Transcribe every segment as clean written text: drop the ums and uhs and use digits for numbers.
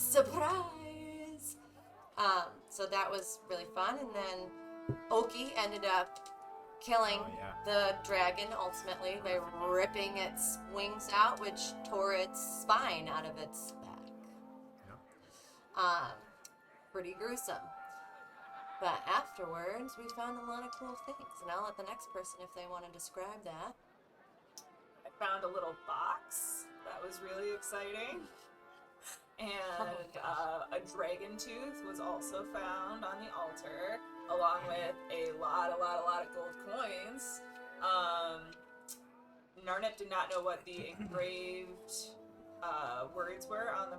Surprise! So that was really fun, and then Oki ended up killing the dragon ultimately by ripping its wings out, which tore its spine out of its back. Pretty gruesome. But afterwards, we found a lot of cool things, and I'll let the next person, if they want to describe that. I found a little box that was really exciting. And a dragon tooth was also found on the altar, along with a lot of gold coins. Narnip did not know what the engraved words were on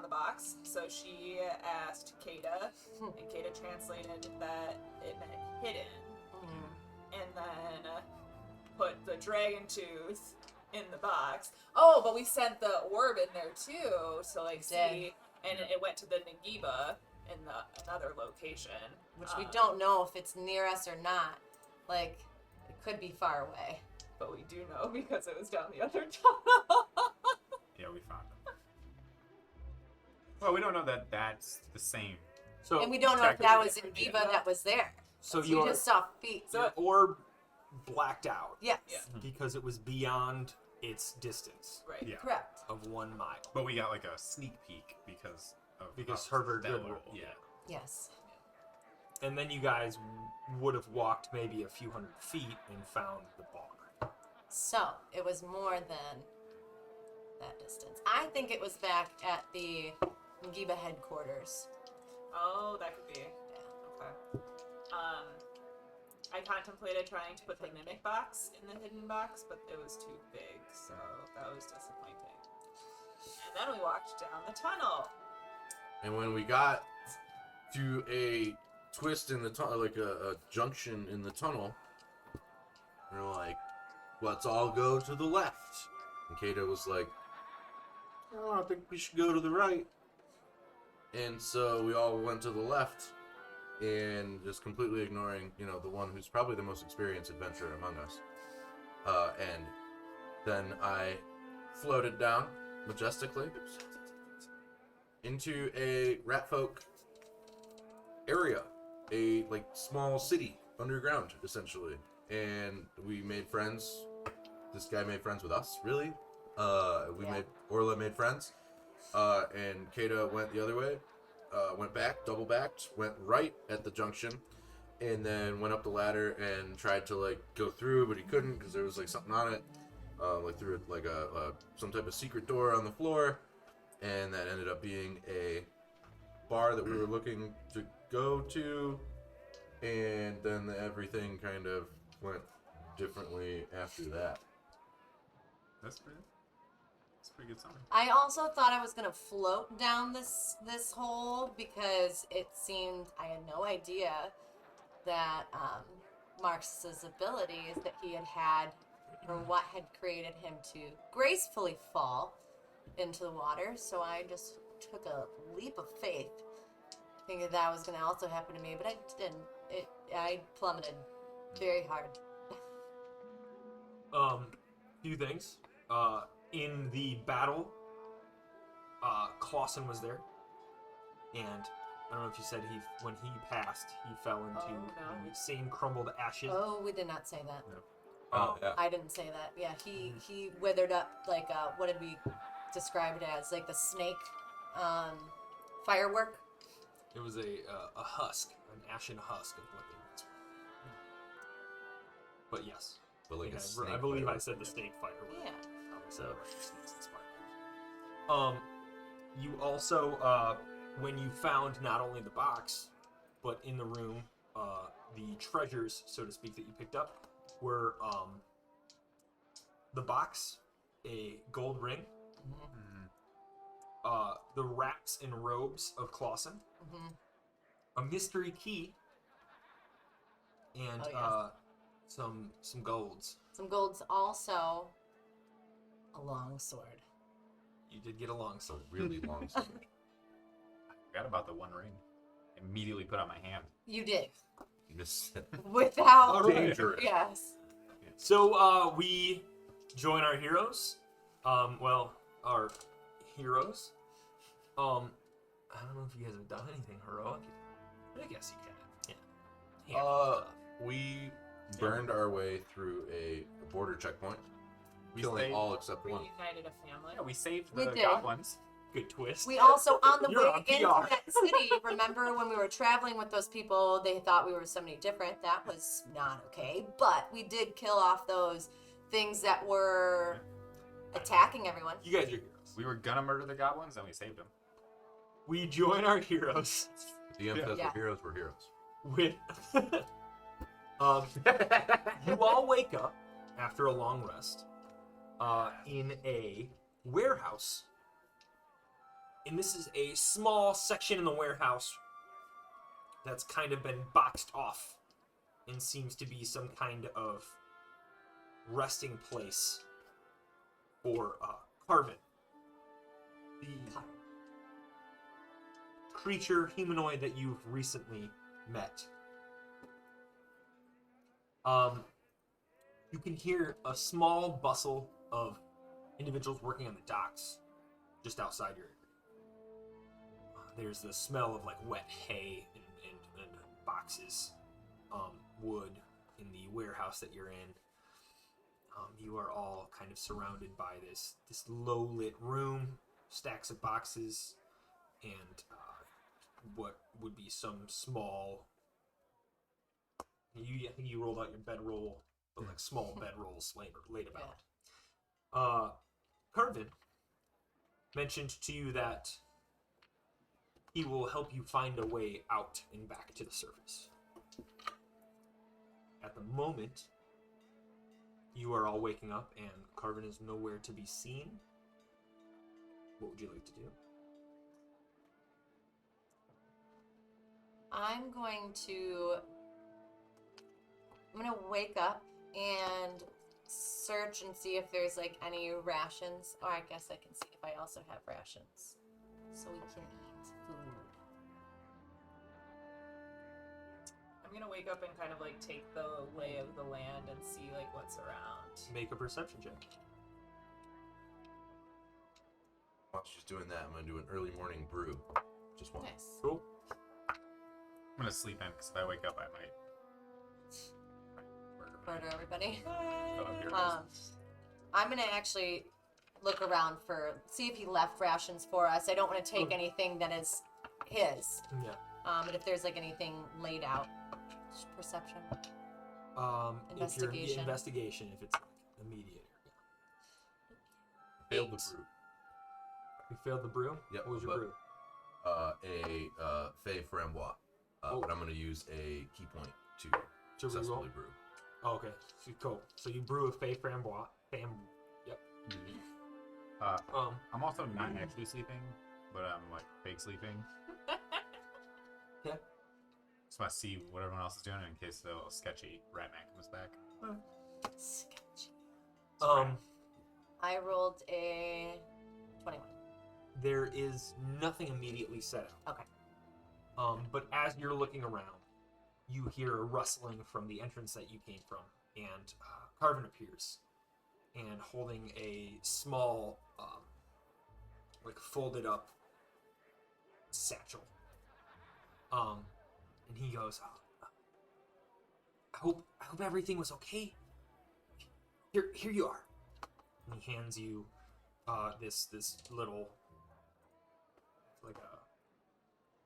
the box, so she asked Kata, and Kata translated that it meant hidden, and then put the dragon tooth in the box. Oh, but we sent the orb in there too to see, and it went to the Nagiba in another location, which we don't know if it's near us or not. It could be far away. But we do know because it was down the other tunnel. Yeah, we found it. Well, we don't know that that's the same. So, and we don't know if that was Nagiba that was there. So we just saw feet. So orb blacked out. Yes. Yeah. Because it was beyond its distance. Right. Yeah. Correct. Of 1 mile. But we got a sneak peek because Herbert did roll. Yeah. Yes. And then you guys would have walked maybe a few hundred feet and found the bar. So it was more than that distance. I think it was back at the Nagiba headquarters. Oh, that could be. Yeah. Okay. I contemplated trying to put the mimic box in the hidden box, but it was too big, so that was disappointing. And then we walked down the tunnel. And when we got to a twist in the tunnel, a junction in the tunnel, we were like, let's all go to the left. And Kata was like, oh, I think we should go to the right. And so we all went to the left, and just completely ignoring, the one who's probably the most experienced adventurer among us. And then I floated down majestically into a ratfolk area, a small city underground, essentially. And we made friends. This guy made friends with us, really. Orla made friends. And Kata went the other way. Went back, double backed, went right at the junction, and then went up the ladder and tried to go through, but he couldn't because there was something on it, through some type of secret door on the floor, and that ended up being a bar that we were looking to go to, and then everything kind of went differently after that. That's pretty good summary. I also thought I was gonna float down this hole because it seemed I had no idea that Marx's abilities that he had or what had created him to gracefully fall into the water. So I just took a leap of faith, thinking that was gonna also happen to me, but it didn't. I plummeted very hard. Few things. In the battle, Clausen was there, and I don't know if you said when he passed, he fell into the same crumbled ashes. Oh, we did not say that. No. Yeah. I didn't say that. Yeah, he withered up what did we describe it as? The snake firework. It was a husk, an ashen husk of what they once were. But yes, I believe I said the snake firework. Yeah. So, you also, when you found not only the box, but in the room, the treasures, so to speak, that you picked up were the box, a gold ring, the wraps and robes of Clausen, a mystery key, and some golds. Some golds also. A long sword. You did get a long sword. A really long sword. I forgot about the one ring. Immediately put on my hand. You did. You missed it. Without dangerous. Yes. So we join our heroes. Our heroes. I don't know if you guys have done anything heroic. I guess you can. Yeah. Handle stuff. We burned our way through a border checkpoint, We killing saved- all except one. Reunited a family. Yeah, we saved We the did. goblins. Good twist. We also, on the You're way on into PR. that city, remember when we were traveling with those people, they thought we were somebody different. That was not okay. But we did kill off those things that were attacking everyone. You guys are heroes. We were gonna murder the goblins, and we saved them. We join our heroes The DM says Yeah. we're heroes. with. You all wake up after a long rest in a warehouse. And this is a small section in the warehouse that's kind of been boxed off and seems to be some kind of resting place for Carvin. The creature, humanoid that you've recently met. You can hear a small bustle of individuals working on the docks just outside your area. There's the smell of like wet hay and boxes, wood in the warehouse that you're in. You are all kind of surrounded by this low lit room, stacks of boxes, and what would be some small. I think you rolled out your bedroll, but like small bedrolls laid about. Carvin mentioned to you that he will help you find a way out and back to the surface. At the moment, you are all waking up and Carvin is nowhere to be seen. What would you like to do? I'm gonna wake up and search and see if there's like any rations. Or I guess I can see if I also have rations. So we can eat food. I'm gonna wake up and kind of like take the lay of the land and see like what's around. Make a perception check. While she's doing that, I'm gonna do an early morning brew. Just one. Nice. Cool. I'm gonna sleep in because if I wake up, I might Murder everybody. Oh, here it is. I'm gonna actually look around see if he left rations for us. I don't want to take Okay. anything that is his. Yeah. And if there's like anything laid out, perception. If you're Investigation. investigation, if it's like immediate. Failed the 8. brew. You failed the brew? Yep, What was your but- brew? A Fey Frambois. Oh. But I'm gonna use a key point to To reroll? successfully brew. Oh, okay. So, cool. So you brew a Fey Frambois. Yep. I'm also not actually sleeping, but I'm like fake sleeping. Okay. Just want to see what everyone else is doing in case the little sketchy rat man comes back. Sketchy. I rolled a 21. There is nothing immediately set out. Okay. But as you're looking around, you hear a rustling from the entrance that you came from, and Carvin appears, and holding a small, like folded up satchel. And he goes, I hope everything was okay. Here you are. And he hands you this little, like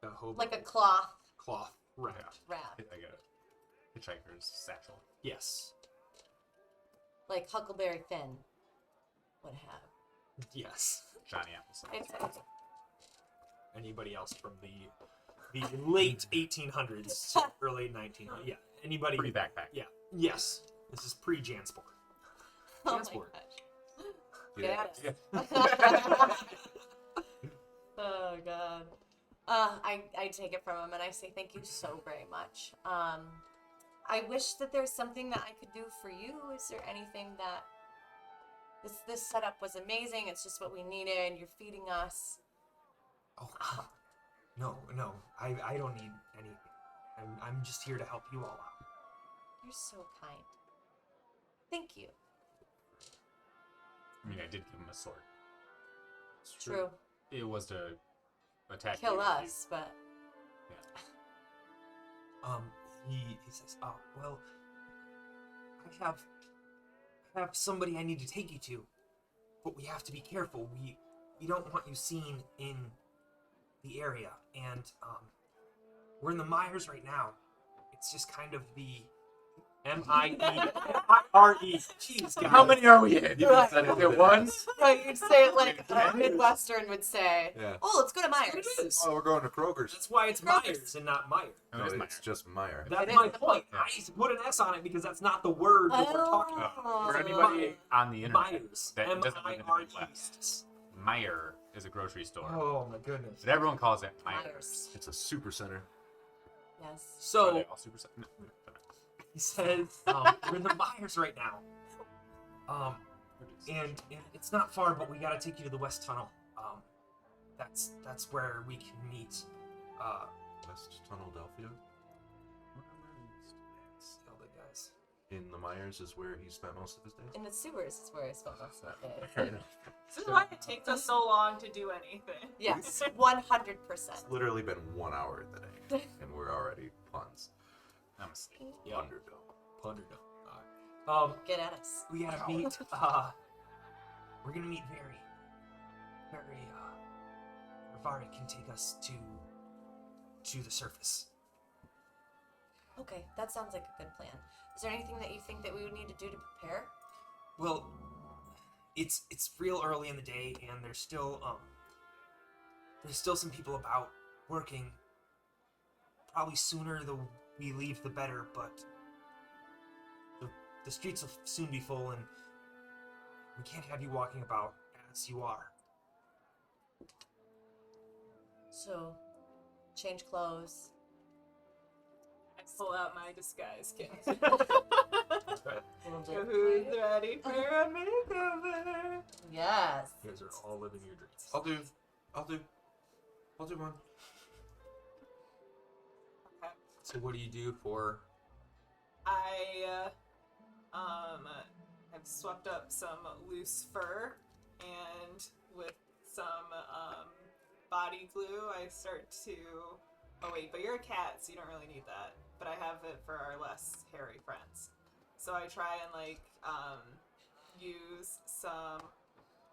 a hobo Like a cloth cloth wrapped. wrap. I got a hitchhiker's satchel. Yes. Like Huckleberry Finn would have. Yes. Johnny Appleseed. It's Anybody else from the late 1800s to early 1900s? Yeah. Anybody? Pretty backpack. Yeah. Yes. This is pre-Jansport. oh my Transport. gosh. Yeah. Yeah. Oh god. I take it from him and I say thank you so very much. I wish that there's something that I could do for you. Is there anything that this setup was amazing? It's just what we needed. You're feeding us. Oh, no. I don't need anything. I'm just here to help you all out. You're so kind. Thank you. I mean, I did give him a sword. True. It was to attack kill you. us, but He says, "Oh, well, I have somebody I need to take you to, but we have to be careful. We don't want you seen in the area, and we're in the Myers right now. It's just kind of the M-I-E-R-E. Jeez, guys. How many are we in? You just said it Is with it an one? S. no, you'd say it like a Myers. Midwestern would say. Yeah. Oh, let's go to That's what Myers. it is. Oh, we're going to Kroger's. That's why it's Kroger's. Myers and not Meyer. Oh, No, it's it's just Meyer. That's It my is the point. Yeah. I put an S on it because that's not the word that we're talking about. For Oh. anybody on the internet Myers. that doesn't live in the Midwest, M-I-R-E-S. Meyer is a grocery store. Oh my goodness. But everyone calls it Myers. Myers. It's a super center. Yes. Are So they all super? No, no, no. he says, we're in the Myers right now. And it's not far, but we gotta take you to the West Tunnel. That's where we can meet. West Tunnel, Delphia. All the guys. In the Myers is where he spent most of his days. In the sewers is where I spent most of it. Fair enough. This is why it takes us so long to do anything. Yes, 100%. It's literally been 1 hour today, and we're already puns. I'm asleep. Yeah. Undergo. Punderdo. Get at us. We gotta meet. We're gonna meet Very. Vari can take us to the surface. Okay, that sounds like a good plan. Is there anything that you think that we would need to do to prepare? Well, it's real early in the day, and there's still some people about working. Probably sooner we leave, the better. But the streets will soon be full, and we can't have you walking about as you are. So, change clothes. I pull out my disguise kit. Right. Who's ready for a makeover? Yes. You guys are all living your dreams. I'll do one. Okay. So what do you do for? I have swept up some loose fur, and with some body glue, I start to. Oh wait, but you're a cat, so you don't really need that. But I have it for our less hairy friends. So I try and use some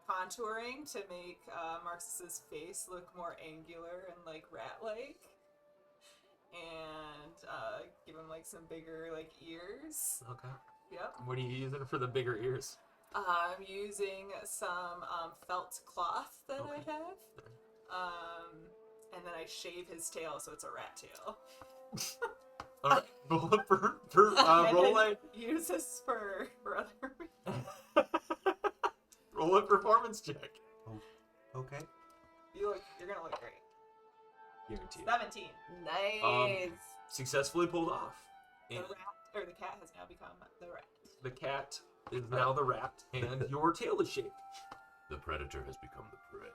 contouring to make Marxus's face look more angular and rat-like, and give him some bigger ears. Okay. Yep. What are you using for the bigger ears? I'm using some felt cloth that Okay. I have. And then I shave his tail so it's a rat tail. All right. Roll it for And roll then it. use a spur for other Roll a performance check. Okay. You're gonna look great. Guarantee it. 17. Nice. Successfully pulled off. The And rat, or the cat has now become the rat. the cat is now the rat, and your tail is shaved. The predator has become the prey.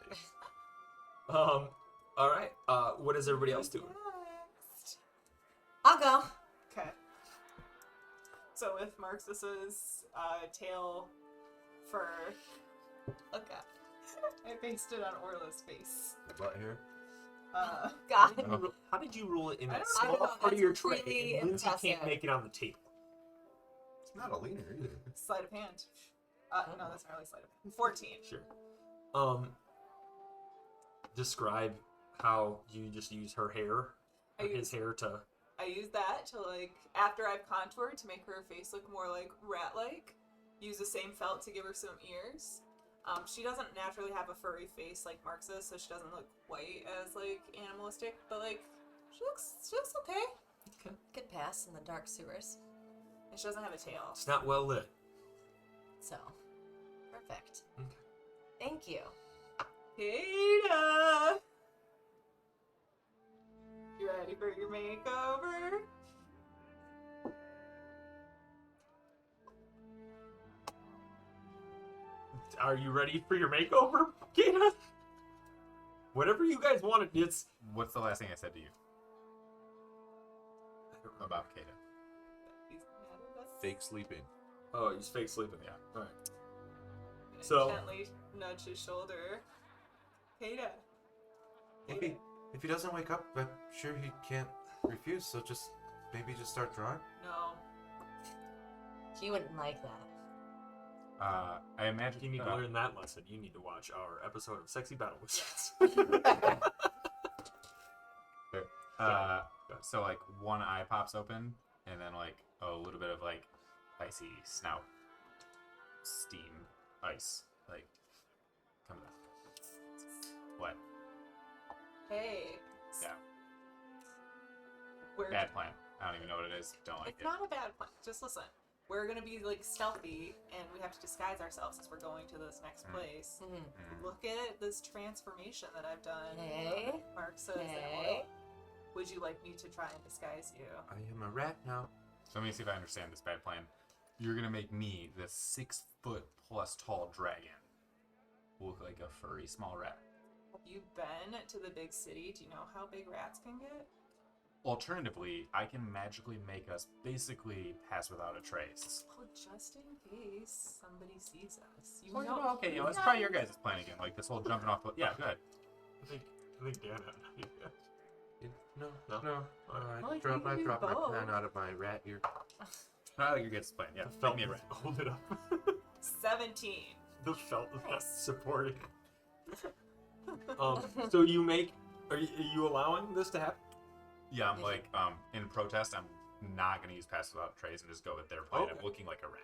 All right. What is everybody else doing? Next. I'll go. Okay. So with Marxus's tail fur, Okay. I based it on Orla's face. Butt hair. God. How did you roll it in that I don't small know, part of that's your tray? really and Lindsay can't impressive. make it on the table. It's not a leaner either. Sleight of hand. No, that's not really sleight of hand. 14. Sure. Describe how you just use her hair, or his hair to. I use that to after I've contoured to make her face look more rat-like. Use the same felt to give her some ears. She doesn't naturally have a furry face like Marxus, so she doesn't look quite as animalistic. But she looks okay. Okay. Good pass in the dark sewers. And she doesn't have a tail. It's not well lit. So, perfect. Okay. Thank you. Ada! You ready for your makeover? Are you ready for your makeover, Kata? Whatever you guys wanted, it's. What's the last thing I said to you about Kata? He's mad at us. Fake sleeping. Oh, he's fake sleeping. Yeah. All right. And So- gently nudge his shoulder. Ada. Hey, If he doesn't wake up, I'm sure he can't refuse. So maybe just start drawing. No. He wouldn't like that. I imagine If you need to learn that lesson, you need to watch our episode of Sexy Battle Wizards. So like one eye pops open, and then like a little bit of like icy snout, steam, ice, like comes out. What? Hey. Yeah. We're, Bad plan. I don't even know what it is. Don't like it's it. not a bad plan. Just listen. We're gonna be like stealthy, and we have to disguise ourselves as we're going to this next place. Mhm. Look at this transformation that I've done. Hey. Mark says, Hey. would you like me to try and disguise you? I am a rat now. So let me see if I understand this bad plan. You're gonna make me the 6-foot plus tall dragon look like a furry small rat. Have you been to the big city? Do you know how big rats can get? Alternatively, I can magically make us basically pass without a trace. Well, just in case somebody sees us. You Well, know, okay, let's try your guys' plan again. Like this whole jumping off the. Yeah, good. I think Dan had an idea. No. Well, I you dropped can do my both. pen out of my rat ear. I like your guys' plan. Yeah, Felt make me a rat. Hold it up. 17. The felt is not Nice. supporting. So you make. Are you allowing this to happen? Yeah, I'm like, in protest, I'm not gonna use pass without a trace and just go with their plan of Okay. looking like a rat.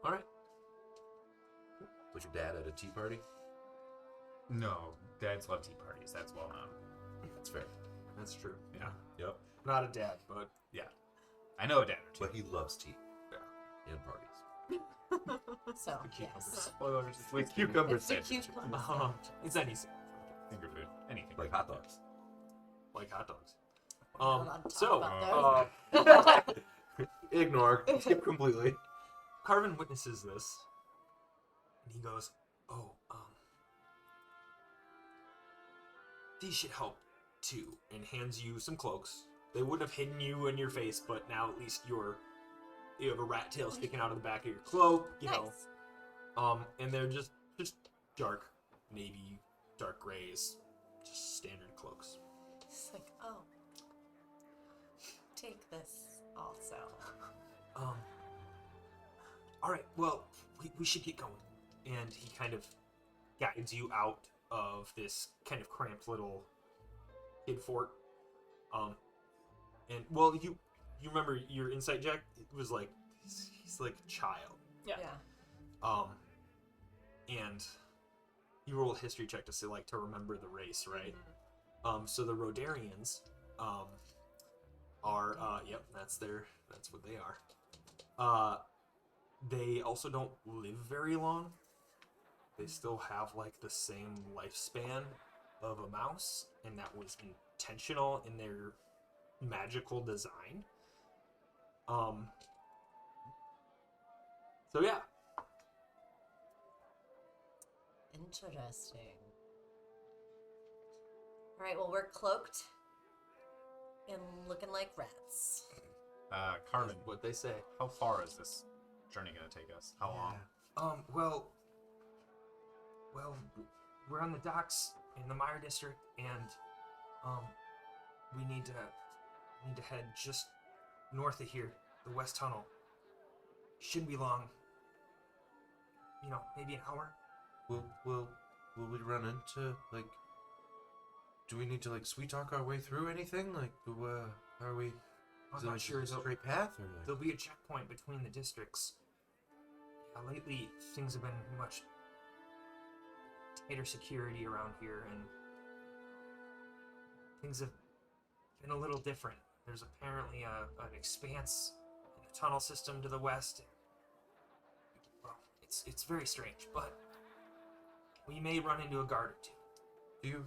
All right. Was your dad at a tea party? No, dads love tea parties. That's well known. That's fair. That's true. Yeah. Yep. Not a dad, but Yeah, I know a dad or two. But he loves tea. Yeah. And parties. So, cucumbers. yes. Spoilers. With cucumber It's a sandwich. cucumber. It's anything. Finger food. Anything. Like hot dogs. Like hot dogs. We're not talking So, about those. Ignore. Skip completely. Carvin witnesses this, and he goes, "Oh, these should help too," and hands you some cloaks. They wouldn't have hidden you in your face, but now at least you have a rat tail sticking out of the back of your cloak, you know. Nice. And they're just dark navy, dark grays, just standard cloaks. It's like, oh, take this also. All right, well, we should get going. And he kind of guides you out of this kind of cramped little kid fort. And well, you remember your insight check? It was like he's like a child. Yeah. And you roll a history check to say like to remember the race, right? Mm-hmm. So the Rodarians are yep, that's what they are. They also don't live very long. They still have like the same lifespan of a mouse, and that was intentional in their magical design. So yeah. Interesting. All right, well, we're cloaked and looking like rats. Carmen, What they say. how far is this journey gonna take us? How long? Well, we're on the docks in the Meyer district, and we need to head just north of here, the West Tunnel. Shouldn't be long. You know, maybe an hour. Will we run into like? Do we need to like sweet talk our way through anything? Like, are we? I'm Is it not like sure. a straight path or like? There'll be a checkpoint between the districts. Yeah, lately things have been much tighter security around here, and things have been a little different. There's apparently an expanse in the tunnel system to the west. Well, it's very strange, but we may run into a guard or two.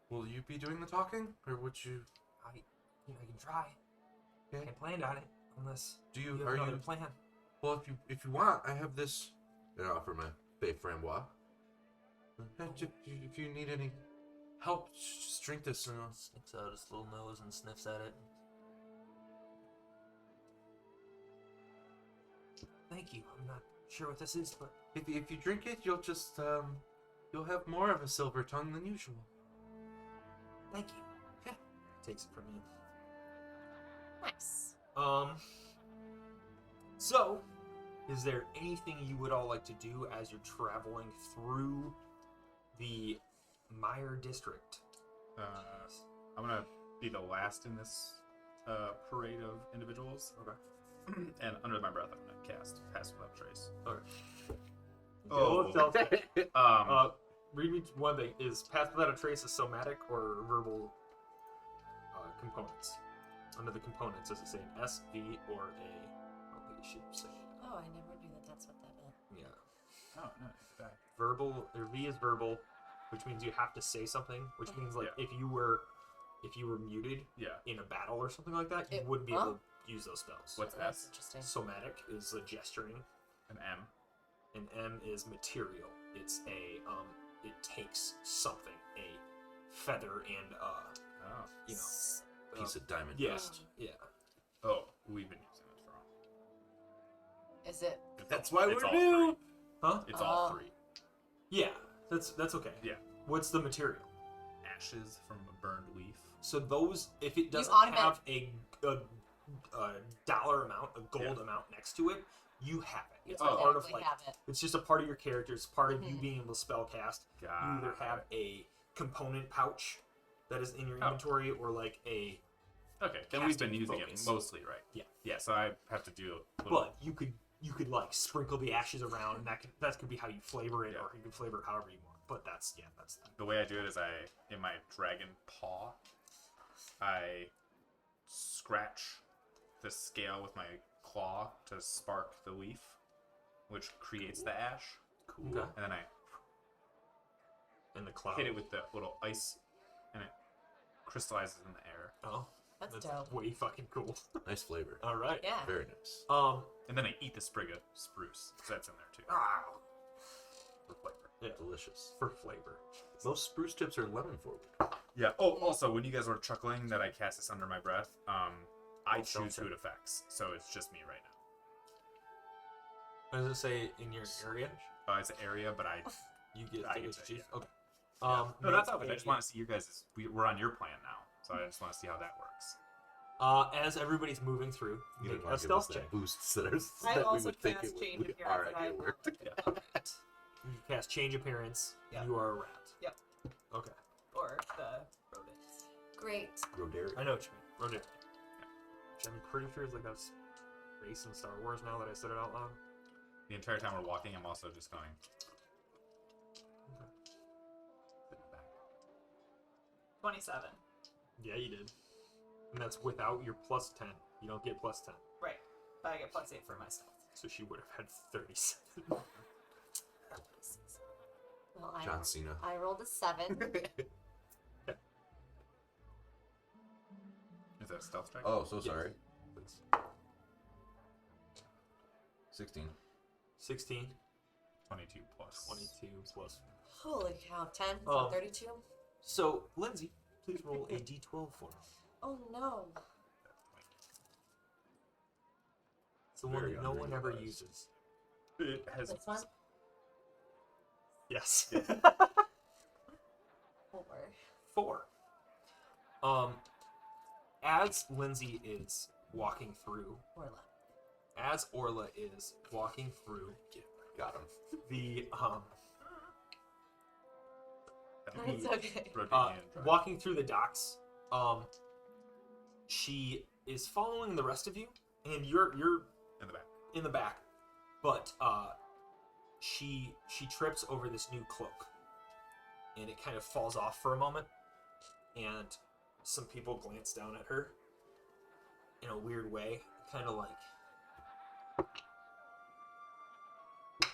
Will you be doing the talking, or would you? I can try. Okay. I planned on it, unless Do you you? have Are another you? plan. Well, if you want, I have this. I offer my Bay Frambois. If you need any help, just drink this. And Sticks out his little nose and sniffs at it. Thank you. I'm not sure what this is, but if you drink it, you'll just you'll have more of a silver tongue than usual. Thank you. Yeah. Takes it from you. Nice. So, is there anything you would all like to do as you're traveling through the Meyer district? I'm gonna be the last in this parade of individuals. Okay. And under my breath, I'm gonna cast Pass Without Trace. Okay. Oh. Read me one thing. Is Path Without a Trace a somatic or verbal components? Under the components, does it say an S, V, or a... I don't think it should say... Oh, I never knew that that's what that meant. Yeah. Oh, no, die. Verbal, or V is verbal, which means you have to say something, which means like if you were muted in a battle or something like that, you wouldn't be able to use those spells. What's That's S? interesting. Somatic is a gesturing, An M. and M is material. It's a it takes something, a feather and Oh. you know, Piece of diamond yeah, dust. yeah. Oh, we've been using this wrong. Is it? That's why It's we're all new. three. Huh? It's all three. Yeah, that's okay. Yeah. What's the material? Ashes from a burned leaf. So those, if it doesn't have a dollar amount, a gold amount next to it, you have it. It's a part of automatically like have it. it's just a part of your character. It's part of you being able to spell cast. You either Got have a component pouch that is in your inventory, or like a. Okay, then we've been casting using focus. it mostly, right? Yeah. Yeah, so I have to do a little... But you could like sprinkle the ashes around, and that could be how you flavor it, or you can flavor it however you want. But that's that. The way I do it is in my dragon paw, I scratch the scale with my claw to spark the leaf, which creates the ash. Cool. Okay. And then I And the cloud. hit it with the little ice, and it crystallizes in the air. Oh, That's dope. way fucking cool. Nice flavor. All right. Yeah. Very nice. And then I eat the sprig of spruce, so that's in there too. For flavor. Yeah, Delicious. for flavor. Most spruce tips are lemon forward. Yeah. Oh, also, when you guys were chuckling that I cast this under my breath, I choose who it affects, so it's just me right now. What does it say in your area? It's an area, but You get I to get choose. to, yeah. Okay. no, that's all good. I just want to see you guys. We're on your plan now, so I just want to see how that works. As everybody's moving through, You make don't want a to give us stealth check. that boosts that, I that we also would think cast it change would. appearance Our and I idea will worked. look at You cast change appearance. Yeah. You are a rat. Yep. Okay. or the rodents. Great. Rodarian. I know what you mean. Rodarian. Which I'm pretty sure is like a race in Star Wars now that I said it out loud. The entire time we're walking, I'm also just going. Okay. 27. Yeah, you did. And that's without your plus 10. You don't get plus 10. Right. But I get plus 8 for myself. So she would have had 37. Well, John Cena. I rolled a 7. Is that a stealth check? Oh, so Yes. sorry. 16. 16, 22 plus. 22 plus. Holy cow, 10? Oh. 32? So, Lindsay, please roll a d12 for me. Oh no. It's the one Very that no one ever underutilized. uses. It has. This one? Yes. 4. 4. As Lindsay is walking through, Orla. as Orla is walking through Got him. the It's okay. walking through the docks, she is following the rest of you, and you're in the back. in the back, but she trips over this new cloak, and it kind of falls off for a moment, and some people glance down at her in a weird way, kind of like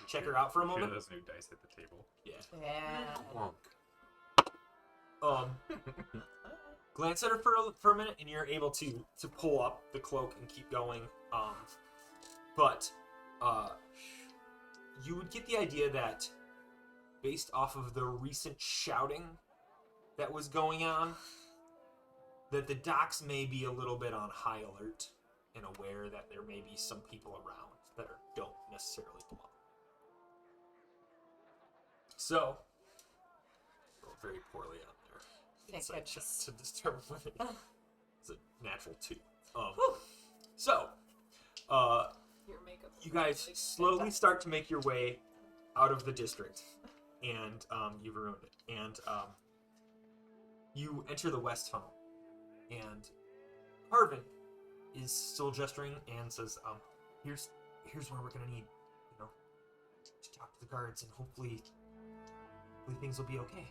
check her out for a Hear moment. those new dice hit the table. Yeah. Yeah. Wonk. Glance at her for a minute, and you're able to pull up the cloak and keep going. But you would get the idea that, based off of the recent shouting that was going on, that the docks may be a little bit on high alert and aware that there may be some people around that don't necessarily belong. So, rolled very poorly out there. insight check goodness. to determine whether it's a natural 2. Whew. So, Your makeup. you guys slowly start to make your way out of the district, and you've ruined it. And you enter the west tunnel, and Harvin is still gesturing and says, here's where we're gonna need, to talk to the guards, and hopefully things will be okay.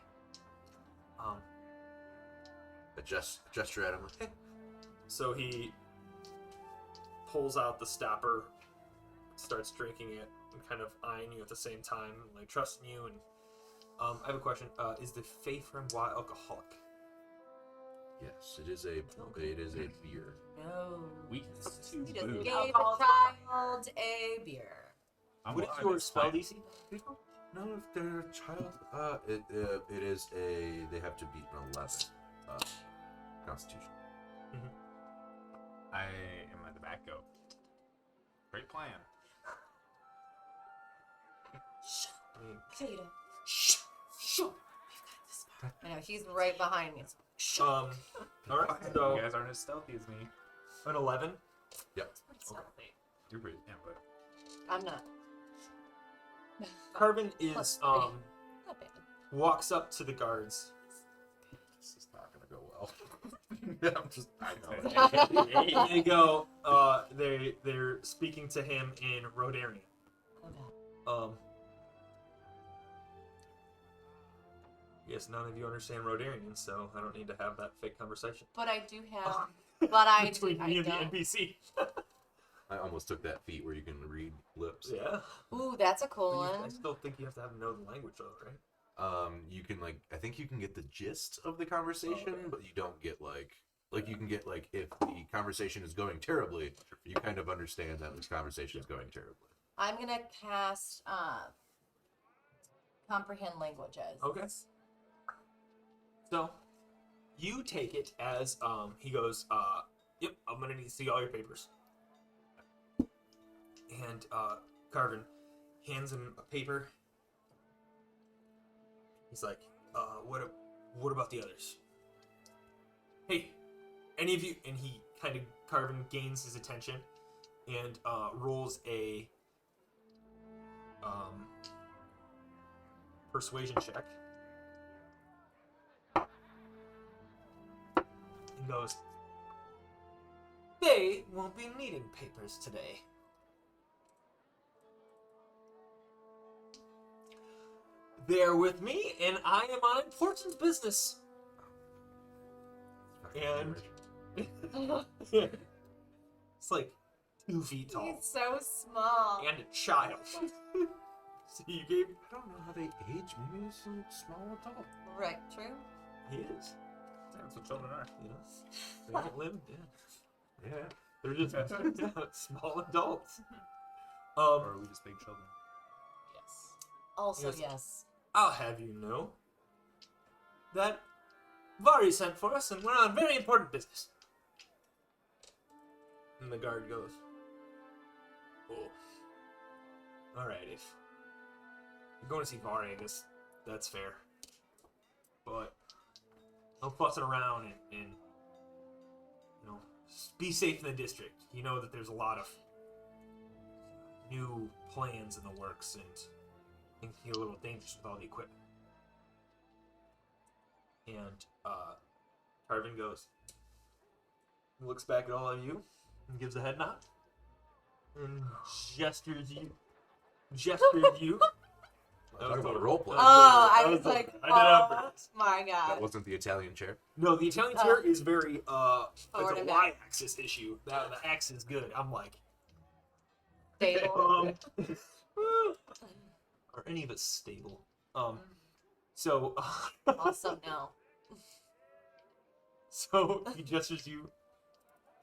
I gesture at him like, hey. So he pulls out the stopper, starts drinking it, and kind of eyeing you at the same time, like trusting you. And I have a question: is the Fae Framboise alcoholic? Yes, it is a beer. No. Weakness to We just booze. gave a Alcohol. child a beer. I'm What is alive, your it's spell fine. DC? No, if they're a child, it is they have to beat an 11 Constitution. I am at the back. Go. Great plan. I mean, Jada. shh. I know, he's right behind me. All right. So You guys aren't as stealthy as me. an 11. Stealthy. You're pretty, yeah, but I'm not. Carvin is Not bad. walks up to the guards. This is not gonna go well. I know. They go. They're speaking to him in Rodarian. Oh, Yes, none of you understand Rodarian, so I don't need to have that fake conversation. but I do have. But I do. Between I me and the don't. NPC. I almost took that feat where you can read lips. Yeah. Ooh, that's a cool But I one. still think you have to know the language, though, right? You can I think you can get the gist of the conversation, Okay. but you don't get you can get if the conversation is going terribly, you kind of understand that this conversation is going terribly. I'm gonna cast comprehend languages. Okay. So, you take it as he goes, yep, I'm gonna need to see all your papers. And Carvin hands him a paper. He's like, what about the others? Hey, any of you? And he kind of Carvin gains his attention and rolls a persuasion check. And goes, they won't be needing papers today. They're with me, and I am on important business. And it's like 2 feet tall He's so small. and a child. So you gave I don't know how they age. Maybe he's a small adult. Right, true. he is. that's what children are. You know, they don't live. Yeah, Yeah. they're just small adults. Or are we just big children? Yes. Also, Yes. yes. I'll have you know that Vari sent for us, and we're on very important business. And the guard goes, oh, all right, if you're going to see Vari, I guess that's fair. But no fussing around and be safe in the district. You know that there's a lot of new plans in the works, and things can get a little dangerous with all the equipment. And Carvin goes, looks back at all of you, and gives a head nod, and gestures you. Talk about a role play. Oh, I That was was like, I did it on oh purpose. my That god. wasn't the Italian chair. No, the Italian chair is very it's Forward a and back. y-axis issue. The X is good. I'm like, Stable. are any of us stable? So Also, no. so he gestures you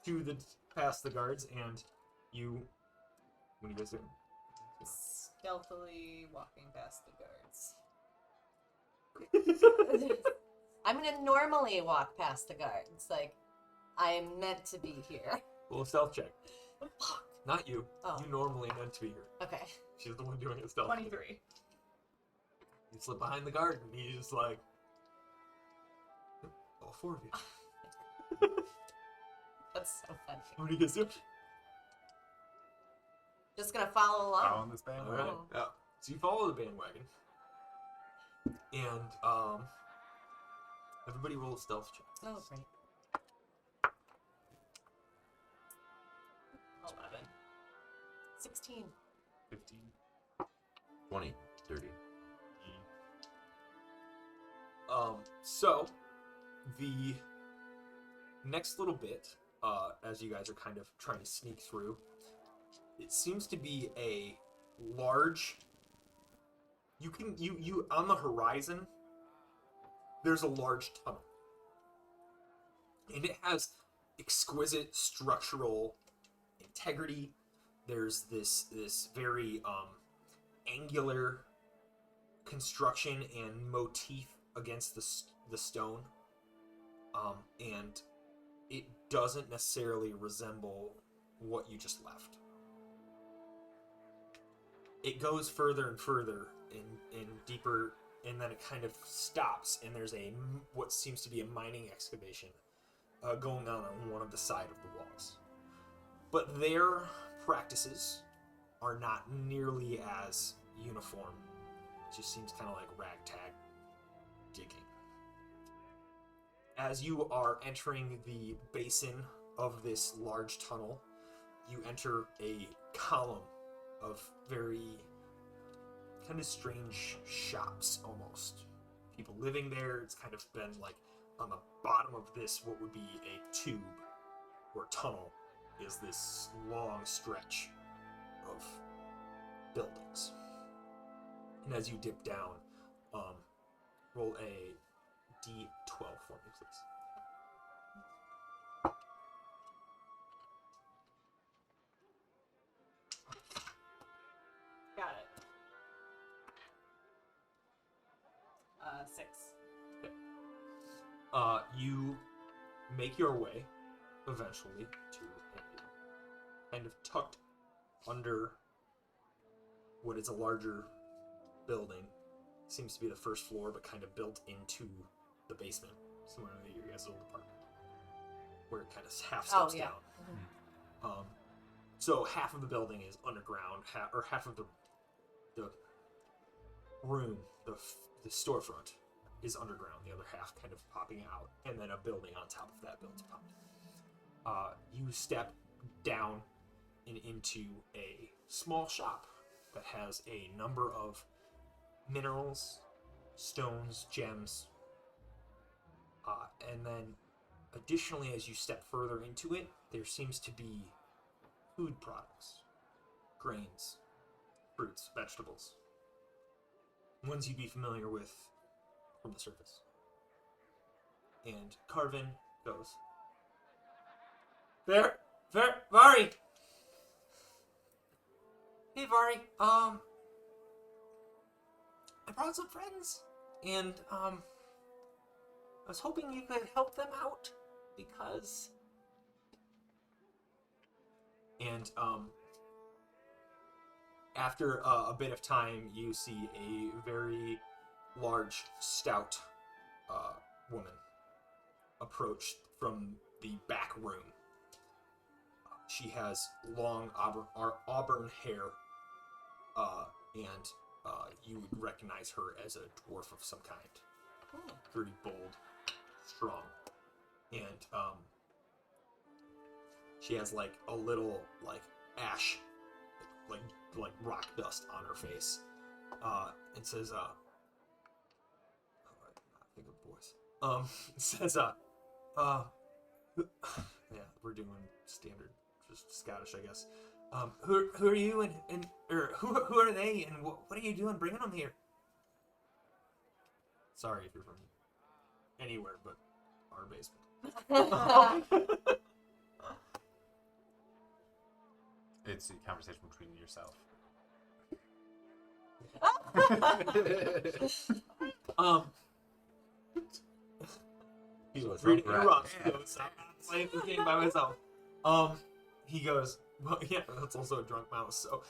to the past the guards, and you. What do you guys do? Stealthily walking past the guards. I'm gonna normally walk past the guards. Like, I am meant to be here. Roll a stealth check. Fuck. Not you. Oh. You normally meant to be here. Okay. She's the one doing it stealth. 23. You slip behind the guard, and he's just like, all 4 of you. That's so funny. What do you guys do? Just gonna follow along. Following this band. All right. Yeah. So you follow the bandwagon, and everybody roll a stealth check. Oh, great. 11. 16. 15. 20, 30. So the next little bit, as you guys are kind of trying to sneak through, it seems to be a large. You on the horizon. There's a large tunnel, and it has exquisite structural integrity. There's this very angular construction and motif against the stone, and it doesn't necessarily resemble what you just left. It goes further and further and deeper, and then it kind of stops, and there's what seems to be a mining excavation going on one of the side of the walls. But their practices are not nearly as uniform. It just seems kind of like ragtag digging. As you are entering the basin of this large tunnel, you enter a column of very kind of strange shops almost. People living there. It's kind of been like on the bottom of this, what would be a tube or tunnel, is this long stretch of buildings. And as you dip down, roll a d12 for me, please. Got it. 6. You make your way eventually to a kind of tucked under what is a larger building. Seems to be the first floor, but kind of built into the basement, similar to your guys' old apartment, where it kind of half steps down. Mm-hmm. So half of the building is underground, half of the room, the storefront, is underground. The other half kind of popping out, and then a building on top of that builds upon it. You step down and into a small shop that has a number of minerals, stones, gems, and then additionally, as you step further into it, there seems to be food products, grains, fruits, vegetables, ones you'd be familiar with from the surface. And Carvin goes, Vari! Hey, Vari, I brought some friends, and, I was hoping you could help them out, because... And, after a bit of time, you see a very large, stout woman approach from the back room. She has long auburn hair, and you would recognize her as a dwarf of some kind. Pretty bold, strong, and she has like a little like ash, like rock dust on her face, and says, I cannot think of voice. It says, yeah, we're doing standard, just Scottish, I guess. Who are you, and or who are they, and what are you doing bringing them here? Sorry if you're from anywhere but our basement. It's a conversation between yourself. He So was drunk reading rat. rocks. He goes, I'm not playing this game by myself. He goes, well, yeah, that's also a drunk mouse, so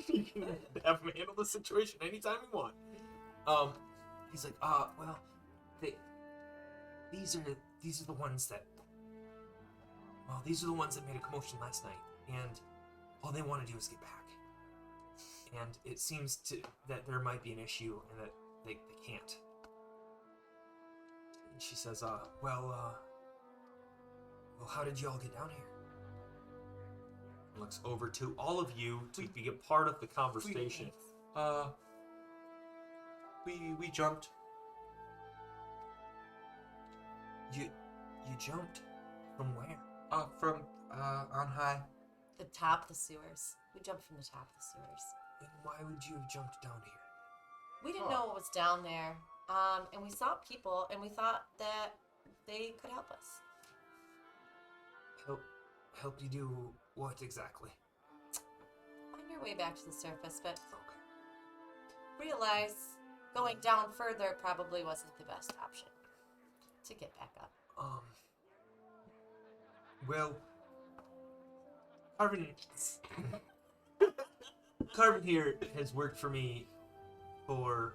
you can have him handle the situation anytime you want. He's like, well, these are the ones that. Well, these are the ones that made a commotion last night, and all they want to do is get back. And it seems that there might be an issue, and that they can't. And she says, well, how did you all get down here? And looks over to all of you to be a part of the conversation. We jumped. You jumped? From where? From on high. The top of the sewers. We jumped from the top of the sewers. And why would you have jumped down here? We didn't know what was down there. And we saw people, and we thought that they could help us. Help you do what exactly? Find your way back to the surface, but Okay. realize going down further probably wasn't the best option to get back up. Well, Carvin here has worked for me for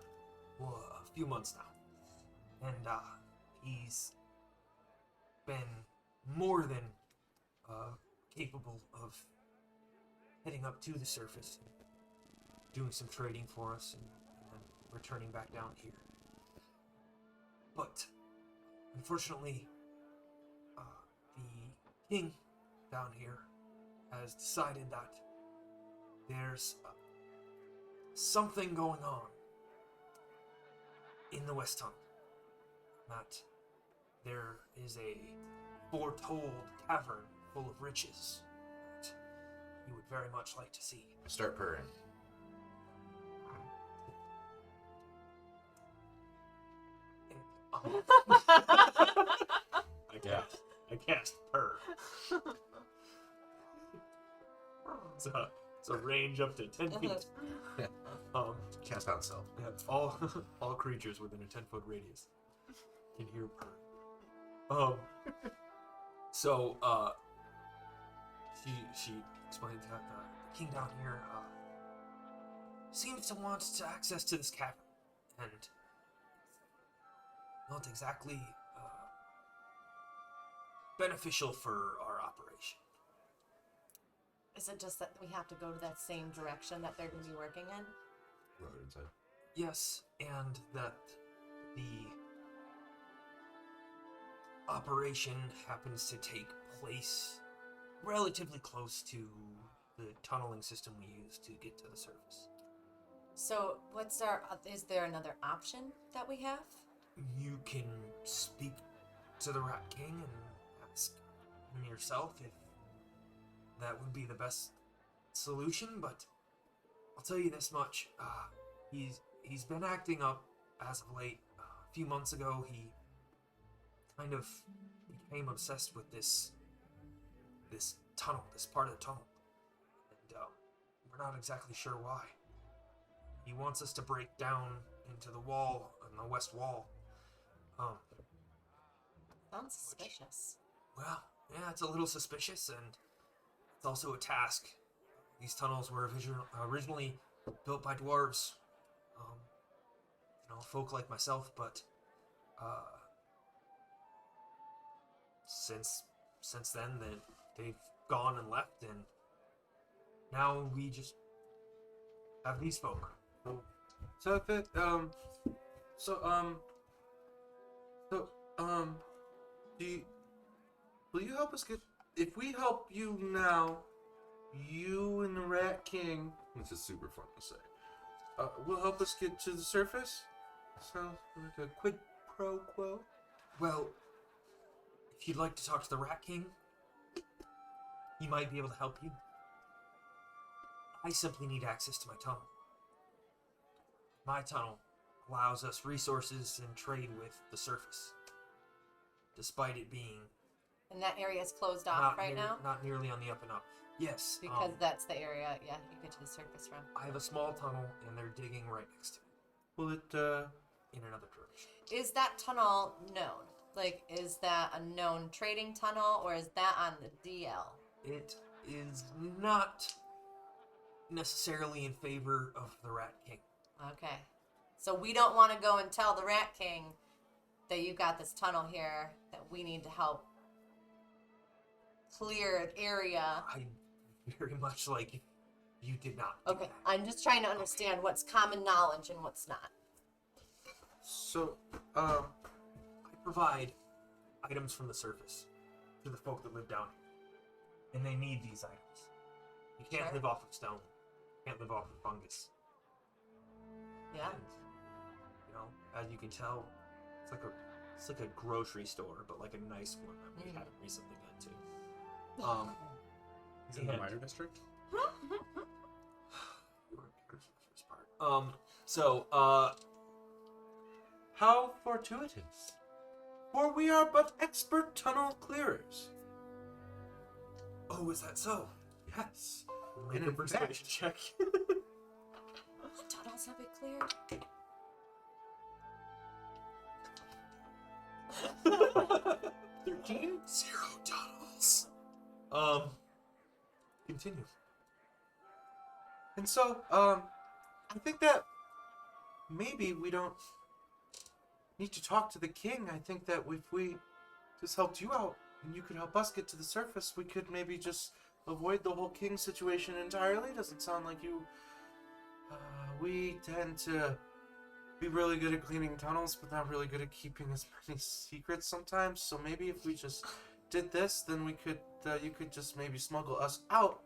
a few months now, and he's been more than capable of heading up to the surface, and doing some trading for us, and then returning back down here. But unfortunately, the king down here has decided that there's something going on in the West Tunnel. That there is a foretold cavern full of riches that he would very much like to see. Start purring. I cast purr. It's a range up to 10 feet. Cast on self. Yeah, all creatures within a 10-foot radius can hear purr. So she explained that the king down here seems to want to access to this cavern, and not exactly beneficial for our operation. Is it just that we have to go to that same direction that they're going to be working in? Road inside. Yes, and that the operation happens to take place relatively close to the tunneling system we use to get to the surface. So, is there another option that we have? You can speak to the Rat King and ask him yourself if that would be the best solution, but I'll tell you this much. He's been acting up as of late. A few months ago, he kind of became obsessed with this tunnel, this part of the tunnel. And we're not exactly sure why. He wants us to break down into the wall, on the west wall. Sounds suspicious. Well, yeah, it's a little suspicious, and it's also a task. These tunnels were originally built by dwarves. Folk like myself, but since then they've gone and left, and now we just have these folk. So if it will you help us get? If we help you now, you and the Rat King, which is super fun to say, will help us get to the surface. Sounds like a quid pro quo. Well, if you'd like to talk to the Rat King, he might be able to help you. I simply need access to my tunnel. My tunnel allows us resources and trade with the surface, despite it being And that area is closed off now? Not nearly on the up and up. Yes. Because that's the area, you get to the surface from. I have a small tunnel, and they're digging right next to it. Will it, in another direction. Is that tunnel known? Like, is that a known trading tunnel, or is that on the DL? It is not necessarily in favor of the Rat King. Okay. So we don't want to go and tell the Rat King that you got this tunnel here that we need to help clear an area. I very much like you did not. Okay, I'm just trying to understand what's common knowledge and what's not. So, I provide items from the surface to the folk that live down here, and they need these items. You can't Sure. live off of stone. You can't live off of fungus. Yeah. And, as you can tell, it's like a grocery store, but like a nice one that we haven't recently been to. Is it in the And- Minor District? We weren't here for the first part. how fortuitous. For we are but expert tunnel clearers. Oh, is that so? Yes. Make And a in persuasion fact- check. What tunnels have we cleared? 13? 0 tunnels. Continue. And so, I think that maybe we don't need to talk to the king. I think that if we just helped you out and you could help us get to the surface, we could maybe just avoid the whole king situation entirely. Doesn't sound like you. We tend to be really good at cleaning tunnels, but not really good at keeping as many secrets sometimes. So maybe if we just did this, then we could, you could just maybe smuggle us out,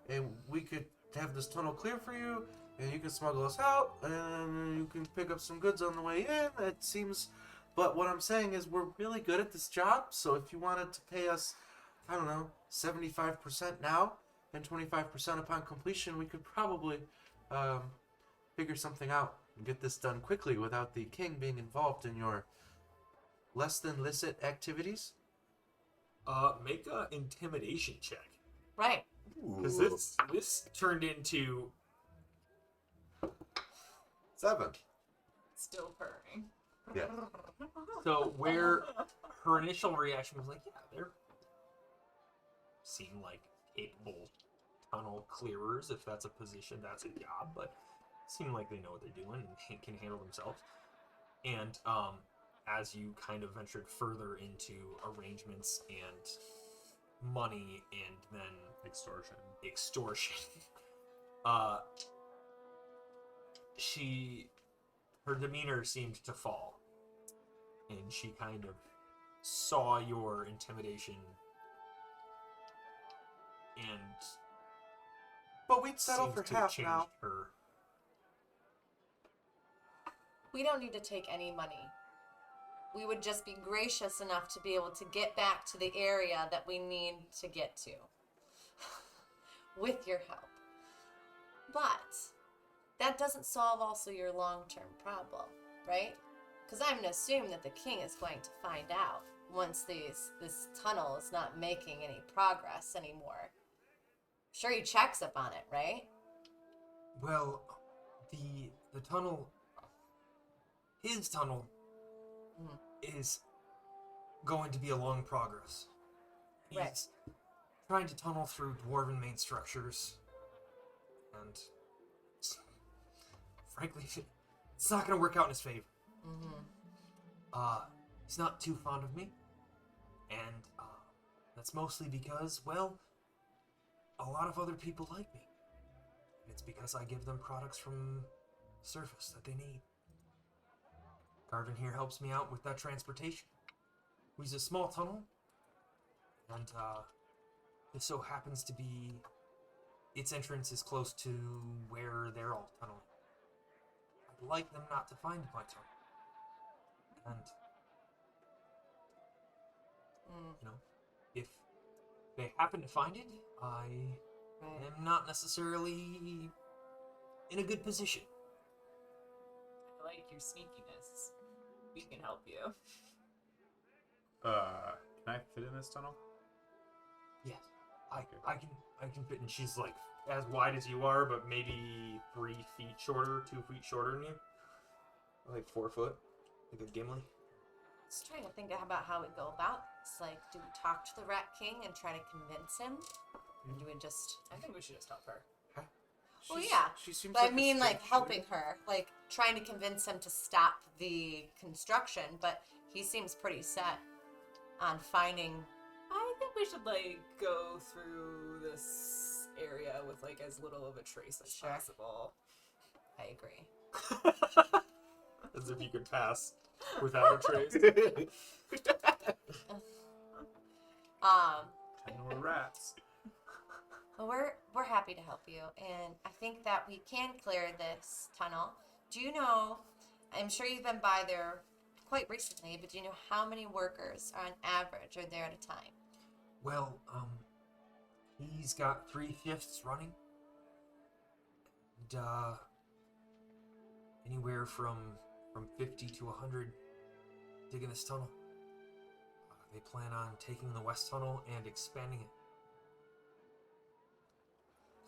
and we could have this tunnel clear for you, and you can smuggle us out, and you can pick up some goods on the way in. It seems, but what I'm saying is we're really good at this job. So if you wanted to pay us, I don't know, 75% now and 25% upon completion, we could probably figure something out and get this done quickly without the king being involved in your less than licit activities. Make a intimidation check. Right. Because this turned into 7. Still purring. Yeah. so where her initial reaction was like, yeah, they're seem like capable tunnel clearers. If that's a position, that's a job, but seem like they know what they're doing and can handle themselves. And as you kind of ventured further into arrangements and money and then extortion, her demeanor seemed to fall, and she kind of saw your intimidation and But we'd settle seemed for to half change now. her. We don't need to take any money. We would just be gracious enough to be able to get back to the area that we need to get to. With your help. But that doesn't solve also your long-term problem, right? Because I'm going to assume that the king is going to find out once this tunnel is not making any progress anymore. Sure, he checks up on it, right? Well, the tunnel, his tunnel, is going to be a long progress. He's Right. trying to tunnel through dwarven main structures, and frankly, it's not going to work out in his favor. He's not too fond of me, and that's mostly because, well, a lot of other people like me. It's because I give them products from the surface that they need. Garvin here helps me out with that transportation. He's a small tunnel, and it so happens to be its entrance is close to where they're all tunneling. I'd like them not to find my tunnel. And, if they happen to find it, I Right. am not necessarily in a good position. I like your sneakiness. We can help you. Can I fit in this tunnel? Yes, I can fit, and she's like as wide as you are, but maybe 3 feet shorter, 2 feet shorter than you. Like 4 foot, like a Gimli. Just trying to think about how we go about this. Like, do we talk to the Rat King and try to convince him? Or do we just... I think we should just help her. Well, She's- yeah, She seems But I a mean, like, straight helping her. Like, trying to convince him to stop the construction. But he seems pretty set on finding. I think we should like go through this area with like as little of a trace as Sure. possible. I agree. As if you could pass without a trace. Um, I know rats. well, we're happy to help you, and I think that we can clear this tunnel. Do you know? I'm sure you've been by there quite recently, but do you know how many workers on average are there at a time? Well, he's got 3 shifts running. And, anywhere from 50 to 100 digging this tunnel. They plan on taking the west tunnel and expanding it.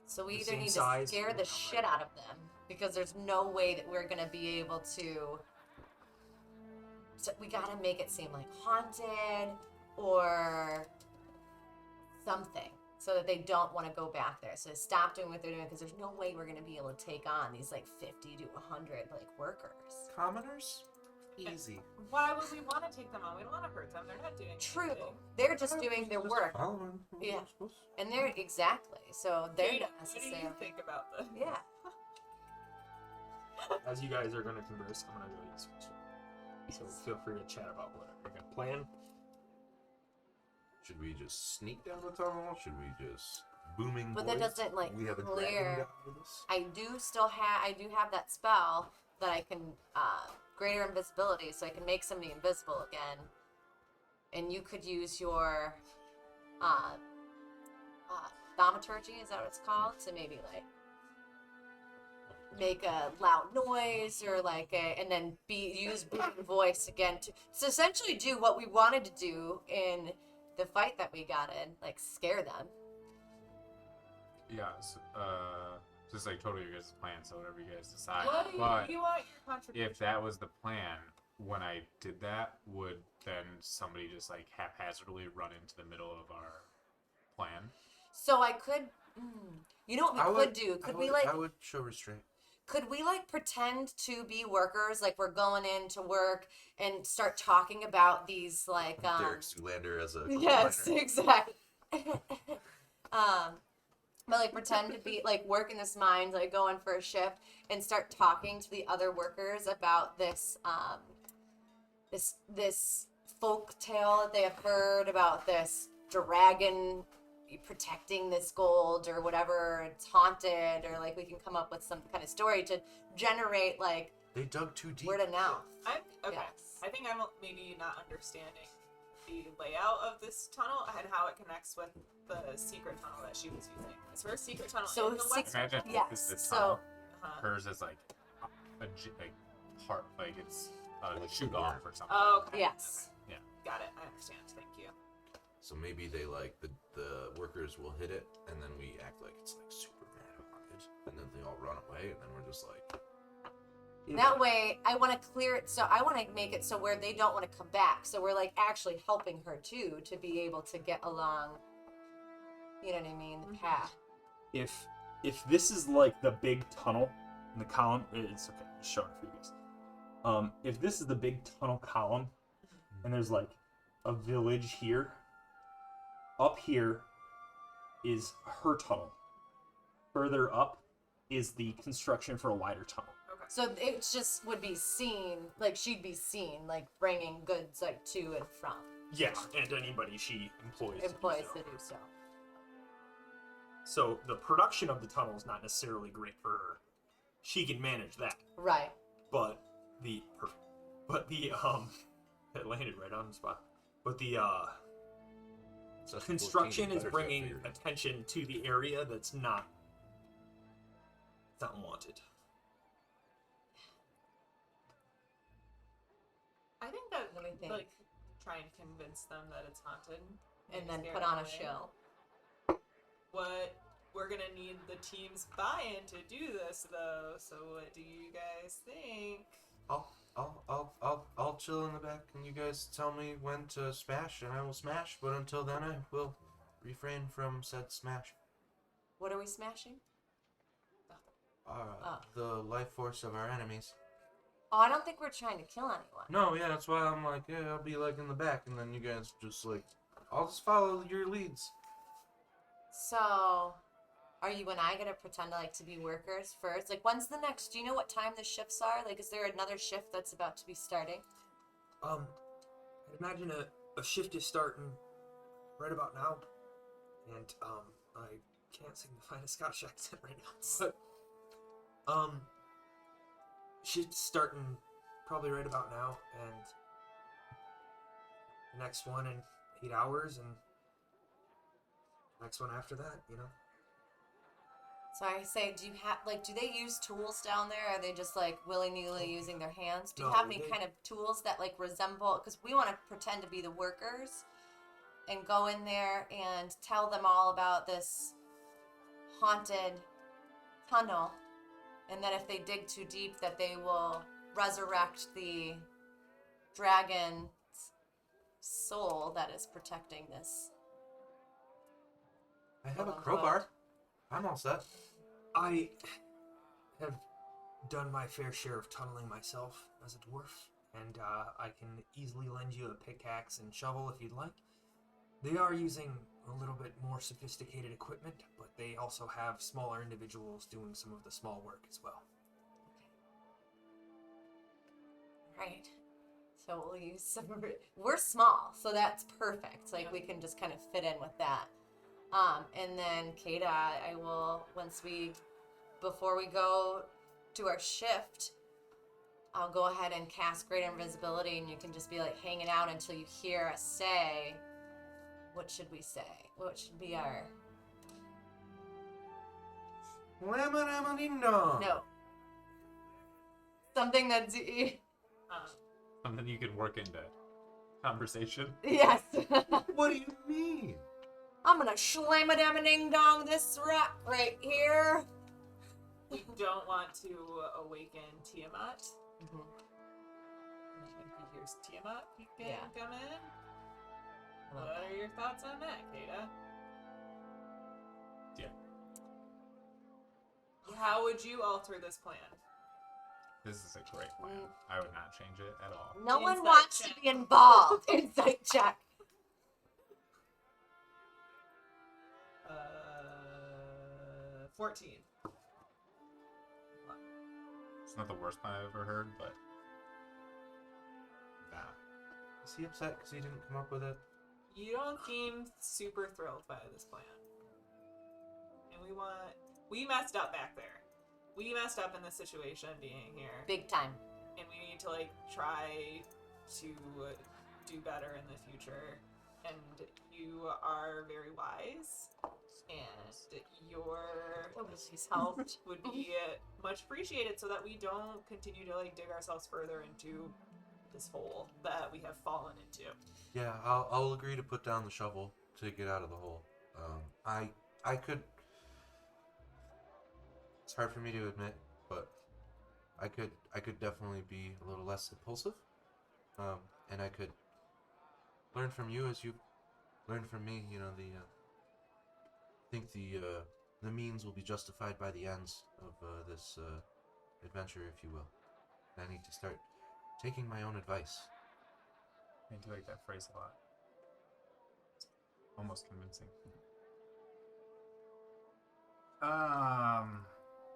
So we The either same need to size, scare we'll the come shit right out of them because there's no way that we're gonna be able to. So we gotta make it seem like haunted or something so that they don't want to go back there. So stop doing what they're doing because there's no way we're gonna be able to take on these like 50 to 100 like workers. Commoners? Easy. Why would we want to take them on? We don't want to hurt them. They're not doing True, anything. they're just doing their work, Following. Yeah. and they're exactly so they're Kate, not what do necessarily. you think about this? Yeah. As you guys are going to converse, I'm going to go use So feel free to chat about whatever you're going to plan. Should we just sneak down the tunnel? Should we just booming? But that voice? doesn't, like, We have a clear- dragon guy with us? I do have that spell that I can greater invisibility, so I can make somebody invisible again. And you could use your thaumaturgy, is that what it's called? To maybe like make a loud noise or like and then use voice again to essentially do what we wanted to do in the fight that we got in, like scare them. Yeah, so, just like totally your guys' plan, so whatever you guys decide. What do But you want your contribution? if that was the plan, when I did that, would then somebody just like haphazardly run into the middle of our plan? So I could, you know what we could do? I would show restraint. Could we like pretend to be workers, like we're going in to work and start talking about these like Derek Zoolander as a yes, miner. exactly. But like pretend to be like work in this mine, like going for a shift and start talking to the other workers about this this folk tale that they have heard about this dragon protecting this gold or whatever, it's haunted, or like we can come up with some kind of story to generate like They dug too deep. word of mouth. Okay. Yes. I think I'm maybe not understanding the layout of this tunnel and how it connects with the secret tunnel that she was using. Is her secret tunnel So in the sec- west? Imagine Yes, this is the so- tunnel. Uh-huh. Hers is like like part, like it's Like shoot the off worm. or something. Oh, okay. Yes. Yeah. Got it. I understand. Thank you. So maybe they like the workers will hit it, and then we act like it's like super mad haunted, and then they all run away, and then we're just like. That way, I want to clear it. So I want to make it so where they don't want to come back. So we're like actually helping her too to be able to get along. You know what I mean? The path. If this is like the big tunnel in the column, it's okay. Just showing it for you guys. If this is the big tunnel column, and there's like a village here, up here is her tunnel. Further up is the construction for a wider tunnel. So it just would be seen, like she'd be seen, like bringing goods like to and from Yeah, and anybody she employs. to do employees so. to do so. So the production of the tunnel is not necessarily great for her. She can manage that, Right. but the it landed right on the spot. But the So that's construction 14, is better bringing figure. attention to the area that's not wanted. I think that What do we think? like trying to convince them that it's haunted And then scare put them on a away. show. What we're gonna need the team's buy-in to do this though. So what do you guys think? I'll chill in the back, and you guys tell me when to smash, and I will smash. But until then, I will refrain from said smash. What are we smashing? Oh. The life force of our enemies. Oh, I don't think we're trying to kill anyone. No, yeah, that's why I'm like, yeah, I'll be like in the back, and then you guys just like, I'll just follow your leads. So, are you and I gonna pretend to be workers first? Like, when's the next? Do you know what time the shifts are? Like, is there another shift that's about to be starting? I'd imagine a shift is starting right about now, and I can't seem to find a Scottish accent right now, but shift's starting probably right about now, and the next one in 8 hours, and the next one after that, you know. So I say, do you have do they use tools down there? Or are they just willy nilly using their hands? Do you No, have any they- kind of tools that resemble? Because we want to pretend to be the workers and go in there and tell them all about this haunted tunnel, and that if they dig too deep, that they will resurrect the dragon's soul that is protecting this. I have a quote-unquote. crowbar. I'm all set. I have done my fair share of tunneling myself as a dwarf, and I can easily lend you a pickaxe and shovel if you'd like. They are using a little bit more sophisticated equipment, but they also have smaller individuals doing some of the small work as well. Right. So we'll use some. We're small, so that's perfect. We can just kind of fit in with that. And then Kada, I will before we go to our shift, I'll go ahead and cast Great Invisibility, and you can just be hanging out until you hear us say. What should we say? What should be our? No. Something that's Something you could work into conversation. yes. What do you mean? I'm gonna slam a damn ding dong this rock right here. We don't want to awaken Tiamat. Mm-hmm. And he hears Tiamat peeking, Yeah. come in. What are your thoughts on that, Kada? Yeah. How would you alter this plan? This is a great plan. I would not change it at all. No one Insight wants check. to be involved. Insight check. 14. It's not the worst plan I've ever heard, but nah. Is he upset because he didn't come up with it? You don't seem super thrilled by this plan. And we messed up back there. We messed up in this situation being here. Big time. And we need to try to do better in the future. And you are very wise. And your She's helped. would be much appreciated so that we don't continue to dig ourselves further into this hole that we have fallen into. Yeah, I'll agree to put down the shovel to get out of the hole. I could. It's hard for me to admit, but I could definitely be a little less impulsive, and I could learn from you as you learn from me. You know, I think the means will be justified by the ends of this adventure, if you will. And I need to start taking my own advice. I do like that phrase a lot. It's almost convincing.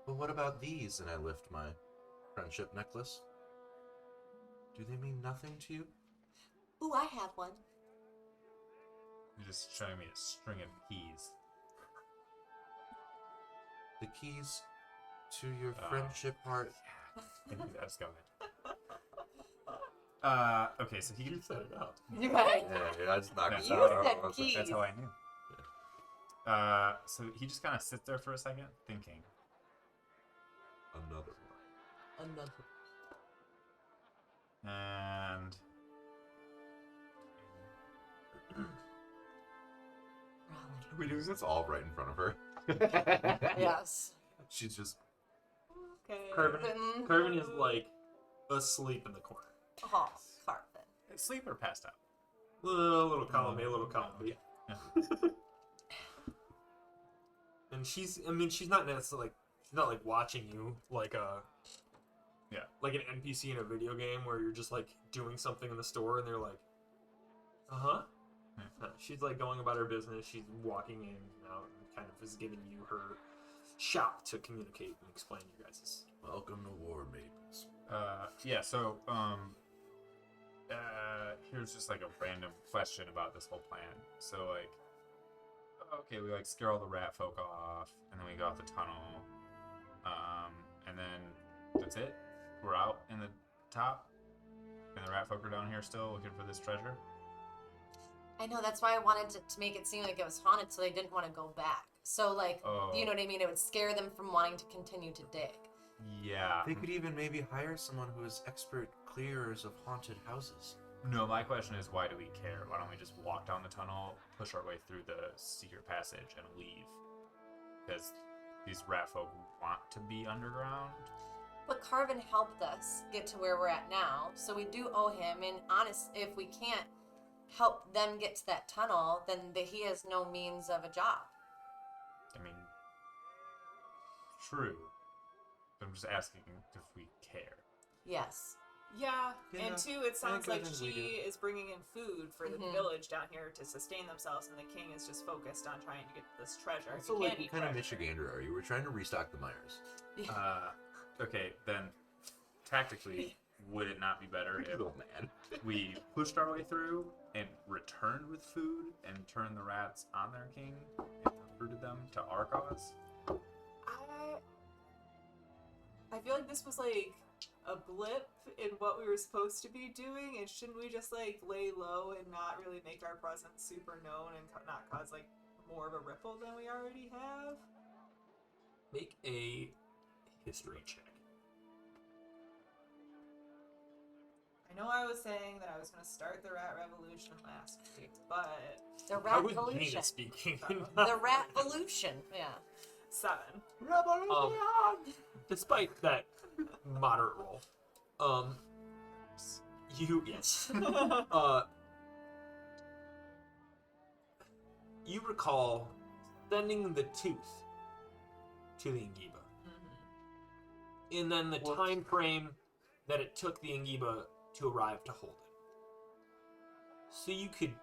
But what about these? And I lift my friendship necklace. Do they mean nothing to you? Ooh, I have one. You're just showing me a string of keys. The keys to your Oh. friendship heart. I knew that was coming. Okay, so he set it up. Right. Yeah, I just knocked That's it You out. said keys. That's how I knew. So he just kind of sits there for a second, thinking. Another one. Another. And Are we doing this all right in front of her? Yes. She's just. Okay. Curvin is asleep in the corner. Oh, Carvin. sleep or passed out. A little column A, a little column B. Yeah. And she's not necessarily she's not watching you like Yeah. Like an NPC in a video game where you're just like doing something in the store and they're like, uh-huh. She's like going about her business. She's walking in and out and kind of is giving you her shop to communicate and explain you guys'. Welcome to War Maidens. Yeah, so, here's just like a random question about this whole plan. So, like, okay, we like scare all the rat folk off, and then we go out the tunnel, and then that's it. We're out in the top, and the rat folk are down here still looking for this treasure. I know, that's why I wanted to make it seem like it was haunted so they didn't want to go back. So, like, you know what I mean? It would scare them from wanting to continue to dig. Yeah. They could even maybe hire someone who is expert clearers of haunted houses. No, my question is, why do we care? Why don't we just walk down the tunnel, push our way through the secret passage, and leave? Because these rat folk want to be underground. But Carvin helped us get to where we're at now, so we do owe him. And honest, if we can't help them get to that tunnel, then he has no means of a job. I mean, true. I'm just asking if we care. Yes. Yeah, Yeah, and two, it sounds I like think we she is bringing in food for the Mhm. village down here to sustain themselves, and the king is just focused on trying to get this treasure. So, He like, can't what eat kind of treasure. Michigander are you? We're trying to restock the Myers. Okay, then tactically, would it not be better if Little man. we pushed our way through and returned with food and turned the rats on their king and recruited them to our cause? I feel like this was like a blip in what we were supposed to be doing, and shouldn't we just like lay low and not really make our presence super known and not cause like more of a ripple than we already have? Make a history check. I know I was saying that I was going to start the rat revolution last week, but The I rat was pollution. Gina speaking. The rat pollution. Yeah. 7. Despite that moderate roll, yes, you recall sending the tooth to the Ingiba, and then the time frame that it took the Ingiba to arrive to hold it. So you could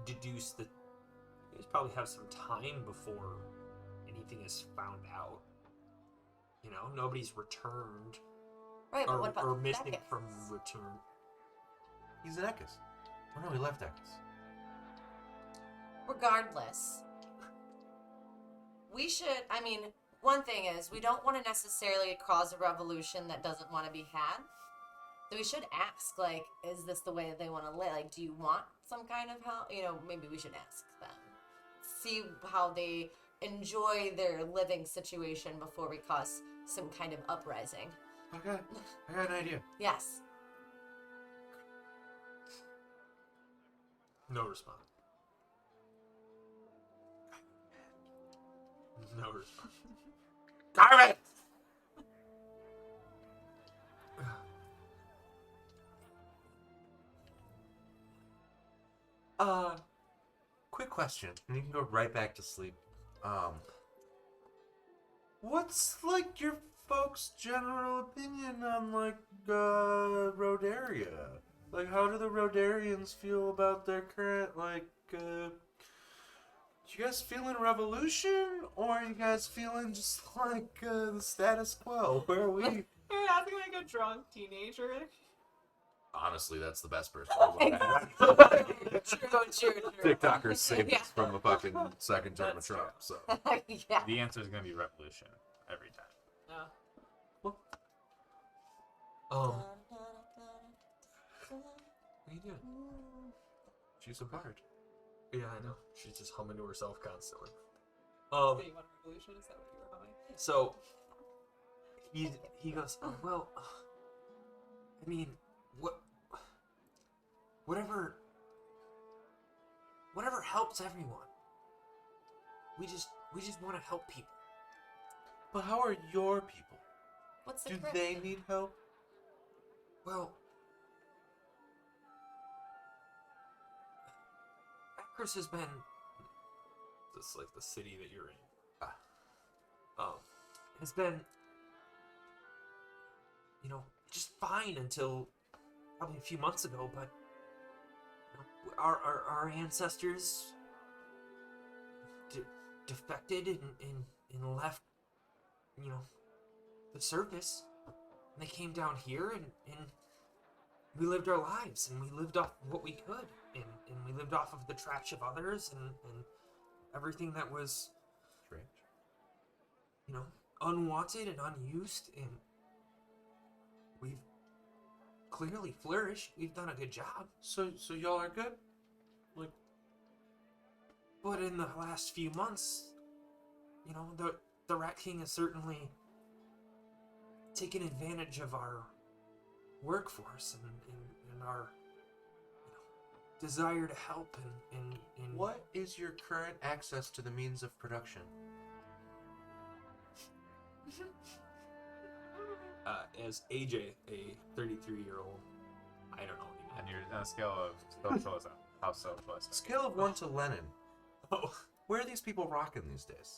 deduce that you guys probably have some time before anything is found out. You know, nobody's returned Right, but what about or missing Beckett? from return. He's an Ekis. Oh no, he left Ekis. Regardless, we should, I mean, one thing is, we don't want to necessarily cause a revolution that doesn't want to be had. So we should ask, like, is this the way that they want to live? Like, do you want some kind of help? You know, maybe we should ask them. See how they enjoy their living situation before we cause some kind of uprising. Okay, I got an idea. Yes. No response. No response. Carvin! Quick question, and you can go right back to sleep. What's like your folks' general opinion on like Rodaria? Like, how do the Rodarians feel about their current you guys feeling revolution, or are you guys feeling just like the status quo? Where are we? You're asking like a drunk teenager. Honestly, that's the best person. True. TikTokers saved Yeah. us from a fucking second term of Trump. So Yeah. The answer is going to be revolution every time. No. What are you doing? she's a bard. Yeah, I know. She's just humming to herself constantly. So you want a revolution? Is that what you were humming? So he goes, oh, well, I mean, whatever helps everyone. We just want to help people. But how are your people? What's the Do correct they thing? need help? Well, Akros has been just like the city that you're in. Has been just fine until probably a few months ago, but our ancestors defected and left, the surface. And they came down here and we lived our lives, and we lived off what we could, and we lived off of the trash of others and everything that was, Strange. unwanted and unused, and we've clearly flourished. We've done a good job. So y'all are good? But in the last few months, the Rat King has certainly taken advantage of our workforce and our desire to help and What is your current access to the means of production? As AJ, a 33-year-old, I don't know. And you're on a scale of socialism. How socialist? Scale of 1 to Lenin. Oh, Where are these people rocking these days?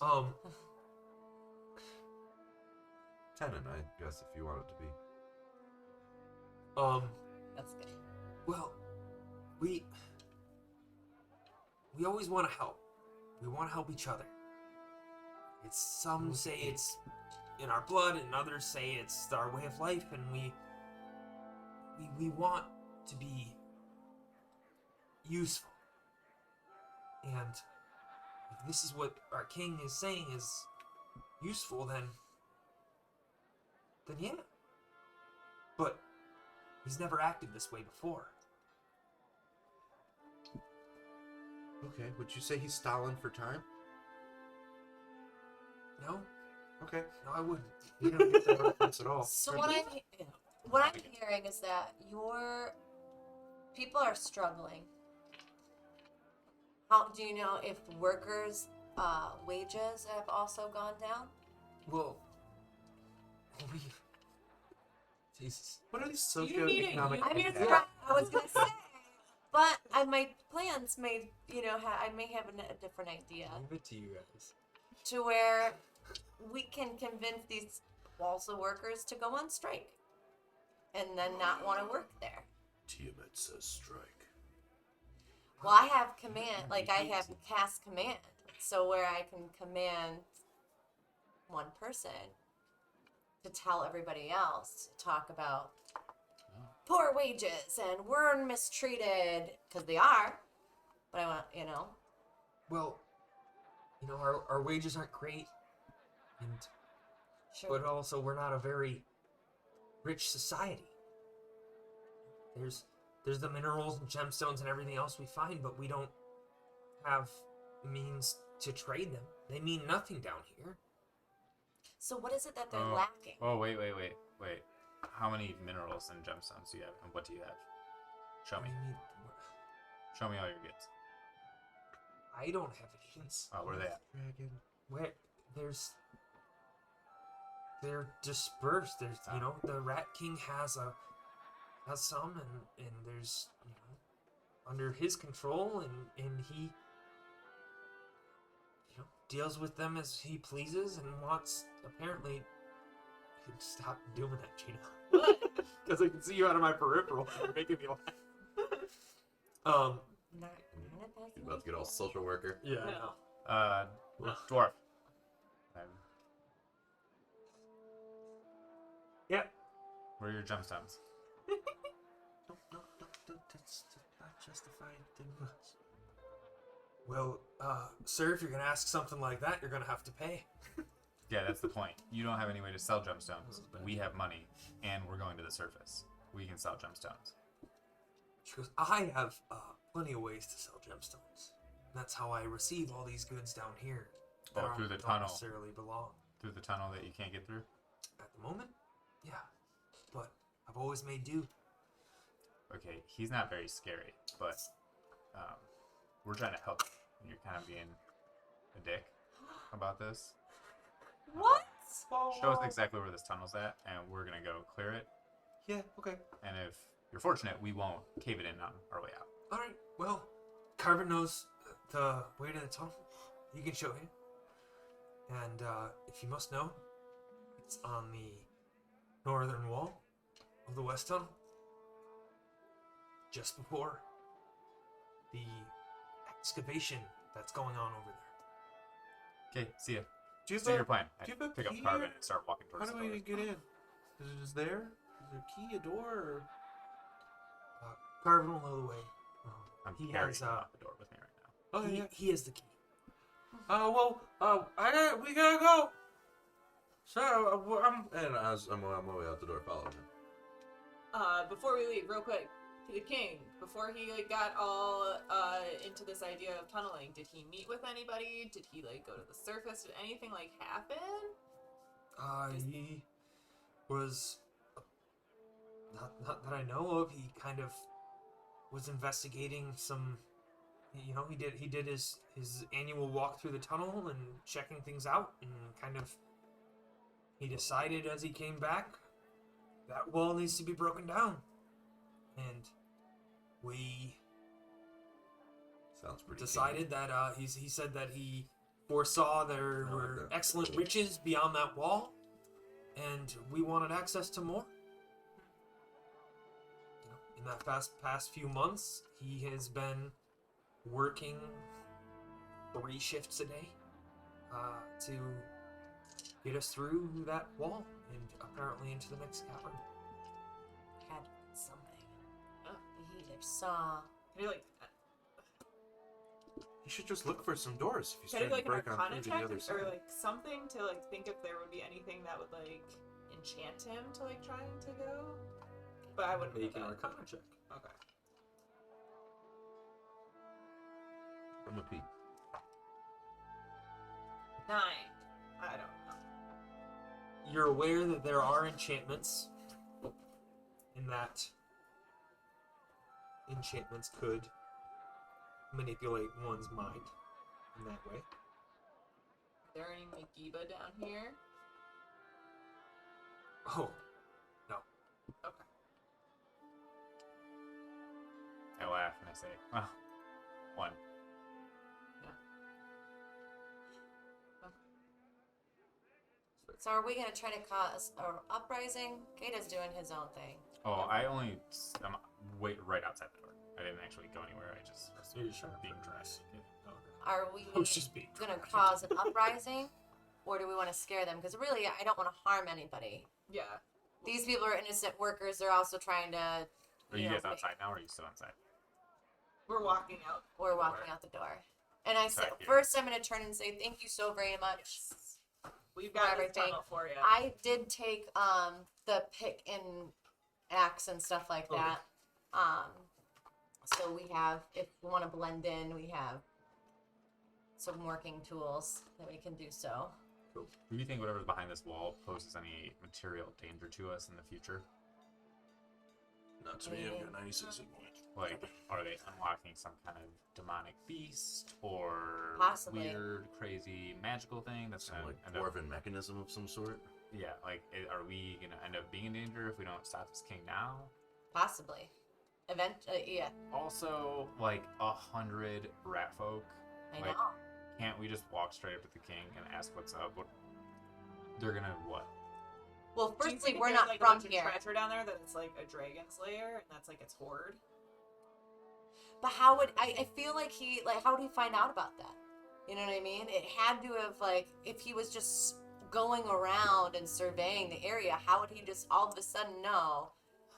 10, I guess, if you want it to be. That's good. Well, we always want to help. We want to help each other. Some say it's in our blood, and others say it's our way of life, and we want to be useful. And if this is what our king is saying is useful, then yeah. But he's never acted this way before. Okay, would you say he's Stalin for time? No? Okay. No, I wouldn't. You don't get that reference at all. So what I'm hearing is that your people are struggling. How do you know if workers' wages have also gone down? Well, Jesus. What are these Do you need a socioeconomic I mean, it's impacts? right, I was gonna say, but my plans may, I may have a different idea Leave it to you guys. to where we can convince these also workers to go on strike and then not want to work there. Tiamat says strike. Well, I have command, like I have cast command, so where I can command one person to tell everybody else to talk about poor wages and we're mistreated, because they are, but I want, Well, our wages aren't great, and sure. but also we're not a very rich society. There's the minerals and gemstones and everything else we find, but we don't have means to trade them. They mean nothing down here. So what is it that they're Oh. lacking? Oh, wait. How many minerals and gemstones do you have, and what do you have? Show me. What do you mean? Show me all your goods. I don't have any hints. Oh, where are they at? Dragon. Where they're dispersed. There's the Rat King has some, and there's under his control, and he deals with them as he pleases and wants, apparently. Stop doing that, Gina. Because I can see you out of my peripheral. You're making me laugh. Not You're about to get all social worker. Yeah. No. Dwarf. Yeah. Where are your gemstones? No, that's not justified. Well, sir, if you're gonna ask something like that, you're gonna have to pay. Yeah, that's the point. You don't have any way to sell gemstones. We have money, and we're going to the surface. We can sell gemstones. She goes, I have plenty of ways to sell gemstones. That's how I receive all these goods down here. That Through the don't tunnel. necessarily belong. Through the tunnel that you can't get through? At the moment, yeah. But I've always made do. Okay, he's not very scary, but we're trying to help. And you're kind of being a dick about this. What? Show us exactly where this tunnel's at, and we're gonna go clear it. Yeah, okay. And if you're fortunate, we won't cave it in on our way out. All right. Well, Carvin knows the way to the tunnel. You can show him. And if you must know, it's on the northern wall. of the West Tunnel. Just before the excavation that's going on over there. Okay, see ya. Do you So your have plan. do you have a Pick up key Carbon here? and start walking How towards do the door. we get in? Is it just there? Is there a key, a door, or? Carvin will know the way. I'm He carrying has him out the door with me right now. Oh yeah. he has the key. We gotta go. So I'm on my way out the door, following him. Before we leave, real quick, the king, before he like got all into this idea of tunneling, did he meet with anybody? Did he like go to the surface? Did anything like happen? He was not that I know of. He kind of was investigating some. You know, he did his annual walk through the tunnel and checking things out, and kind of he decided as he came back that wall needs to be broken down, and we Sounds pretty. decided that he said that he foresaw there I like were that. excellent riches beyond that wall, and we wanted access to more. You know, in that past few months, he has been working 3 shifts a day to get us through that wall and apparently into the next cavern. Had something. Oh. He either saw. Can he like You should just look for some doors if he's can he trying to like an break on arcana through to the check other side. or like something to like think if there would be anything that would like enchant him to like trying to go? But I wouldn't Make know an that. arcana check. Okay. I'm a peek. 9. I don't know. You're aware that there are enchantments, and that enchantments could manipulate one's mind in that way. Are there any Magiba down here? Oh, no. Okay. I laugh and I say, well, 1. So are we gonna try to cause an uprising? Kata's doing his own thing. Oh, I'm right outside the door. I didn't actually go anywhere. I just was You're sure being dressed. Are we I was just being gonna cause an uprising, or do we want to scare them? Because really, I don't want to harm anybody. Yeah. These people are innocent workers. They're also trying to. Are you guys outside now, or are you still inside? We're walking out. We're walking out the door, and I said, Back here. first I'm gonna turn and say thank you so very much. We've got this everything. tunnel for you. I did take the pick and axe and stuff like Okay. that. So we have, if we want to blend in, we have some working tools that we can do so. Do you think whatever's behind this wall poses any material danger to us in the future? Not to me. I've got 96 hit points. Like, are they unlocking some kind of demonic beast or Possibly. weird, crazy, magical thing that's Some gonna like end up? dwarven mechanism of some sort. Yeah, like, are we gonna end up being in danger if we don't stop this king now? Possibly. Yeah, Also, like 100 rat folk. I Like, know. can't we just walk straight up to the king and ask what's up? What they're gonna what? Well, Do you firstly, think we're there's, not like, a from bunch of here. treasure down there that it's like a dragon's lair and that's like its hoard. But how would I feel like how would he find out about that? You know what I mean? It had to have if he was just going around and surveying the area, how would he just all of a sudden know?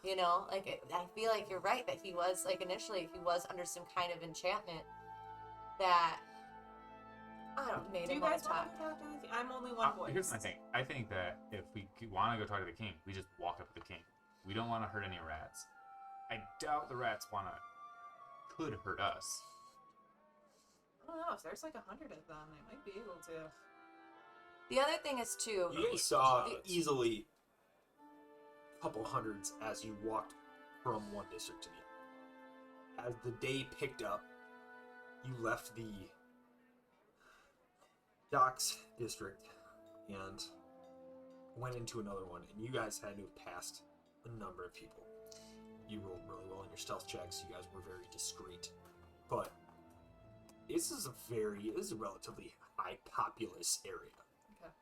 You know, I feel like you're right that he was initially he was under some kind of enchantment that I don't made Do you him want guys to want talk. to talk to the king? I'm only one voice. Here's my thing. I think that if we want to go talk to the king, we just walk up to the king. We don't want to hurt any rats. I doubt the rats could hurt us. I don't know if there's like 100 of them, they might be able to. The other thing is too. You guys saw the- easily a couple hundreds as you walked from one district to the other. As the day picked up, you left the docks district and went into another one, and you guys had to have passed a number of people. You rolled really well in your stealth checks. You guys were very discreet, but this is a relatively high populous area. Okay.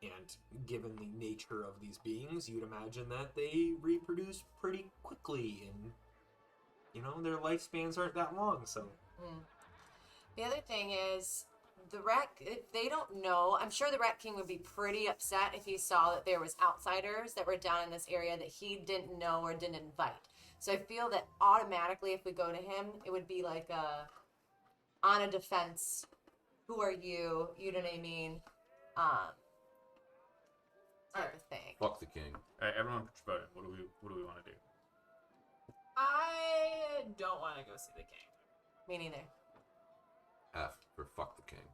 And given the nature of these beings, you'd imagine that they reproduce pretty quickly, and their lifespans aren't that long. So Mm. The other thing is, if they don't know, I'm sure the Rat King would be pretty upset if he saw that there was outsiders that were down in this area that he didn't know or didn't invite. So I feel that automatically if we go to him, it would be like on a defense. Who are you? You know what I mean? Type of thing. Fuck the king. All right, everyone put your vote in. What do we want to do? I don't want to go see the king. Me neither. F for fuck the king.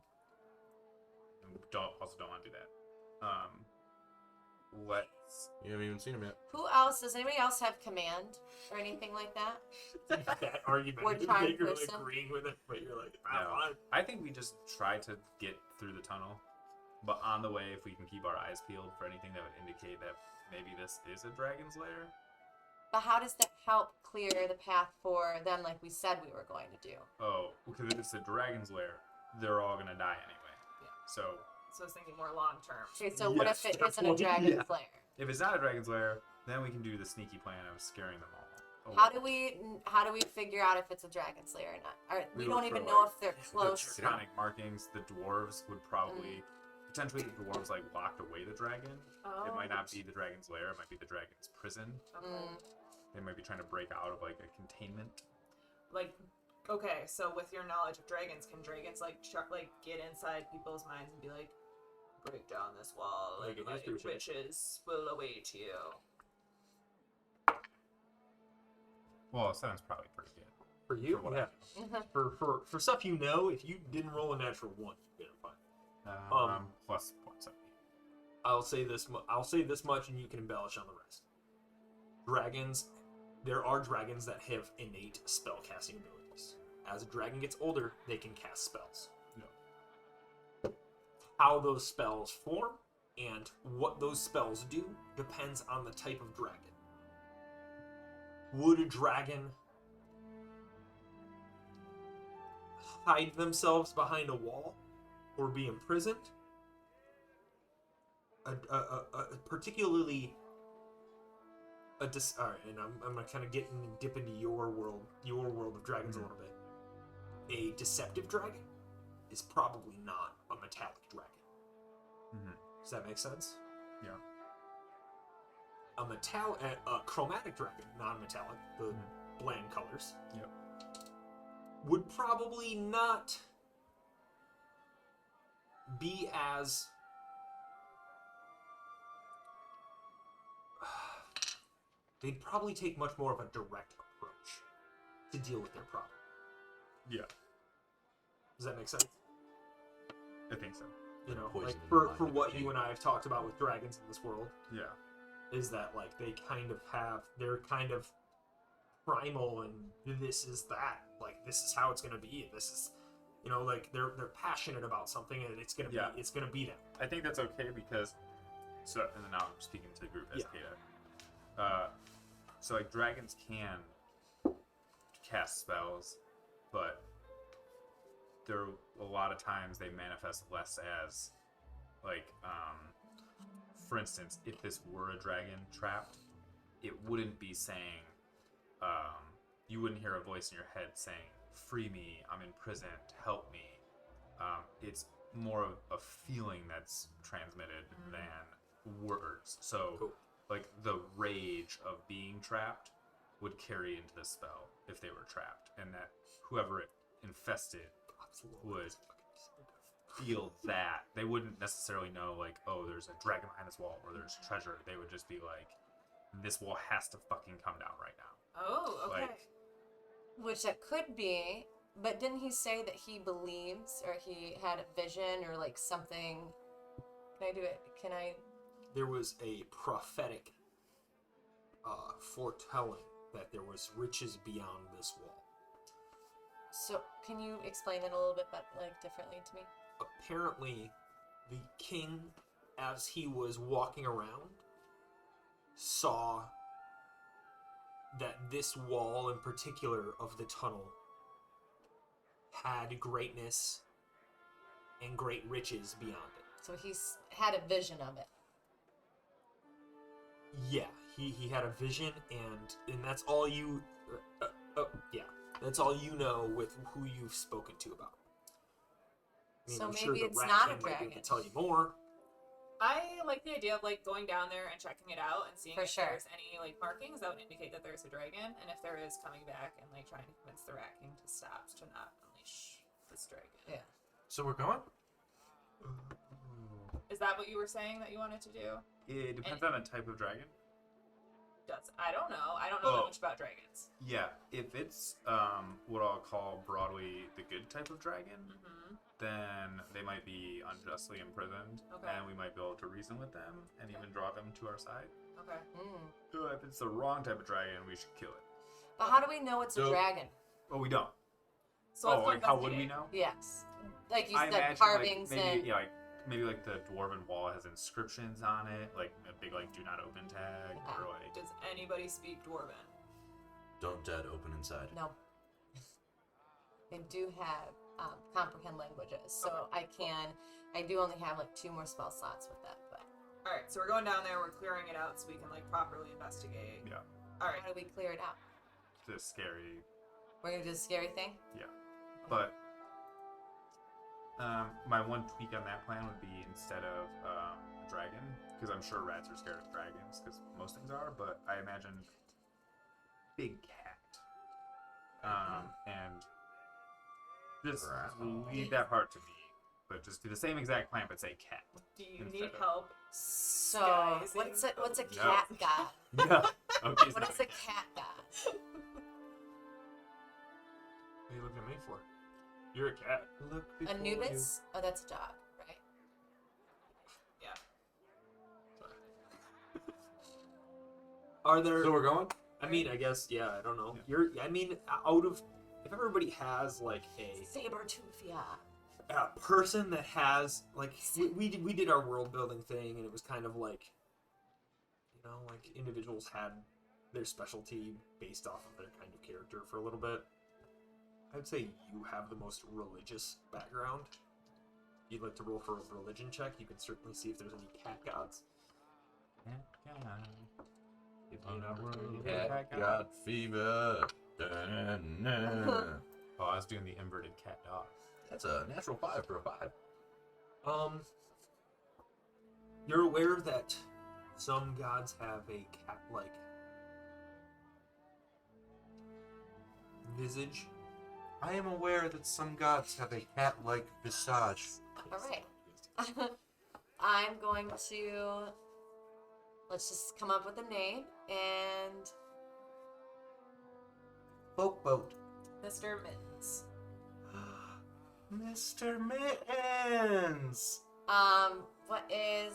And we also don't want to do that. Let's. You haven't even seen him yet. Who else? Does anybody else have command or anything like that? that argument, We're you're trying like person. agreeing with it, but you're like, No. I think we just try to get through the tunnel, but on the way, if we can keep our eyes peeled for anything that would indicate that maybe this is a dragon's lair. But how does that help clear the path for them like we said we were going to do? Oh, because if it's a dragon's lair, they're all gonna die anyway. Yeah. So So I was thinking more long term. Okay, so what if Yes, it isn't a well, dragon's yeah. lair? if it's not a dragon's lair, then we can do the sneaky plan of scaring them all. How do we figure out if it's a dragon's lair or not? Or we We don't look even for, know like, if they're The close. draconic markings, the dwarves would probably potentially the dwarves like locked away the dragon. Oh. It might not be the dragon's lair, it might be the dragon's prison. Okay. They might be trying to break out of like a containment. Like, okay, so with your knowledge of dragons, can dragons like get inside people's minds and be like, break down this wall, like Like a my history check. riches will await you. Well, it sounds probably pretty good. for you, For what yeah. For stuff you know, if you didn't roll a natural one, you're fine. Plus points. I'll say this much, and you can embellish on the rest. Dragons, there are dragons that have innate spell casting abilities. As a dragon gets older, they can cast spells. Yeah. How those spells form and what those spells do depends on the type of dragon. Would a dragon hide themselves behind a wall or be imprisoned? Particularly all right, and I'm gonna kind of dip into your world of dragons a little bit. A deceptive dragon is probably not a metallic dragon. Mm-hmm. Does that make sense? Yeah. A chromatic dragon, non-metallic, the bland colors, Yep. would probably not be as they'd probably take much more of a direct approach to deal with their problem. Yeah, Does that make sense? I think so. You know, Poison like in the for mind of what the you and I have talked about with dragons in this world, Yeah. is that like they're kind of primal, and this is that, like this is how it's gonna be, and this is, like they're passionate about something, and it's gonna Yeah. be them. I think that's okay because and then now I'm speaking to the group as Kata. So like dragons can cast spells, but there a lot of times they manifest less as like for instance, if this were a dragon trapped, it wouldn't be saying you wouldn't hear a voice in your head saying, free me, I'm imprisoned, help me. It's more of a feeling that's transmitted than words. So Cool. like the rage of being trapped would carry into the spell if they were trapped, and that whoever it infested would feel that. They wouldn't necessarily know like, oh, there's a dragon behind this wall or there's treasure. They would just be like, this wall has to fucking come down right now. Oh, okay. Like- Which that could be, but didn't he say that he believes or he had a vision or like something? Can I do it? Can I? There was a prophetic foretelling that there was riches beyond this wall. So can you explain that a little bit, but like differently to me? Apparently, the king, as he was walking around, saw that this wall in particular of the tunnel had greatness and great riches beyond it. So he's had a vision of it. Yeah, he had a vision, and that's all you. Yeah, that's all you know with who you've spoken to about. I mean, So I'm maybe sure the it's Rat not King a might be able dragon. to tell you more. I like the idea of like going down there and checking it out and seeing For if sure. there's any like markings that would indicate that there's a dragon, and if there is, coming back and like trying to convince the Rat King to stop, to not unleash this dragon. Yeah. So we're going? Is that what you were saying that you wanted to do? It depends on the type of dragon. I don't know. I don't know that Oh. much about dragons. Yeah, if it's what I'll call broadly the good type of dragon, Mm-hmm. then they might be unjustly imprisoned, Okay. and we might be able to reason with them and even draw them to our side. Okay. If it's the wrong type of dragon, we should kill it. But how do we know it's a So- dragon? Well, we don't. So let's go like how would we investigate. know? Yes. Like you I said, imagine carvings like, maybe, and. yeah, maybe like the dwarven wall has inscriptions on it, like a big like "Do not open" tag, or like Does anybody speak Dwarven? Don't dead open inside. No. They do have comprehend languages, so I do only have like 2 more spell slots with that, but All right, so we're going down there. We're clearing it out so we can like properly investigate. yeah, All right. how do we clear it out? the scary. We're gonna do the scary thing? But my one tweak on that plan would be instead of dragon, because I'm sure rats are scared of dragons, because most things are. But I imagine big cat, and just Rat. leave that part to me. But just do the same exact plan, but say cat. Do you Instead need of- help? So Disguising what's a No. cat god? Yeah. Okay. What is a cat god? What are you looking at me for? You're a cat. Look before Anubis? Oh, that's a dog, right? Yeah. Are there? So we're going? I mean, I guess. Yeah, I don't know. Yeah. I mean, out of if everybody has like a Saber-tooth, yeah. person that has like we did our world building thing, and it was kind of like, you know, like individuals had their specialty based off of their kind of character for a little bit. I'd say you have the most religious background. You'd like to roll for a religion check. You can certainly see if there's any cat gods. Cat got fever. Da-na-na. Oh, I was doing the inverted cat dog. That's a natural 5 for a 5. You're aware that some gods have a cat-like visage. I am aware that some gods have a cat-like visage. All right. I'm going to. Let's just come up with a name and. Folk boat. Mr. Mittens. Mr. Mittens! What is.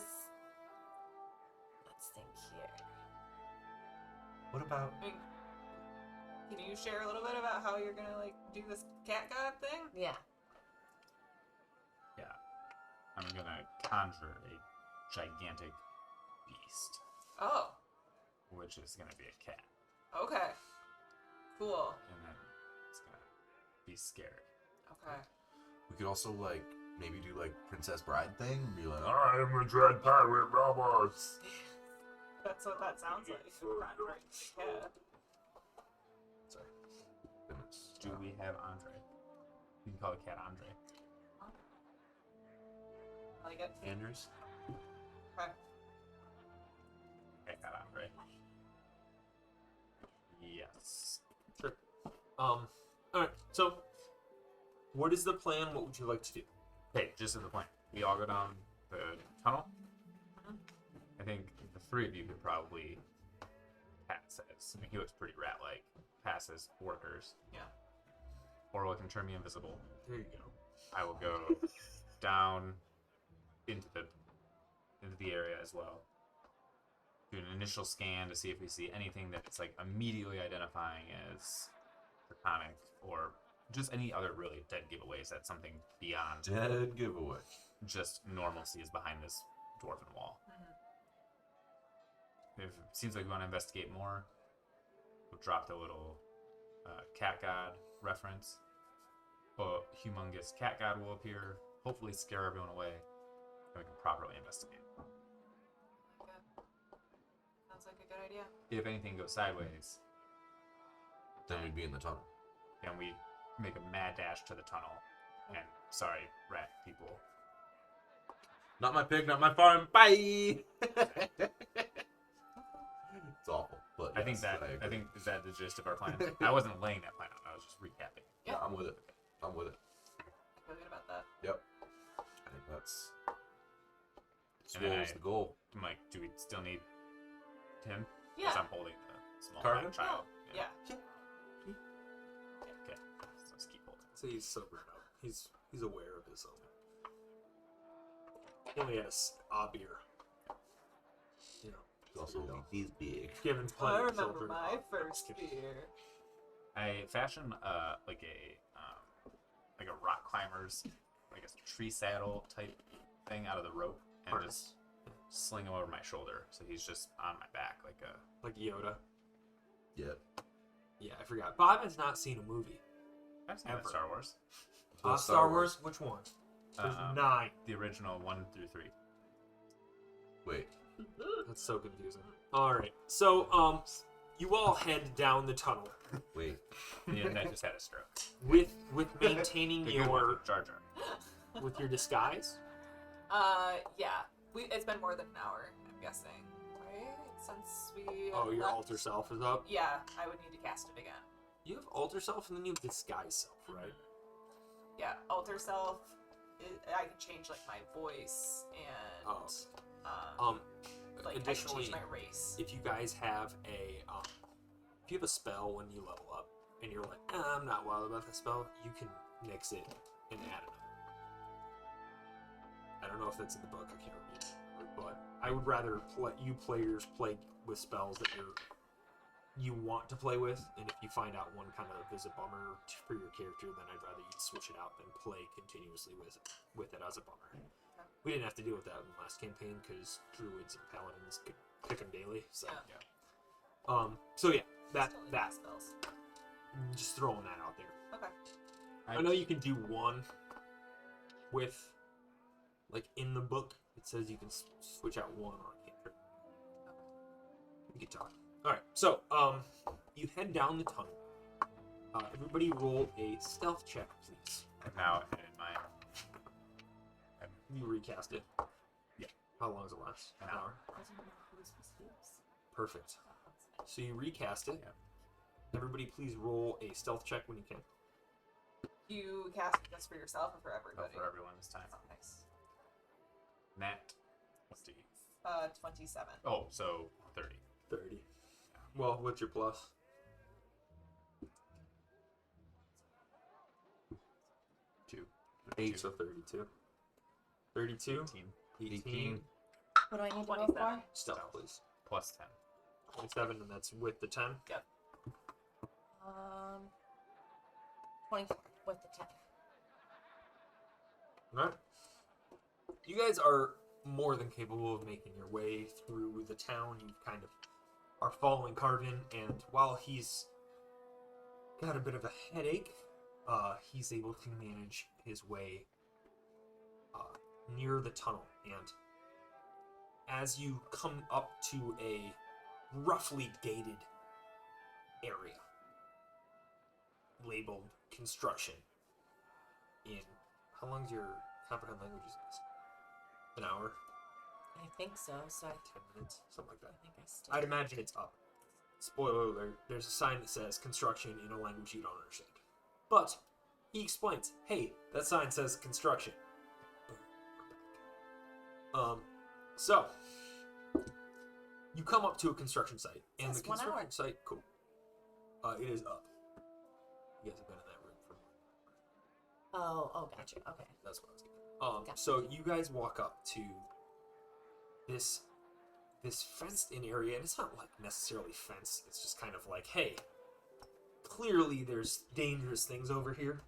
Let's think here. What about... I mean, can you share a little bit about how you're gonna like do this cat god thing? Yeah. Yeah. I'm gonna conjure a gigantic beast, Oh, which is gonna be a cat, okay. Cool. and then it's gonna be scary. Okay. We could also, like, maybe do, like, Princess Bride thing and be like, I am a dread pirate robots. That's what that sounds like. Yeah. Sorry. Goodness. Do we have Andre? You can call the cat Andre. I like it. Anders? Okay. Cat Andre. Yes. Sure. All right. So, what is the plan? What would you like to do? Okay, just to the point. We all go down the tunnel. I think the 3 of you could probably pass as. I mean, he looks pretty rat-like. Pass as workers. Yeah. Orwell can turn me invisible. There you go. I will go down into the area as well. Do an initial scan to see if we see anything that's like immediately identifying as draconic or just any other really dead giveaways. That's something beyond Dead giveaway. just normalcy is behind this dwarven wall. If it seems like we want to investigate more, we'll drop the little cat god reference. A humongous cat god will appear, hopefully scare everyone away, we can properly investigate. Okay. Sounds like a good idea. If anything goes sideways, Then we'd be in the tunnel. and we make a mad dash to the tunnel. And sorry, rat people. Not my pig, not my farm. Bye. It's awful, but I think yes, that I agree. think is that the gist of our plan. I wasn't laying that plan out. I was just recapping. Yeah, I'm with it. I'm with it. I feel good about that. Yep. I think that's And then the goal. I'm like, do we still need him? Yeah. Because I'm holding the small Carvin? black child. Yeah. Okay. So let's keep holding. So he's sobered up. He's aware of his own. He only had a beer. You know, It's also he's big. given I plenty of remember children. my first beer. I fashioned like a rock climber's, like a tree saddle type thing out of the rope and Harness. just sling him over my shoulder, so he's just on my back like a. Like Yoda. Yeah. Yeah, I forgot. Bob has not seen a movie. I've seen Ever. that Star Wars. Star Wars? Which one? There's Uh-uh. 9. The original 1 through 3. Wait. That's so confusing. Alright, so, you all head down the tunnel Wait. The internet just had a stroke. with maintaining The good one your with Jar Jar. with your disguise. Yeah. It's been more than an hour, I'm guessing. Right? Since we. Oh, your left? alter self is up. Yeah, I would need to cast it again. You have alter self and then you have disguise self, right? Yeah, alter self. I can change like my voice and like I can Additionally, change my race. if you guys have if you have a spell when you level up and you're like, I'm not wild about that spell, you can mix it and add it. I don't know if that's in the book. I can't remember, but I would rather you players play with spells that you want to play with, and if you find out one kind of is a bummer for your character, then I'd rather you switch it out than play continuously with it as a bummer. We didn't have to deal with that in the last campaign because druids and paladins could pick them daily. So Yeah. So yeah, that Still need that spells. just throwing that out there. Okay. I know you can do one with, like in the book, it says you can switch out one on a cantrip. We can talk. All right, so you head down the tunnel. Everybody roll a stealth check, please. And now in my You recast it. Yeah. How long does it last? An hour. Perfect. So you recast it. Yeah. Everybody, please roll a stealth check when you can. You cast it just for yourself or for everybody? for everyone this time. Oh, nice. Nat. Let's see. 27. Oh, so 30. 30. Well, what's your plus? 2. 8, so 32. 32. 18. 18. What do I need to roll 27. for? Stealth, please. Plus 10. 27, and that's with the 10. 24 with the 10. Alright. You guys are more than capable of making your way through the town. You kind of are following Carvin, and while he's got a bit of a headache, he's able to manage his way near the tunnel. And as you come up to a roughly gated area labeled construction in how long's your comprehend languages? An hour? I think so. So I 10 minutes? Something like that. think I still. I'd imagine it's up. Spoiler alert, there's a sign that says construction in a language you don't understand. But he explains, hey, that sign says construction. So you come up to a construction site, and Says the 1 hour. construction site, cool. It is up. You guys have been in that room for Oh, gotcha. Okay. That's what I was getting. Gotcha. So you guys walk up to this fenced in area, and it's not like necessarily fenced. It's just kind of like, hey, clearly there's dangerous things over here.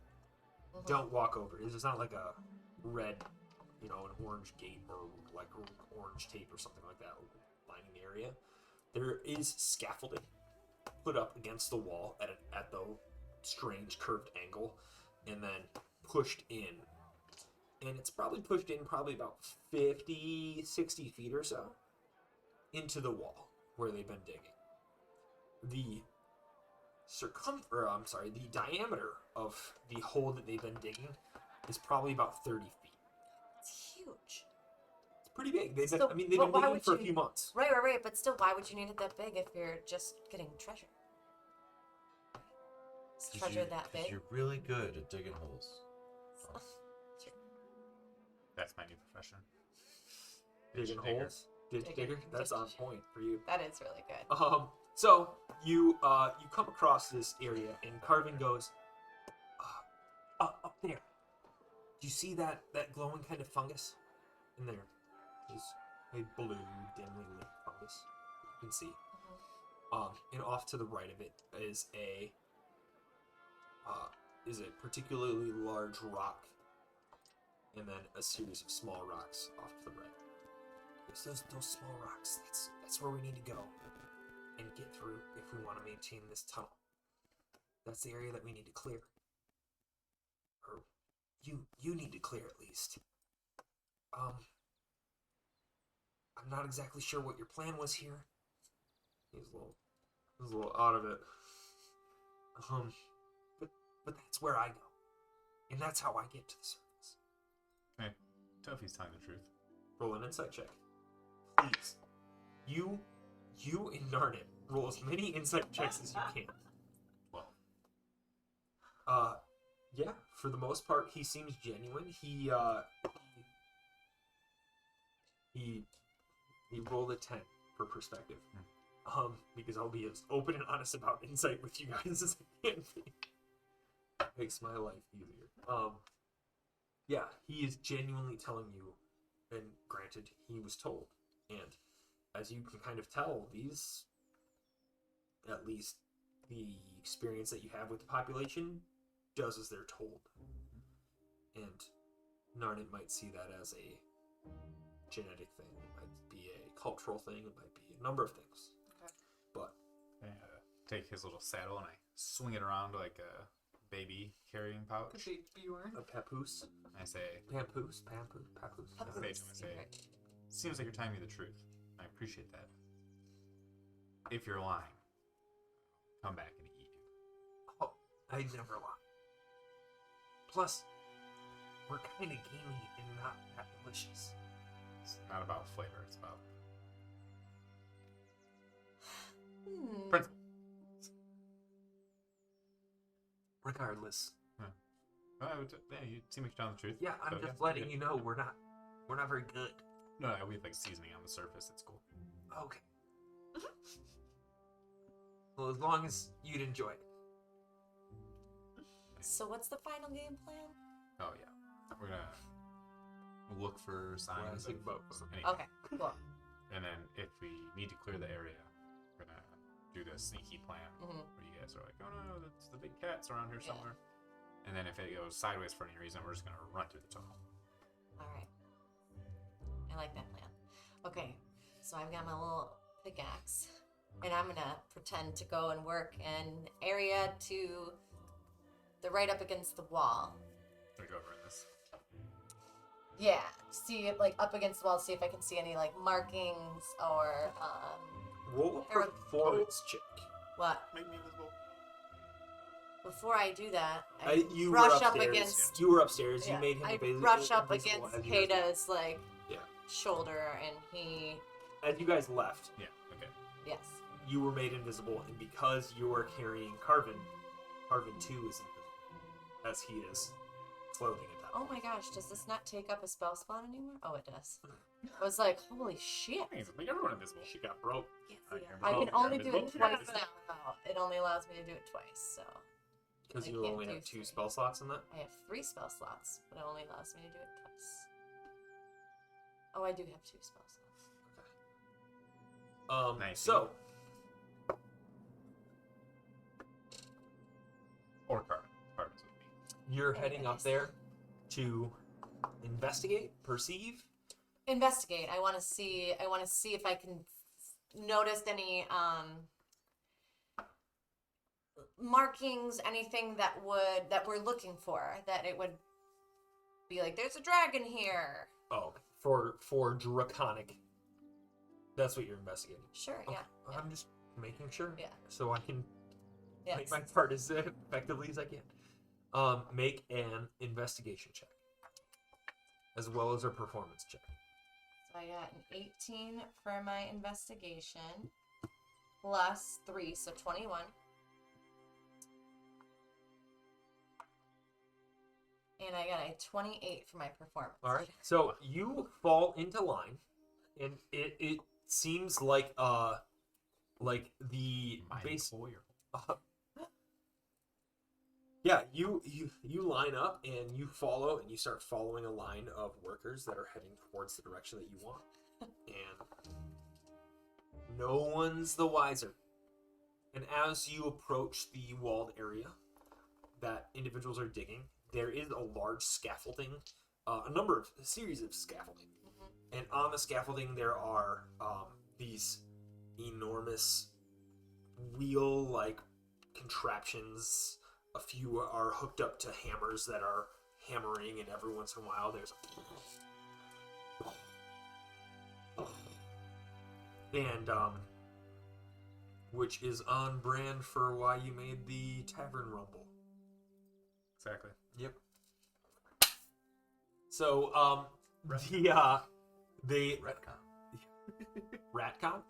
Mhm. Don't walk over. It's not like a red, an orange gate or like orange tape or something like that lining the area. There is scaffolding put up against the wall at the strange curved angle, and then pushed in and it's probably pushed in probably about 50, 60 feet or so into the wall where they've been digging. The the diameter of the hole that they've been digging is probably about 30 feet. It's huge. It's pretty big. They've been, So, I mean, they've but been why digging would for a you- few months. Right. But still, why would you need it that big if you're just getting treasure? Is treasure that big? You're really good at digging holes. That's my new profession. Digging Ditch digger. holes. Ditch digger. That's on point for you. That is really good. So you come across this area, and Carvin goes, up there. Do you see that glowing kind of fungus in there? Is a blue, dimly lit fungus you can see. And off to the right of it is a particularly large rock, and then a series of small rocks off to the right. It's those small rocks. That's where we need to go and get through if we want to maintain this tunnel. That's the area that we need to clear. Or you need to clear at least. I'm not exactly sure what your plan was here. He was a little out of it. But that's where I go. And that's how I get to the surface. Okay, tell if he's telling the truth. Roll an insight check. Please. You and Narnit roll as many insight checks as you can. Well, Yeah, for the most part, he seems genuine. He rolled a 10 for perspective. Because I'll be as open and honest about insight with you guys as I can be. Makes my life easier. Yeah, he is genuinely telling you, and granted, he was told. And as you can kind of tell, these, at least the experience that you have with the population, does as they're told. And Narnit might see that as a genetic thing. It might be a cultural thing. It might be a number of things. Okay. But I take his little saddle and I swing it around like a baby carrying pouch. Could be wearing. a papoose, I say, papoose. I say, seems like you're telling me the truth. I appreciate that. If you're lying, come back and eat you. Oh, I never lie. Plus, we're kind of gamey and not that delicious. It's not about flavor, it's about Hmm. principle. Regardless, Yeah, you seem like you're telling the truth. yeah, I'm So, just yeah, letting yeah. you know we're not very good. No, we have like seasoning on the surface. It's cool. Okay. Well, as long as you'd enjoy it. So what's the final game plan? Oh yeah, we're gonna look for signs Classic of boat. anything. Okay, cool. And then if we need to clear the area, we're gonna do the sneaky plan Mhm. where you guys are like, oh no, that's the big cat's around here Yeah. somewhere. And then if it goes sideways for any reason, we're just gonna run through the tunnel. All right. I like that plan. Okay, so I've got my little pickaxe, and I'm gonna pretend to go and work an area to the right up against the wall. We go over in this. Yeah, see it like up against the wall. See if I can see any like markings or Roll a Harold- performance check. what. Make me invisible. Before I do that, You brush were up upstairs. against. You were upstairs. Yeah, You made him I invisible. brush up invisible against as you guys Kata's like Yeah. shoulder, and he. As you guys left, Yeah. Okay. Yes. you were made invisible, and because you are carrying Carvin too is invisible, as he is clothing at that. Oh my gosh, does this not take up a spell slot anymore? Oh, it does. I was like, holy shit. Thanks. Make everyone invisible. She got broke. I can Oh, only you're do it invisible. twice now. It only allows me to do it twice, so. Because I you can't only do have 2 three. spell slots in that. I have 3 spell slots, but it only allows me to do it twice. Oh, I do have 2 spell slots. Nice. So, Or Carmen. Carmen's with me. you're Okay, heading up nice. there to investigate, perceive. Investigate. I want to see if I can notice any markings, anything that we're looking for, that it would be like, "There's a dragon here." Oh, for draconic. That's what you're investigating. Sure. Okay. Yeah. I'm just making sure. Yeah. So I can Yes. make my part as effectively as I can. Make an investigation check, as well as a performance check. So I got an 18 for my investigation, plus 3, so 21. And I got a 28 for my performance. All right. So you fall into line, and it seems like the base. Yeah, you line up and you follow, and you start following a line of workers that are heading towards the direction that you want, and no one's the wiser. And as you approach the walled area that individuals are digging, there is a large scaffolding, a series of scaffolding, and on the scaffolding there are these enormous wheel-like contraptions. A few are hooked up to hammers that are hammering, and every once in a while there's and which is on brand for why you made the tavern rumble. Exactly. Yep. So they Retcon. Ratcon.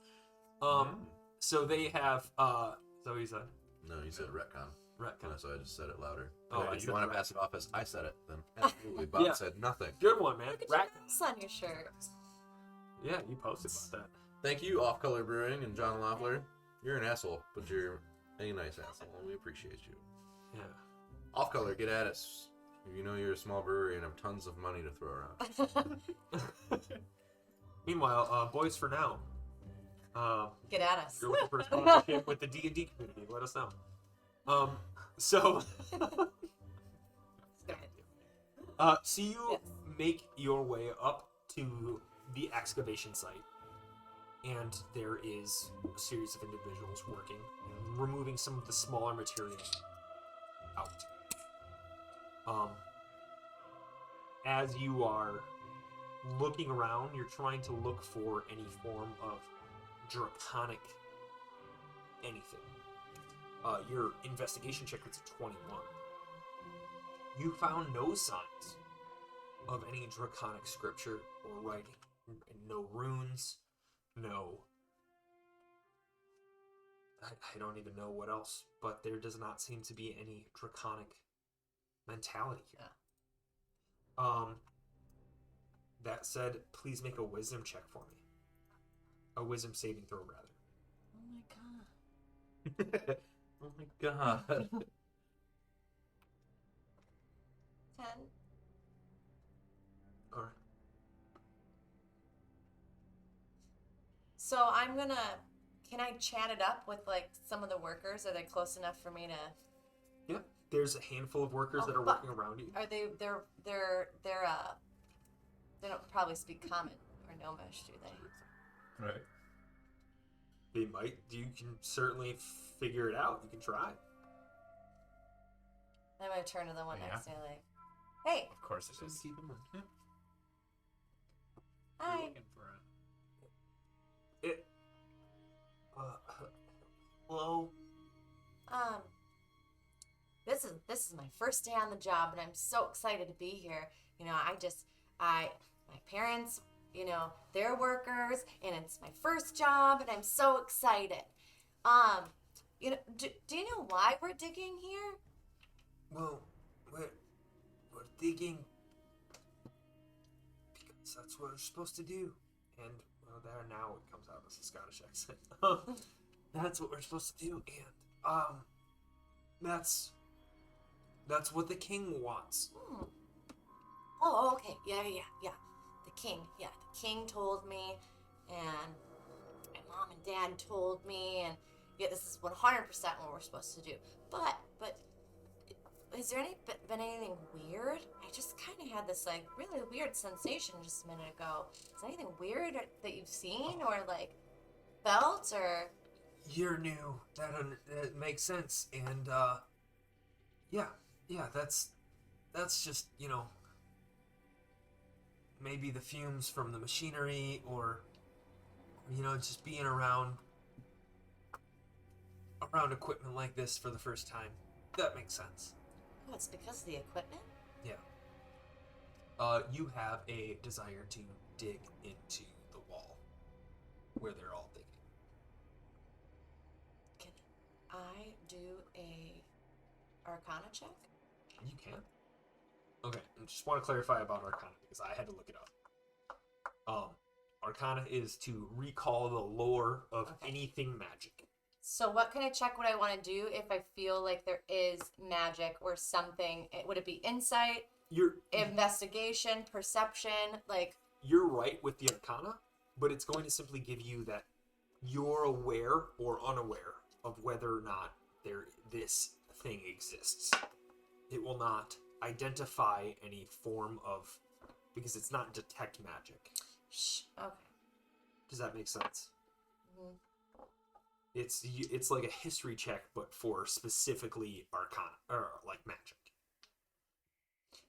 So they have so he said No, you said retcon. Ratcon. So I just said it louder. Oh, If I you said want to rat. pass it off as I said it, then absolutely. Bob Yeah. said nothing. Good one, man. Look at your Ratcon. S on your shirt. Yeah, you posted about that. Thank you, Off Color Brewing and John Loeffler. You're an asshole, but you're a nice asshole, and we appreciate you. Yeah. Off Color, get at us. You know you're a small brewery and have tons of money to throw around. Meanwhile, Boys for Now. Get at us. If you're looking for a sponsorship with the D&D community, let us know. So Go ahead. so you Yes. make your way up to the excavation site, and there is a series of individuals working and removing some of the smaller material out. As you are looking around, you're trying to look for any form of draconic anything. Your investigation check was a 21. You found no signs of any draconic scripture or writing. No runes, no... I don't even know what else, but there does not seem to be any draconic mentality here. That said, please make a wisdom check for me. A wisdom saving throw, rather. Oh my god. Oh my god. 10. Alright. So I'm gonna. Can I chat it up with like some of the workers? Are they close enough for me to? Yeah, there's a handful of workers Oh, that are fuck. working around you. Are they? They don't probably speak Common or Gnomish, do they? Right. They might. You can certainly figure it out. You can try. I'm gonna turn to the one Yeah. next to me like, "Hey, Of course it is. Keep in mind. Yeah. hi." Looking for It. Hello. This is my first day on the job, and I'm so excited to be here. You know, my parents, you know, they're workers, and it's my first job, and I'm so excited. You know, do you know why we're digging here? Well, we're digging because that's what we're supposed to do. And well, there now it comes out as a Scottish accent. That's what we're supposed to do, and that's what the king wants. Oh, okay. Yeah. The king. Yeah, the king told me, and my mom and dad told me, and yeah, this is 100% what we're supposed to do. But is there been anything weird? I just kind of had this like really weird sensation just a minute ago. Is there anything weird that you've seen or like felt or? You're new. That makes sense, and yeah, that's just, you know, maybe the fumes from the machinery, or just being around equipment like this for the first time. That makes sense. Oh, it's because of the equipment? Yeah. You have a desire to dig into the wall where they're all digging. Can I do a Arcana check? You can. Okay, I just want to clarify about Arcana because I had to look it up. Arcana is to recall the lore of anything magic. So what kind of check would I want to do if I feel like there is magic or something? Would it be insight, investigation, perception? Like, you're right with the Arcana, but it's going to simply give you that you're aware or unaware of whether or not this thing exists. It will not identify any form of, because it's not detect magic. Okay. Does that make sense? Mm-hmm. It's like a history check, but for specifically Arcana or like magic.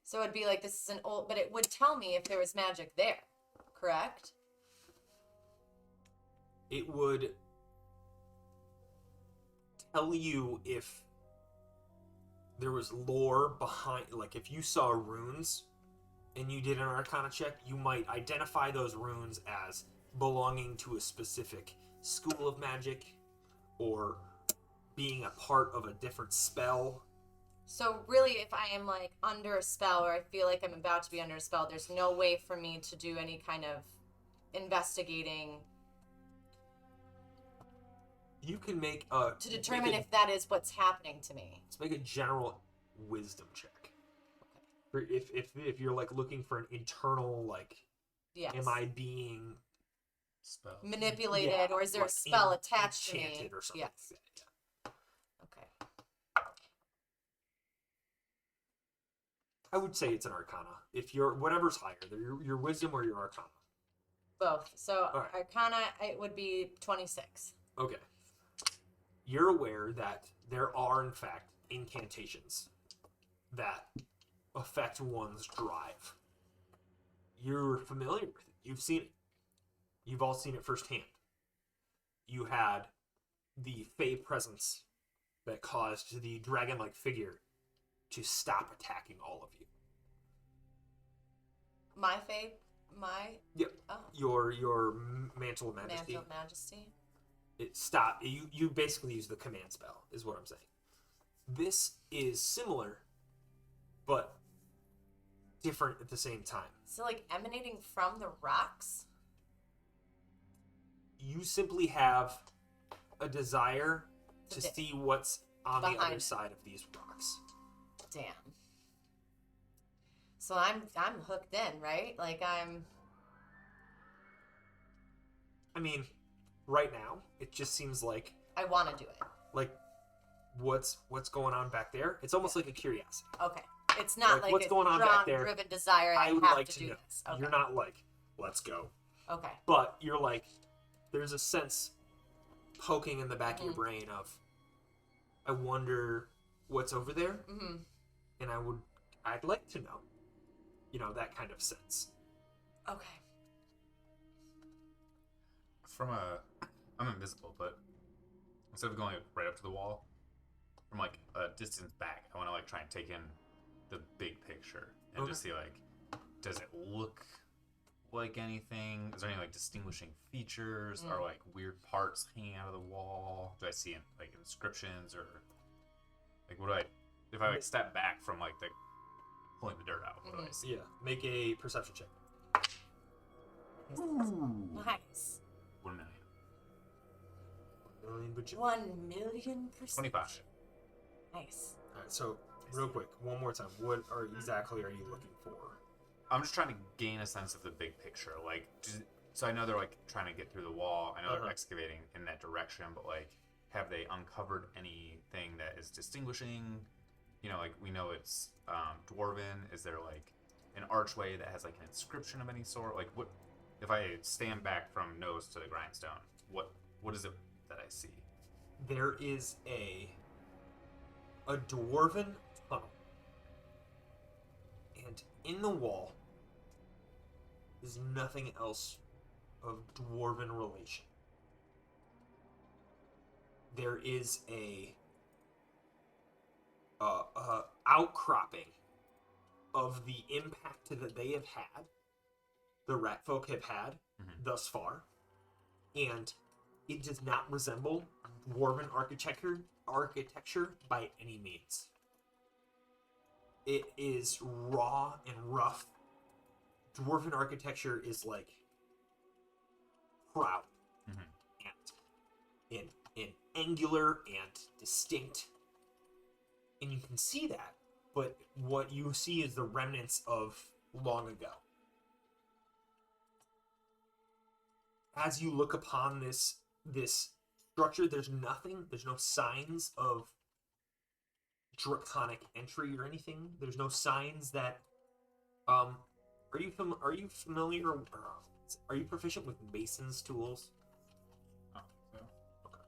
So it'd be like, this is an old, but it would tell me if there was magic there, correct? It would tell you if there was lore behind, like if you saw runes and you did an Arcana check, you might identify those runes as belonging to a specific school of magic or being a part of a different spell. So really, if I am like under a spell or I feel like I'm about to be under a spell, there's no way for me to do any kind of investigating. You can make to determine if that is what's happening to me. Let's make a general wisdom check. Okay. If you're like looking for an internal like, yes. Am I being manipulated, or is there like a spell attached to me? Or something. Yes. Like that, yeah. Okay. I would say it's an Arcana. If you're whatever's higher, your wisdom or your Arcana. Both. So right. Arcana, it would be 26. Okay. You're aware that there are in fact incantations that affect one's drive. You're familiar with it. You've seen it. You've all seen it firsthand. You had the Fey presence that caused the dragon-like figure to stop attacking all of you. My Fey? Yep. Oh. Your Mantle of Majesty. Mantle of Majesty. It stopped. You basically use the command spell, is what I'm saying. This is similar, but different at the same time. So, like, emanating from the rocks? You simply have a desire to see what's on the other side of these rocks. Damn. So I'm hooked in, right? Like I mean, right now it just seems like I want to do it. Like, what's going on back there? It's almost like a curiosity. Okay. It's not like what's going on back there? Driven desire. I would have like to to do know. this. Okay. You're not like, let's go. Okay. But you're like, there's a sense poking in the back of your brain of, I wonder what's over there, and I'd like to know. That kind of sense. Okay. I'm invisible, but instead of going right up to the wall, from like a distance back, I want to like try and take in the big picture and just see like, does it look like anything? Is there any like distinguishing features or like weird parts hanging out of the wall? Do I see like inscriptions or like what do I? If I like step back from like the pulling the dirt out, what do I see? Yeah, make a perception check. Ooh. Nice. 1 million. 1 million %. 25. Nice. All right, so real quick, one more time. What exactly are you looking for? I'm just trying to gain a sense of the big picture. Like, so I know they're like trying to get through the wall. I know they're excavating in that direction, but like, have they uncovered anything that is distinguishing? Like we know it's dwarven. Is there like an archway that has like an inscription of any sort? Like, what if I stand back from nose to the grindstone? What is it that I see? There is a dwarven tunnel, and in the wall is nothing else of dwarven relation. There is a outcropping of the impact that they have had, the ratfolk have had thus far, and it does not resemble dwarven architecture by any means. It is raw and rough. Dwarven architecture is like proud and angular and distinct, and you can see that. But what you see is the remnants of long ago. As you look upon this structure, there's nothing. There's no signs of draconic entry or anything. There's no signs that. Are you familiar? Are you proficient with mason's tools? Oh, so. Okay.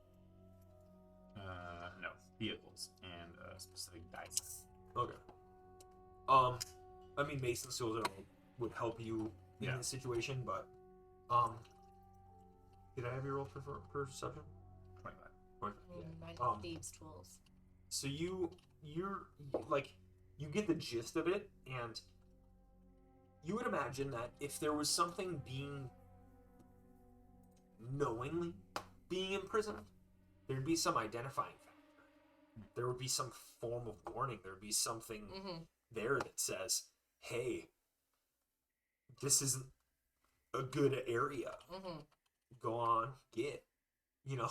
No. Vehicles and specific dice. Okay. I mean, mason's tools would help you in this situation, but did I have your roll for perception? 25. 25. Mine thieves' tools. So you're like, you get the gist of it, and you would imagine that if there was something knowingly being imprisoned, there'd be some identifying factor. There would be some form of warning. There'd be something there that says, hey, this isn't a good area. Go on, get.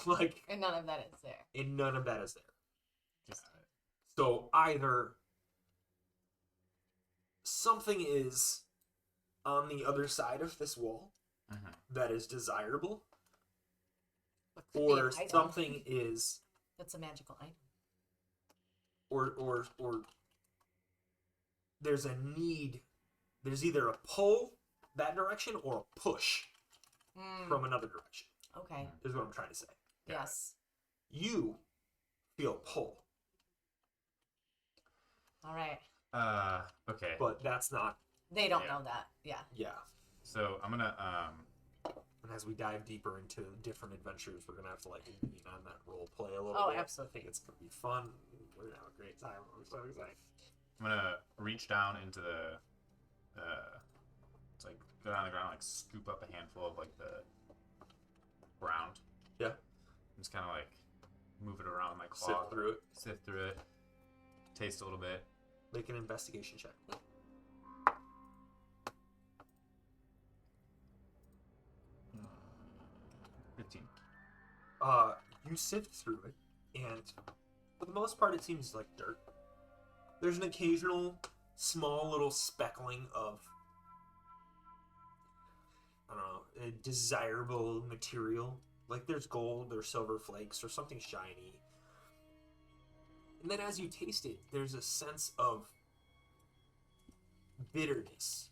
Like... And none of that is there. And none of that is there. Just So either something is on the other side of this wall that is desirable, What could be an or item? something is, That's a magical item. or there's a need. There's either a pull that direction or a push from another direction. Okay. Is what I'm trying to say. Yes. You feel pull, All right. Okay. but that's not. They don't Yeah. know that. Yeah. Yeah. So I'm gonna And as we dive deeper into different adventures, we're gonna have to like lean on that role play a little Oh, bit. absolutely. I think it's gonna be fun. We're gonna have a great time. I'm so excited. I'm gonna reach down into the it's like go down the ground, like scoop up a handful of like the ground. Yeah. Just kind of like move it around my claw. Sift through it. Taste a little bit. Make an investigation check. 15. You sift through it, and for the most part, it seems like dirt. There's an occasional small little speckling of, I don't know, a desirable material. Like there's gold or silver flakes or something shiny. And then as you taste it, there's a sense of bitterness.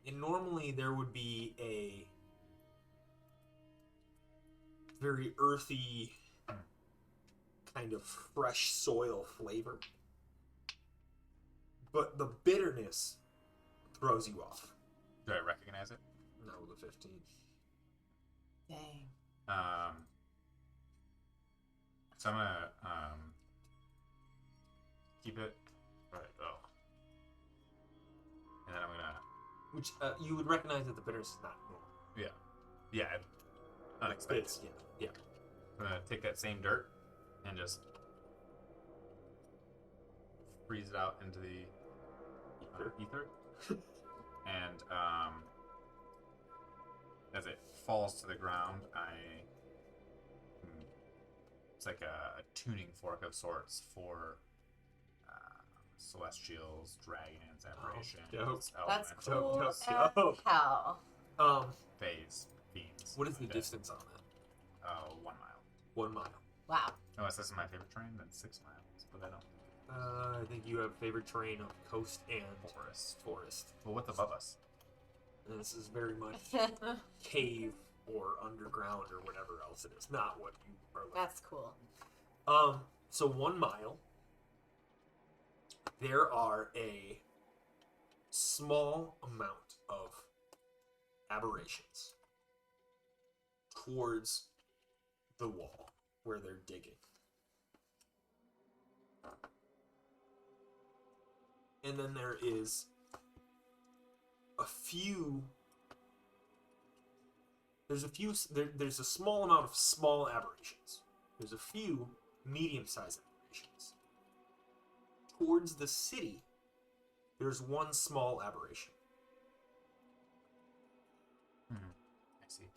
And normally there would be a very earthy, kind of fresh soil flavor. But the bitterness throws you off. Do I recognize it? No, the 15. Dang. So I'm gonna keep it right. Oh, and then I'm gonna Which you would recognize that the bitterness is not normal. yeah, unexpected. It's, yeah. I'm gonna take that same dirt and just freeze it out into the ether. And as it falls to the ground, it's like a tuning fork of sorts for celestials, dragons, aberrations, dope. That's elementals, cool dope, as dope. hell. fays, fiends. What is the like that. distance on that? 1 mile. 1 mile. Wow. Unless this is my favorite terrain, then 6 miles. But I don't. I think you have favorite terrain of coast and Forest. Well, what's above us? And this is very much cave or underground or whatever else it is. Not what you are looking. That's cool. So 1 mile, there are a small amount of aberrations towards the wall where they're digging. And then there is there's a small amount of small aberrations. There's a few medium-sized aberrations. Towards the city, there's one small aberration. I see.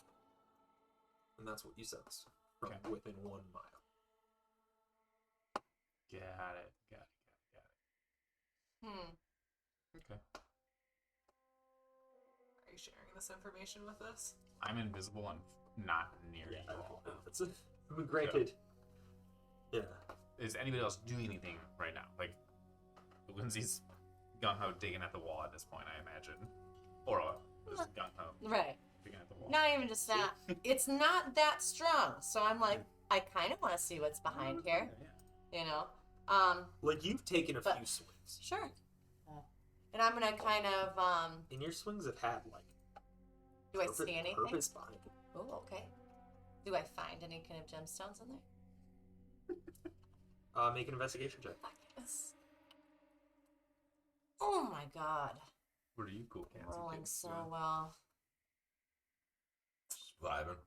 And that's what you sense from Okay. within 1 mile. Got it. Okay. Are you sharing this information with us? I'm invisible and not near you all. That's granted. Yeah. Is anybody else doing anything right now? Like, Lindsay's gung ho digging at the wall at this point, I imagine. Or is gung ho Right. digging at the wall. Not even just that. It's not that strong. So I'm like, I kind of want to see what's behind here. Yeah. You know? Like, you've taken a But- few swings. Sure. And I'm gonna kind of, And your swings have had, like, do I see anything? purpose behind it. Oh, okay. Do I find any kind of gemstones in there? Make an investigation check. Yes. Oh my god. What are you cool cats? and Rolling kittens so doing? well. Just vibing.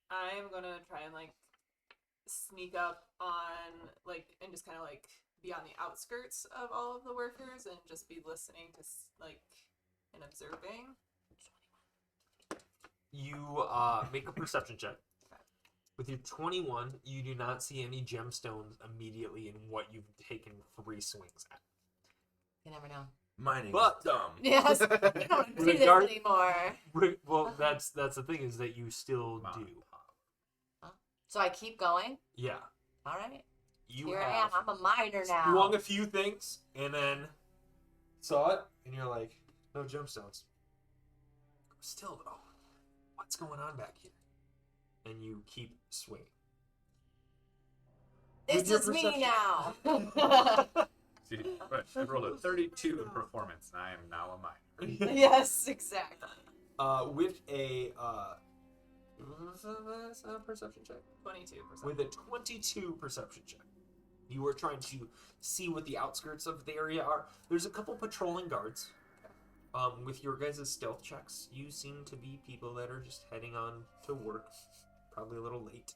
I'm gonna try and like sneak up on like and just kind of like be on the outskirts of all of the workers and just be listening to like and observing. You make a perception check. With your 21, you do not see any gemstones immediately in what you've taken 3 swings at. You never know. Mining But- is dumb. Yes. We don't do this Regard- anymore. Well, that's the thing is that you still Mom do. and pop. So I keep going. Yeah. All right. You Here I am. have I'm a miner now. swung a few things and then saw it and you're like, no gemstones. Still though, what's going on back here? And you keep swinging. This With your is me perception. now. See, right, I rolled a 32 in performance, and I am now a miner. Yes, exactly. With a what was that perception check? 22%. With a 22 perception check, you are trying to see what the outskirts of the area are. There's a couple patrolling guards. With your guys' stealth checks, you seem to be people that are just heading on to work, probably a little late.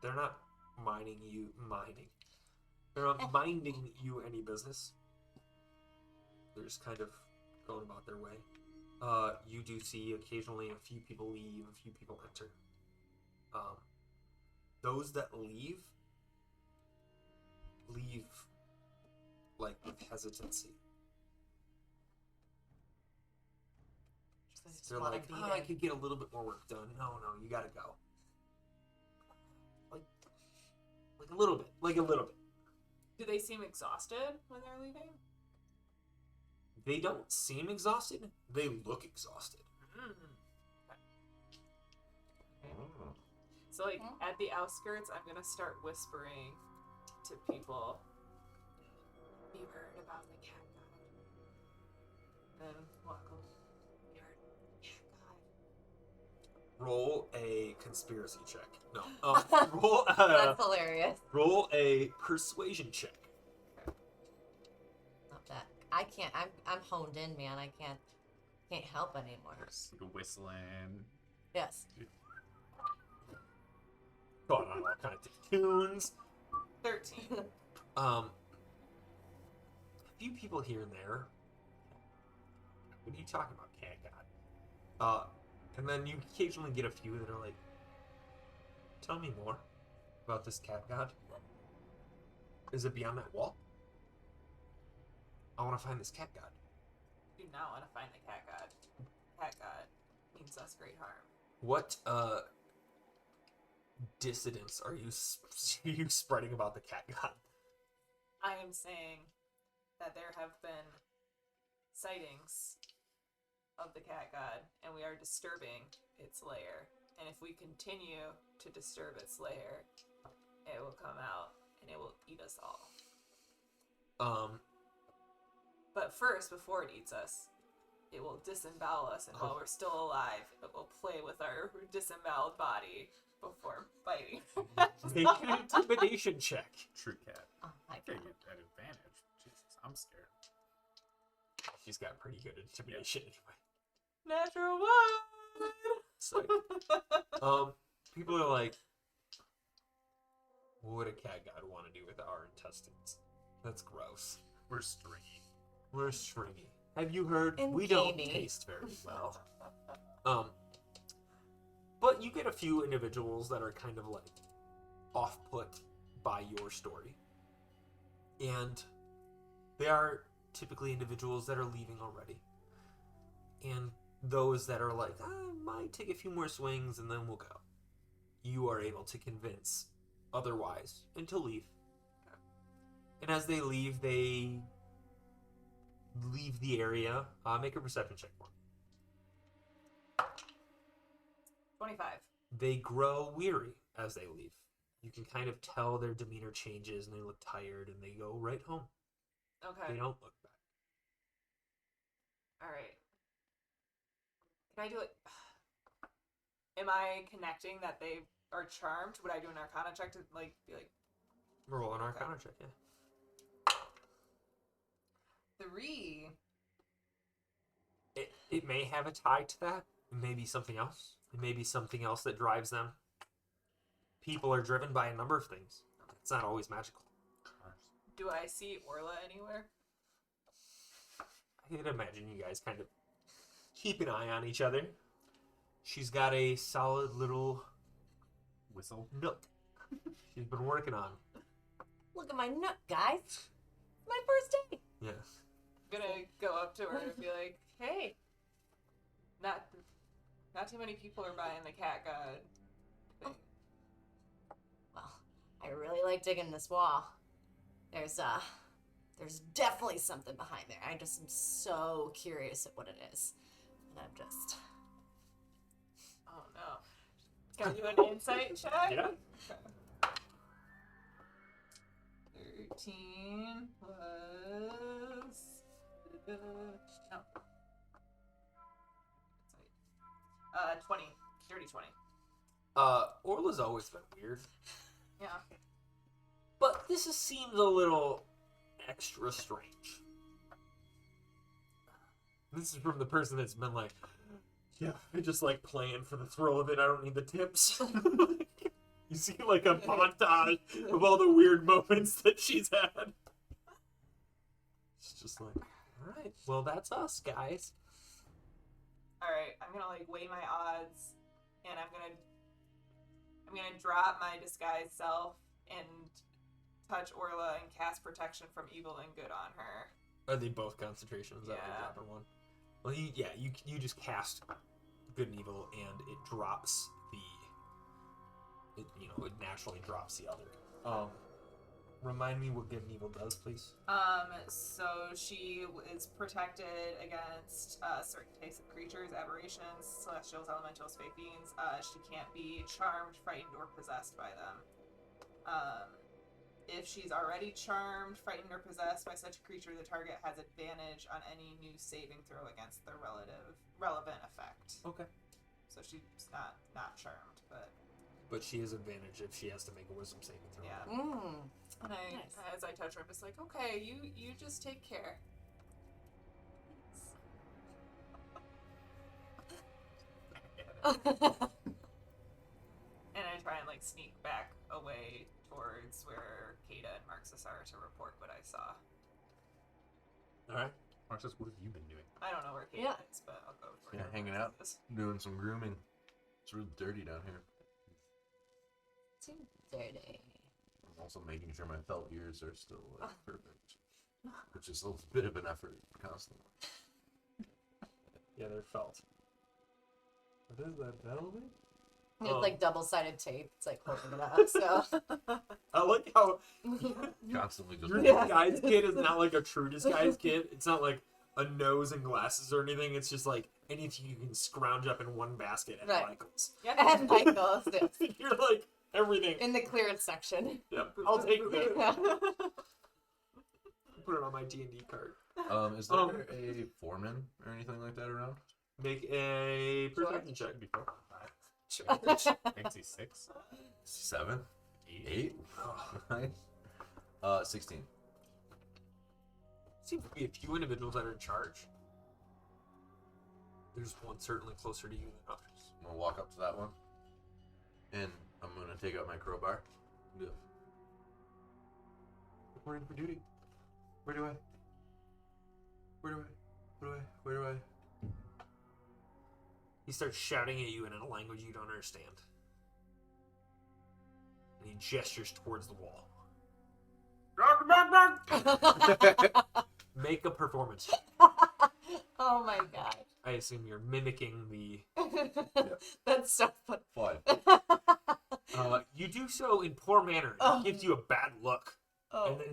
They're not They're not minding you any business. They're just kind of going about their way. You do see occasionally a few people leave, a few people enter. Those that leave like with hesitancy. They're like, oh, I could get a little bit more work done. No, you gotta go. Like a little bit. Do they seem exhausted when they're leaving? They don't seem exhausted. They look exhausted. So like at the outskirts, I'm gonna start whispering to people. You heard about the cat god? And welcome. You heard cat god? Roll a conspiracy check. No. Roll That's hilarious. roll a persuasion check. Not that. I can't. I'm honed in, man. I can't help anymore. There's like whistling. Yes. Going on all kinds of tunes. 13. A few people here and there. What are you talking about, cat god? And then you occasionally get a few that are like, tell me more about this cat god. Is it beyond that wall? I want to find this cat god. Do not want to find the cat god. Cat god means us great harm. What dissidents are you spreading about the cat god? I am saying that there have been sightings of the cat god, and we are disturbing its lair. And if we continue to disturb its lair, it will come out and it will eat us all. But first, before it eats us, it will disembowel us, and while we're still alive, it will play with our disemboweled body before biting. Make an intimidation check. True cat. Oh my I figured god. you'd at advantage. Jesus, I'm scared. She's got pretty good intimidation anyway. Natural one! So, people are like, what would a cat god want to do with our intestines? That's gross. We're stringy. We're stringy. Have you heard? And We don't gamey. taste very well. But you get a few individuals that are kind of like off-put by your story. And they are typically individuals that are leaving already. And those that are like, I might take a few more swings and then we'll go. You are able to convince otherwise and to leave. And as they leave the area. Make a perception check for me. 25. They grow weary as they leave. You can kind of tell their demeanor changes and they look tired and they go right home. Okay. They don't look back. Alright. Can I do it? Am I connecting that they are charmed? Would I do an arcana check to like be like Roll an arcana check, yeah. 3? It may have a tie to that. It may be something else. It may be something else that drives them. People are driven by a number of things. It's not always magical. Do I see Orla anywhere? I can imagine you guys kind of keep an eye on each other. She's got a solid little Whistle. nook she's been working on. Look at my nut, guys. My first day. Yeah. I'm gonna go up to her and be like, hey, not too many people are buying the cat god thing. Well, I really like digging this wall. There's definitely something behind there. I just am so curious at what it is. And I'm just... Oh no. Can I do an insight check? Yeah. 13 plus... no. 20. Dirty 20. Orla's always been weird. Yeah. But this seems a little extra strange. This is from the person that's been like, yeah, I just like playing for the thrill of it. I don't need the tips. You see like a montage of all the weird moments that she's had. She's just like, all right, well, that's us, guys. Alright, I'm gonna like weigh my odds, and I'm gonna drop my disguised self and touch Orla and cast protection from evil and good on her. Are they both concentrations? That Yeah. dropping one. Well, you just cast good and evil, and it drops it naturally drops the other. Remind me what good and evil does, please. So she is protected against certain types of creatures, aberrations, celestials, elementals, fey fiends. She can't be charmed, frightened, or possessed by them. If she's already charmed, frightened, or possessed by such a creature, the target has advantage on any new saving throw against the relevant effect. Okay. So she's not charmed, But she has advantage if she has to make a wisdom saving throw. yeah. And Nice. as I touch her, I'm just like, okay, you just take care. And I try and like sneak back away towards where Kata and Marxus are to report what I saw. All right. Marcus, what have you been doing? I don't know where Kata Yeah. is, but I'll go for Yeah, hanging out, doing some grooming. It's really dirty down here. Too dirty. I'm also making sure my felt ears are still perfect, which is a bit of an effort constantly. Yeah, they're felt. What is that, velvet? It's Um, like double-sided tape. It's like holding it up, so... I like how Constantly just. your disguise kit is not like a true disguise kit. It's not like a nose and glasses or anything. It's just like anything you can scrounge up in one basket at Right. Michael's. Yeah. And Michael's, yes. You're like everything. In the clearance section. Yep, I'll take that. Yeah. Put it on my D&D card. Is there a foreman or anything like that around? Make a perception check. I can see 6, 7, 8. 8, 9, 16. Seems to be a few individuals that are in charge. There's one certainly closer to you than others. I'm gonna walk up to that one, and I'm gonna take out my crowbar. Yeah. Reporting for duty. Where do I? He starts shouting at you in a language you don't understand. And he gestures towards the wall. Make a performance check. Oh my god. I assume you're mimicking the... That's so funny. Fine. You do so in poor manner. Oh. He gives you a bad look. Oh. And then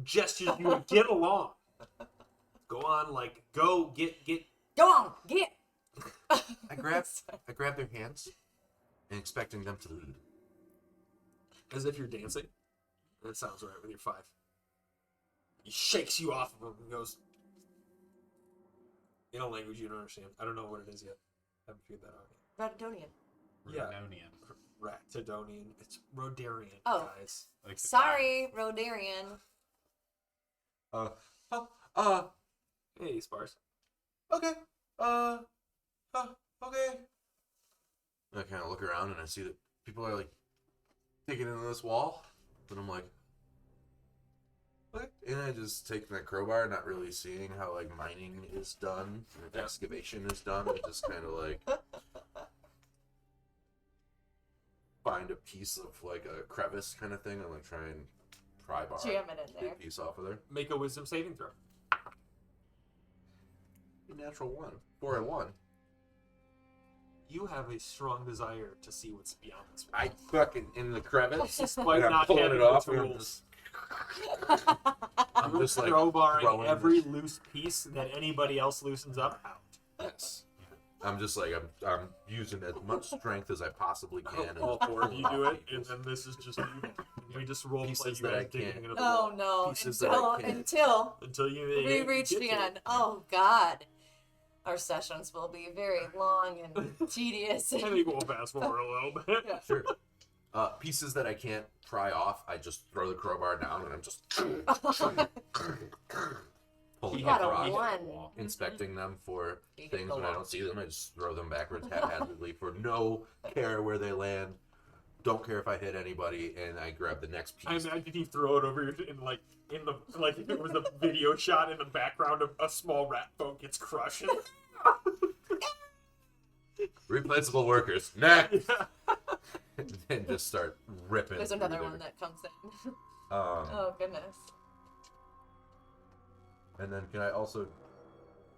gestures you to get along. Go on, like, go, get. Go on, get. I grab their hands, and expecting them to lead. As if you're dancing. That sounds right with your 5. He shakes you off of him and goes, in a language you don't understand. I don't know what it is yet. I haven't figured that out yet. Radonian. Yeah. Rhodonian. Ratidonian. It's Rodarian, Oh. guys. Like the Sorry, Rodarian. Hey, Spars. Okay. Okay. And I kind of look around and I see that people are like digging into this wall, and I'm like, okay. And I just take my crowbar, not really seeing how like mining is done, and excavation is done. I just kind of like find a piece of like a crevice kind of thing, and like try and pry bar Jam it in a there. piece off of there. Make a wisdom saving throw. Natural 1. 4 and 1. You have a strong desire to see what's beyond this wall. I fucking in the crevice. Despite and I'm not pulling having it off, the and I'm tools. I'm just like crowbarring throwing every this- loose piece that anybody else loosens up out. Yes. I'm just like I'm using as much strength as I possibly can. and All just 4 of you pulling do off it, and pieces. then this is just you. We just roll play Pieces you that guys I digging can't- into the wall Oh no! Pieces that I can't. Until until you we reach get the to it. end. Oh god, our sessions will be very long and tedious. I think we'll fast forward a little bit. Yeah. Sure. Pieces that I can't pry off, I just throw the crowbar down and I'm just pulling He off got a rocks, one. inspecting them for You get things the when I one. don't see them. I just throw them backwards haphazardly for no care where they land. Don't care if I hit anybody, and I grab the next I piece. imagine you throw it over your in the like if it was a video shot in the background of a small rat folk gets crushed. Replaceable workers, next, and just start ripping. There's through another there. one that comes in. Um, Oh goodness. And then can I also?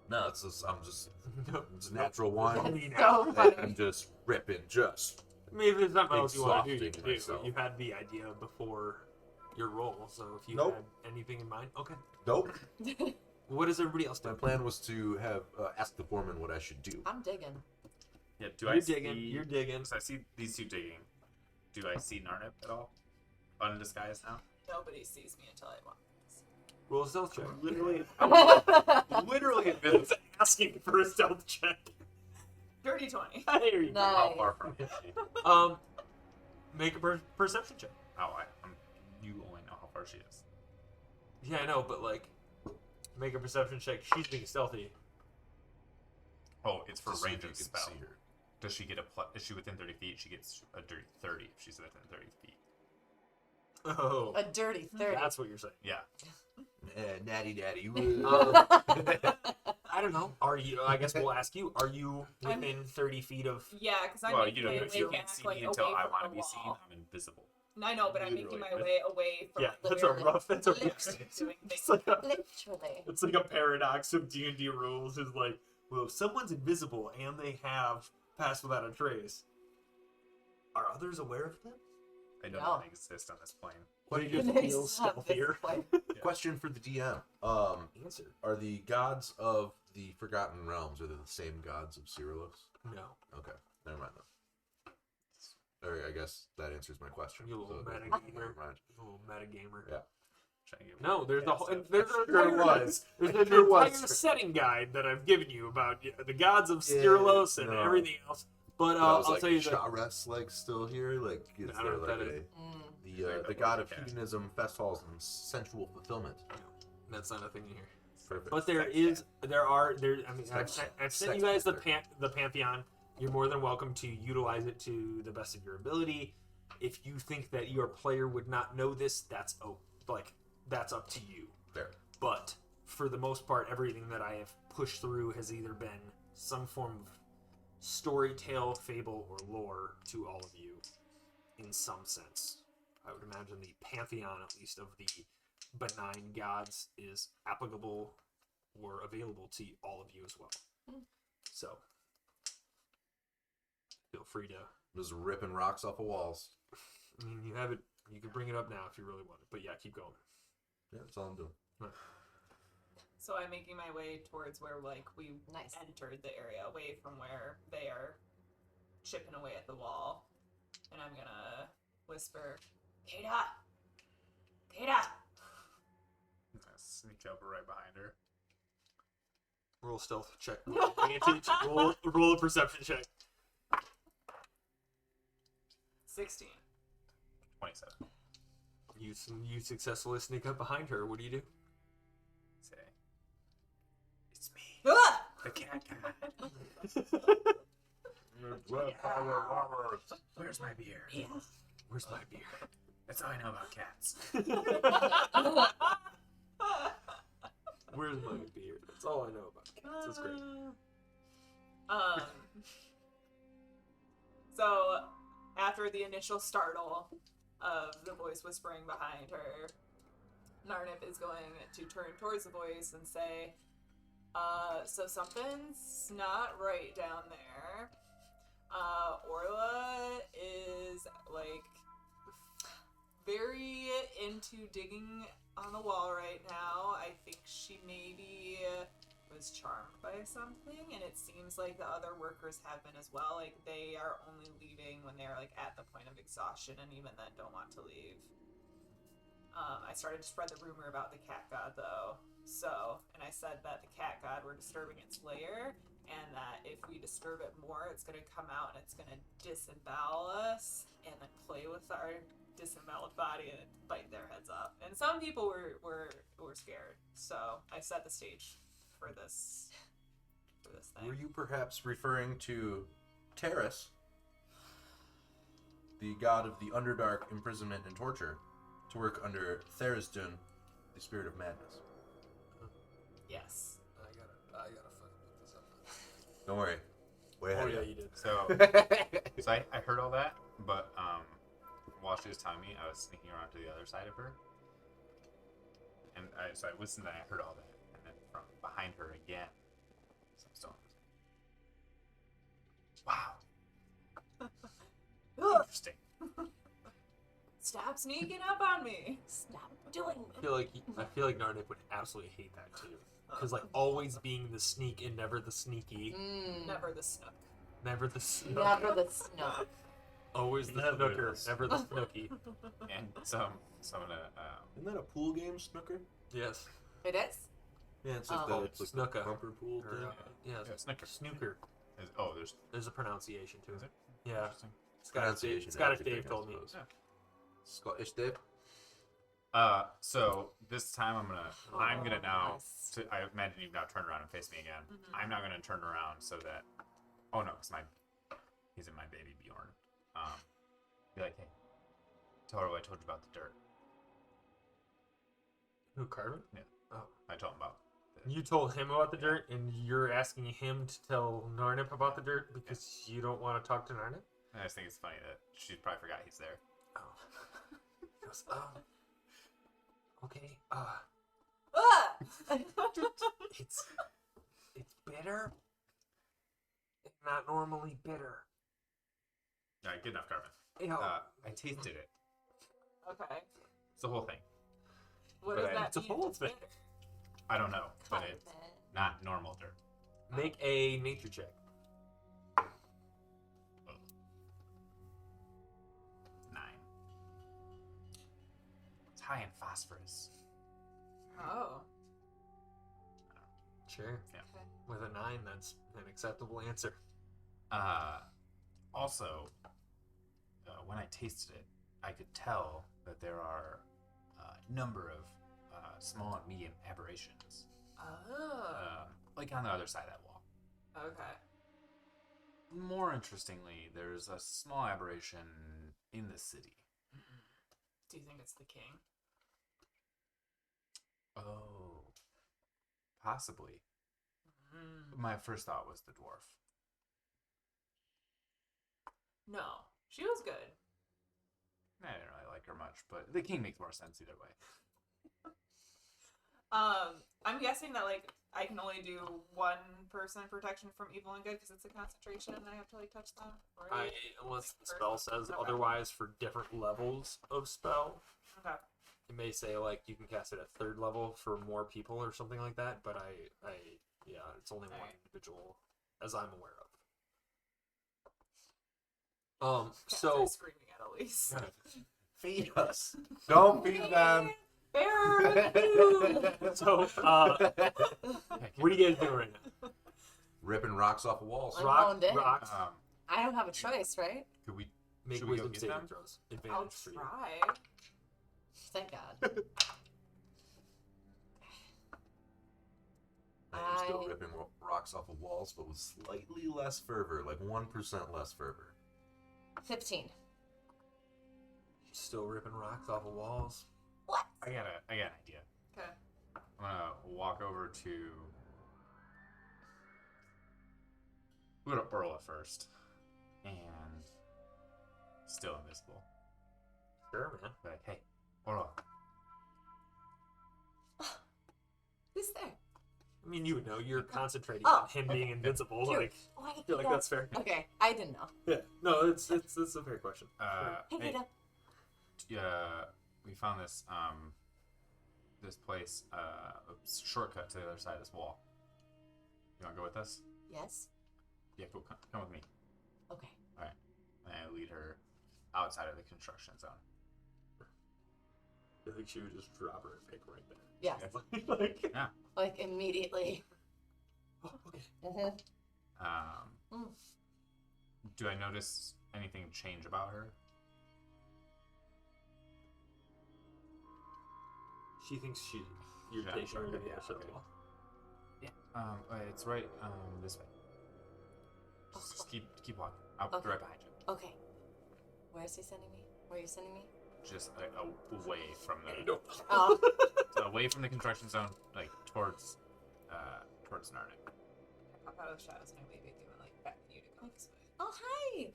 No, it's just it's natural one. That's so And funny. I'm just ripping, just Maybe there's something else you want to do. You Exhausting can do. myself. You had the idea before your roll, so if you Nope. had anything in mind, okay. nope. What does everybody else My do? plan was to have ask the foreman what I should do. I'm digging. Yeah, do You're I digging. see... You're digging. So I see these two digging. Do I see Narnip at all? Undisguised now? Nobody sees me until I walk. Roll a stealth check. Literally, Nice. literally it's asking for a stealth check. Dirty 20. There you go. How far from is she? Make a perception check. You only know how far she is. Yeah, I know, but like, make a perception check. She's being stealthy. Oh, it's for Just so range you of can spell. see her. Does she get a plus? Is she within 30 feet? She gets a dirty 30 if she's within 30 feet. Oh, A dirty 30. that's what you're saying. Yeah. Natty daddy. I don't know. Are you? I guess we'll ask you. Are you within 30 feet of? Yeah, because I'm Well, making you don't. my If you way can't back, see like, me until away I from want to the be seen, wall. I'm invisible. I know, but I'm making Literally. my way away from Yeah, the that's a weird- rough. That's a rough. literally doing It's things. like a, Literally. It's like a paradox of D&D rules. Is like, well, if someone's invisible and they have passed without a trace, are others aware of them? I don't No. even exist on this plane. They just Nice. feel stealthier. Question for the DM. answer. Are the gods of the Forgotten Realms are they the same gods of Cyrilus? No. Okay, never mind then. Or I guess that answers my question. You little So it doesn't- metagamer. never mind. Oh, metagamer. Yeah. Trying to get No, there's a cats whole. stuff. There's an Sure entire, was. there's I an sure entire was. setting guide that I've given you about the gods of Yeah, Styralos and no. everything else. But I was I'll like, tell you that. Charas like still here? Like, is I don't there know what like that a is. the god of hedonism, fest halls, and sensual fulfillment? That's not a thing here. Perfect. But there Sex is, there are, there. I mean, Sex- I've sent you sex guys the master. the pantheon. You're more than welcome to utilize it to the best of your ability. If you think that your player would not know this, that's that's up to you. There. But for the most part, everything that I have pushed through has either been some form of story tale, fable, or lore to all of you in some sense. I would imagine the pantheon, at least, of the benign gods is applicable or available to all of you as well. So, feel free to. Just ripping rocks off of walls. I mean, you have it. You can bring it up now if you really want it. But yeah, keep going. Yeah, that's all I'm doing. So I'm making my way towards where like we Nice. entered the area, away from where they are chipping away at the wall, and I'm gonna whisper, "Kata, Kata." Sneak up right behind her. Roll a stealth check. Roll a perception check. 16. 27. You successfully sneak up behind her. What do you do? Say, it's me, Ah! the cat guy. Where's my beer? Where's my beer? That's all I know about cats. Where's my beer? That's all I know about cats. That's great. So after the initial startle of the voice whispering behind her, Narnip is going to turn towards the voice and say, so something's not right down there. Orla is like very into digging on the wall right now. I think she maybe was charmed by something, and it seems like the other workers have been as well. Like, they are only leaving when they're like at the point of exhaustion, and even then don't want to leave. I started to spread the rumor about the cat god though, and I said that the cat god were disturbing its lair, and that if we disturb it more, it's gonna come out and it's gonna disembowel us, and then play with our disemboweled body and bite their heads off. And some people were scared, so I set the stage for this thing. Were you perhaps referring to Terrace, the god of the Underdark, imprisonment, and torture, to work under Tharizdun, the spirit of madness? Yes. I gotta fucking look this up. Don't worry. Way Oh ahead yeah, of you did. So, you. so I heard all that, but while she was telling me, I was sneaking around to the other side of her, and so I listened and I heard all that, and then from behind her again, some stones. Wow, interesting. Stop sneaking up on me. Stop doing I feel like Narnip would absolutely hate that too. Because like always being the sneak and never the sneaky, Never the snook. never the snook. Never the snow. Always the Never snooker, the never the snooky. And so I'm gonna Isn't that a pool game, snooker? Yes. It is? Yeah, it's Oh. like the Snooker. bumper pool Or, thing. yeah, yeah, snooker. snooker. There's There's a pronunciation to is it. it? Yeah. Interesting. Scottish Dave told me. Yeah. Scottish Dave. So this time I'm gonna now. Nice. I imagine you've now turned around and faced me again. I'm not gonna turn around so that. Oh no, because he's in my baby Bjorn. Be like, hey, tell her what I told you about the dirt. Who, Carvin? Yeah. Oh. I told him about. You told him about the dirt, and you're asking him to tell Narnip about the dirt because you don't want to talk to Narnip? I just think it's funny that she probably forgot he's there. Oh. He goes, okay, Ah! it's bitter. It's not normally bitter. All right, good enough, Carmen. Ew. I tasted it. Okay. It's the whole thing. What But does that it's a mean? whole It's thing. bitter. I don't know, but Kind it's of. not normal dirt. Make a nature check. 9. It's high in phosphorus. Oh. Sure. Yeah. Okay. With a 9, that's an acceptable answer. Also, when I tasted it, I could tell that there are a number of small and medium aberrations, Oh. like on the other side of that wall. Okay. More interestingly, there's a small aberration in the city. Do you think it's the king? Oh, possibly. Mm. My first thought was the dwarf. No. She was good. I didn't really like her much, but the king makes more sense either way. I'm guessing that like I can only do 1 person protection from evil and good because it's a concentration and I have to like touch them. Right? Unless the Like, spell person. says Okay. otherwise for different levels of spell. Okay. It may say like you can cast it at 3rd level for more people or something like that, but yeah, it's only one Alright. individual as I'm aware of. Cats So are screaming at Elise. Feed us. Don't feed them. Bear. so what are you guys doing right now? Ripping rocks off of walls. I'm Rock, honed in. rocks. I don't have a choice, right? Could we? Make should we go wisdom get saving them? throws. I'll Advantage for you. try. Thank God. I am still I- ripping rocks off of walls, but with slightly less fervor, like 1% less fervor. 15. Still ripping rocks off of walls. What? I got an idea. Okay. I'm gonna walk over to. We'll go to Orla first, and still invisible. Sure, man. Be like, hey, Orla. Who's there? I mean, you would know. You're concentrating Oh. on him being invincible. True. Like, Oh, I I feel like that's fair. Okay, I didn't know. Yeah. No, it's a fair question. Hey, Ada. We found this this place, a shortcut to the other side of this wall. You wanna go with us? Yes? Yeah, come with me. Okay. All right, and I lead her outside of the construction zone. I think she would just drop her and pick right there. Yes. like, Yeah. Like, immediately. oh, okay. Mm-hmm. Do I notice anything change about her? She thinks you're Yeah, taking her to the okay, other side of okay. the wall. Yeah. It's right this way. Just keep walking. I'll be Okay. right behind you. Okay. Where is he sending me? Where are you sending me? Just away from You the don't. Oh. away from the construction zone, like towards Narnik. Pop out of the shadows and I wave at you and like beckon you to come this way. Oh, hi.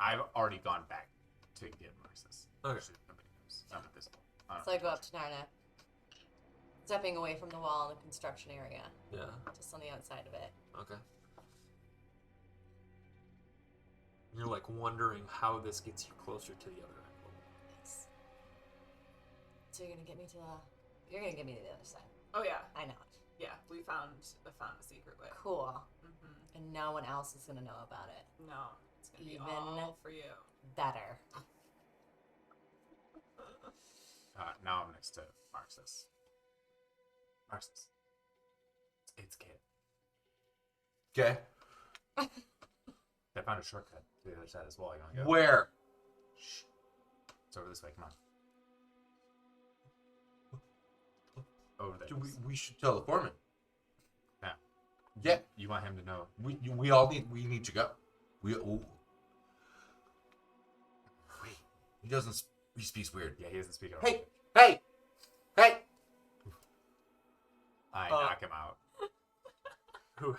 I've already gone back to get Marxus. Okay. Nobody knows. I'm invisible. So I go up to Narna. Stepping away from the wall in the construction area. Yeah. Just on the outside of it. Okay. You're like wondering how this gets you closer to the other end. Yes. So you're gonna get me to the other side. Oh yeah. I know it. Yeah. We found a secret way. Cool. Mm-hmm. And no one else is gonna know about it. No. It's gonna be Even- all for you. Better. Now I'm next to Marxus. Marxus. It's Kid. Okay. I found a shortcut to the other side of this wall. You wanna go? Where? Shh. It's over this way. Come on. Over there. We should tell the foreman. Yeah. Yeah. You want him to know? We all need to go. Wait. He doesn't. He speaks weird. Yeah, he doesn't speak at all. Hey. I knock him out. Who?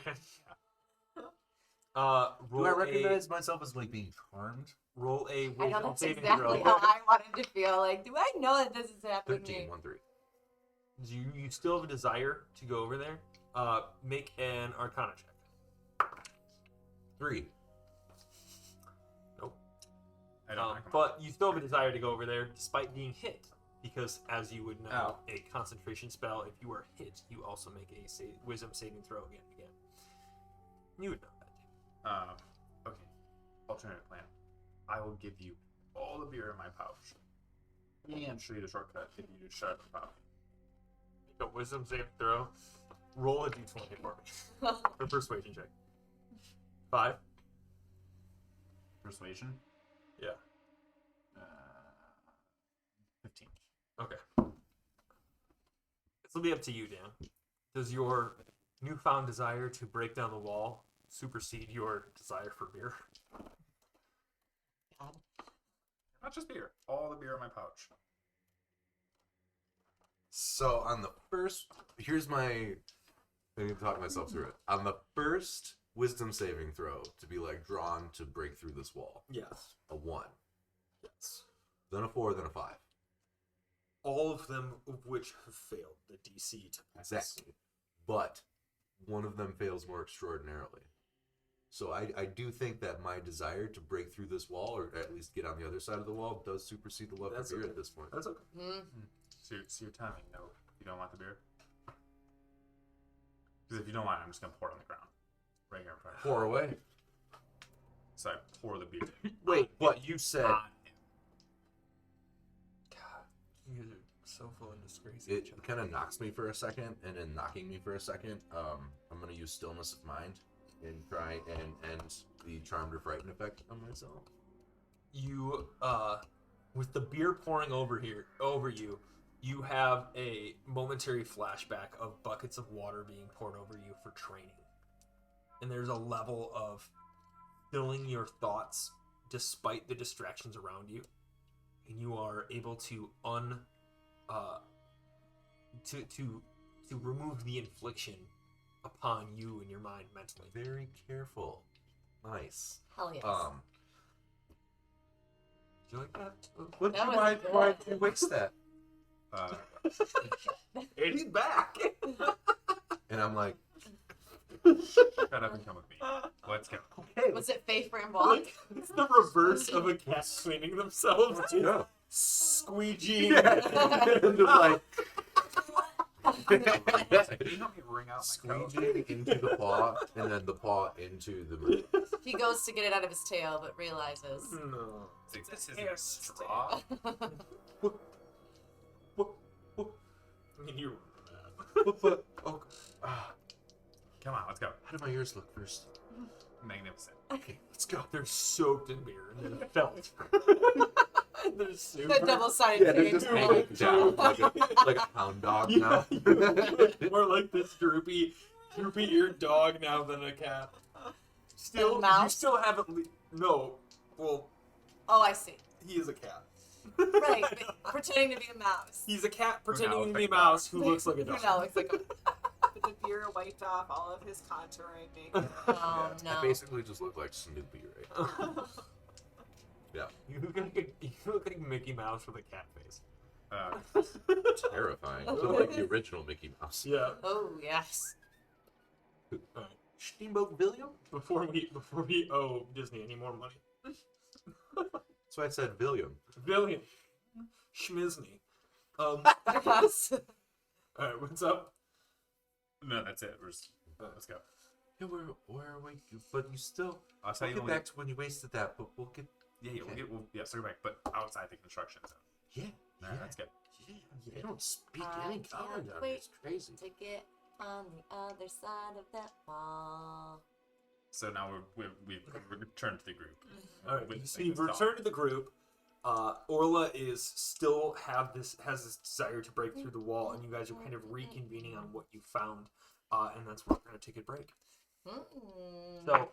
Do I recognize myself as like being charmed? Roll a I know wisdom that's saving exactly throw. how I wanted to feel. Like, do I know that this is happening to 13, me? 1-3. You still have a desire to go over there. Make an Arcana check. 3. Nope. I don't knock him out. But you still have a desire to go over there despite being hit. Because, as you would know, a concentration spell, if you are hit, you also make a wisdom saving throw again and again. You would know that, too. Okay. Alternative plan. I will give you all the beer in my pouch and show you the shortcut if you just shut up the pouch. Make a wisdom saving throw. Roll a d20 for me. For persuasion check. 5. Persuasion. Yeah. 15. Okay. This will be up to you, Dan. Does your newfound desire to break down the wall supersede your desire for beer? God. Not just beer. All the beer in my pouch. So on the first, here's my. I need to talk myself through it. On the first wisdom saving throw to be like drawn to break through this wall, Yes. a 1, Yes. then a 4, then a 5. All of them of which have failed the DC to pass. Exactly. But one of them fails more extraordinarily. So I do think that my desire to break through this wall, or at least get on the other side of the wall, does supersede the love That's for beer okay. at this point. That's okay. So you're telling me no, you don't want the beer? Because if you don't want it, I'm just going to pour it on the ground. Right here in front of you. Pour away. So I pour the beer. Wait, but you said on him. God, you guys are so full of disgrace. it kind of knocks me for a second, and in knocking me for a second, I'm gonna use stillness of mind and try and end the charmed or frightened effect on myself. You, with the beer pouring over you, you have a momentary flashback of buckets of water being poured over you for training. And there's a level of filling your thoughts despite the distractions around you. And you are able to to remove the infliction upon you and your mind mentally. Very careful. Nice. Hell yes. Do you like that? What? That was Why good. did you waste that? And he's back! And I'm like, Shut up and come with me. Let's go. okay. Was it Faye Framboise? It's the reverse of a cat cleaning themselves. Yeah. Squeegee. And just like Can you help me wring out my coat? squeegee into the paw, and then the paw into the mouth. He goes to get it out of his tail, but realizes. No. It's like, this isn't Hair a straw. I mean, you. But Come on, let's go. how do my ears look first? Magnificent. Okay, let's go. They're soaked in beer and then felt. They're super. The double-sided Yeah, they're tape. just hanging down like a hound dog now. More like this droopy-eared dog now than a cat. Still, you mouse? still haven't. No, well, Oh, I see. he is a cat. Right, but pretending to be a mouse. He's a cat Who pretending now to looks be a like a dog. mouse who looks like a Who dog. now looks like a... But the beer wiped off all of his contouring makeup. Oh, I no. basically just look like Snoopy, right? Yeah. You look like Mickey Mouse with a cat face. Terrifying. So like the original Mickey Mouse. Yeah. Oh, yes. Alright. Steamboat William? Before we owe Disney any more money. That's why I said William. Billion. Schmizni. Yes. Alright, what's up? No, that's it. Let's go. Yeah, where are we? But you still. I'll tell We'll you get when back to when you wasted that, but we'll get. we'll circle back, but outside the construction zone. Yeah. All right, that's good. Yeah. You don't speak I any can't common down here. wait It's crazy. To get on the other side of that wall. So now we've returned to the group. Alright, With so you've this dog. returned to the group. Orla has this desire to break through the wall, and you guys are kind of reconvening on what you found, and that's where we're going to take a break. So,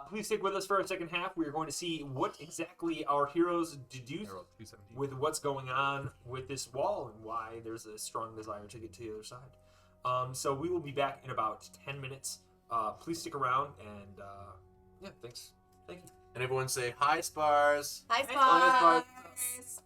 please stick with us for our second half. We are going to see what exactly our heroes deduce I rolled 217. with what's going on with this wall and why there's a strong desire to get to the other side. So we will be back in about 10 minutes. Please stick around, and yeah, thanks. Thank you. And everyone say hi, Spars. Hi, Hi, Spars.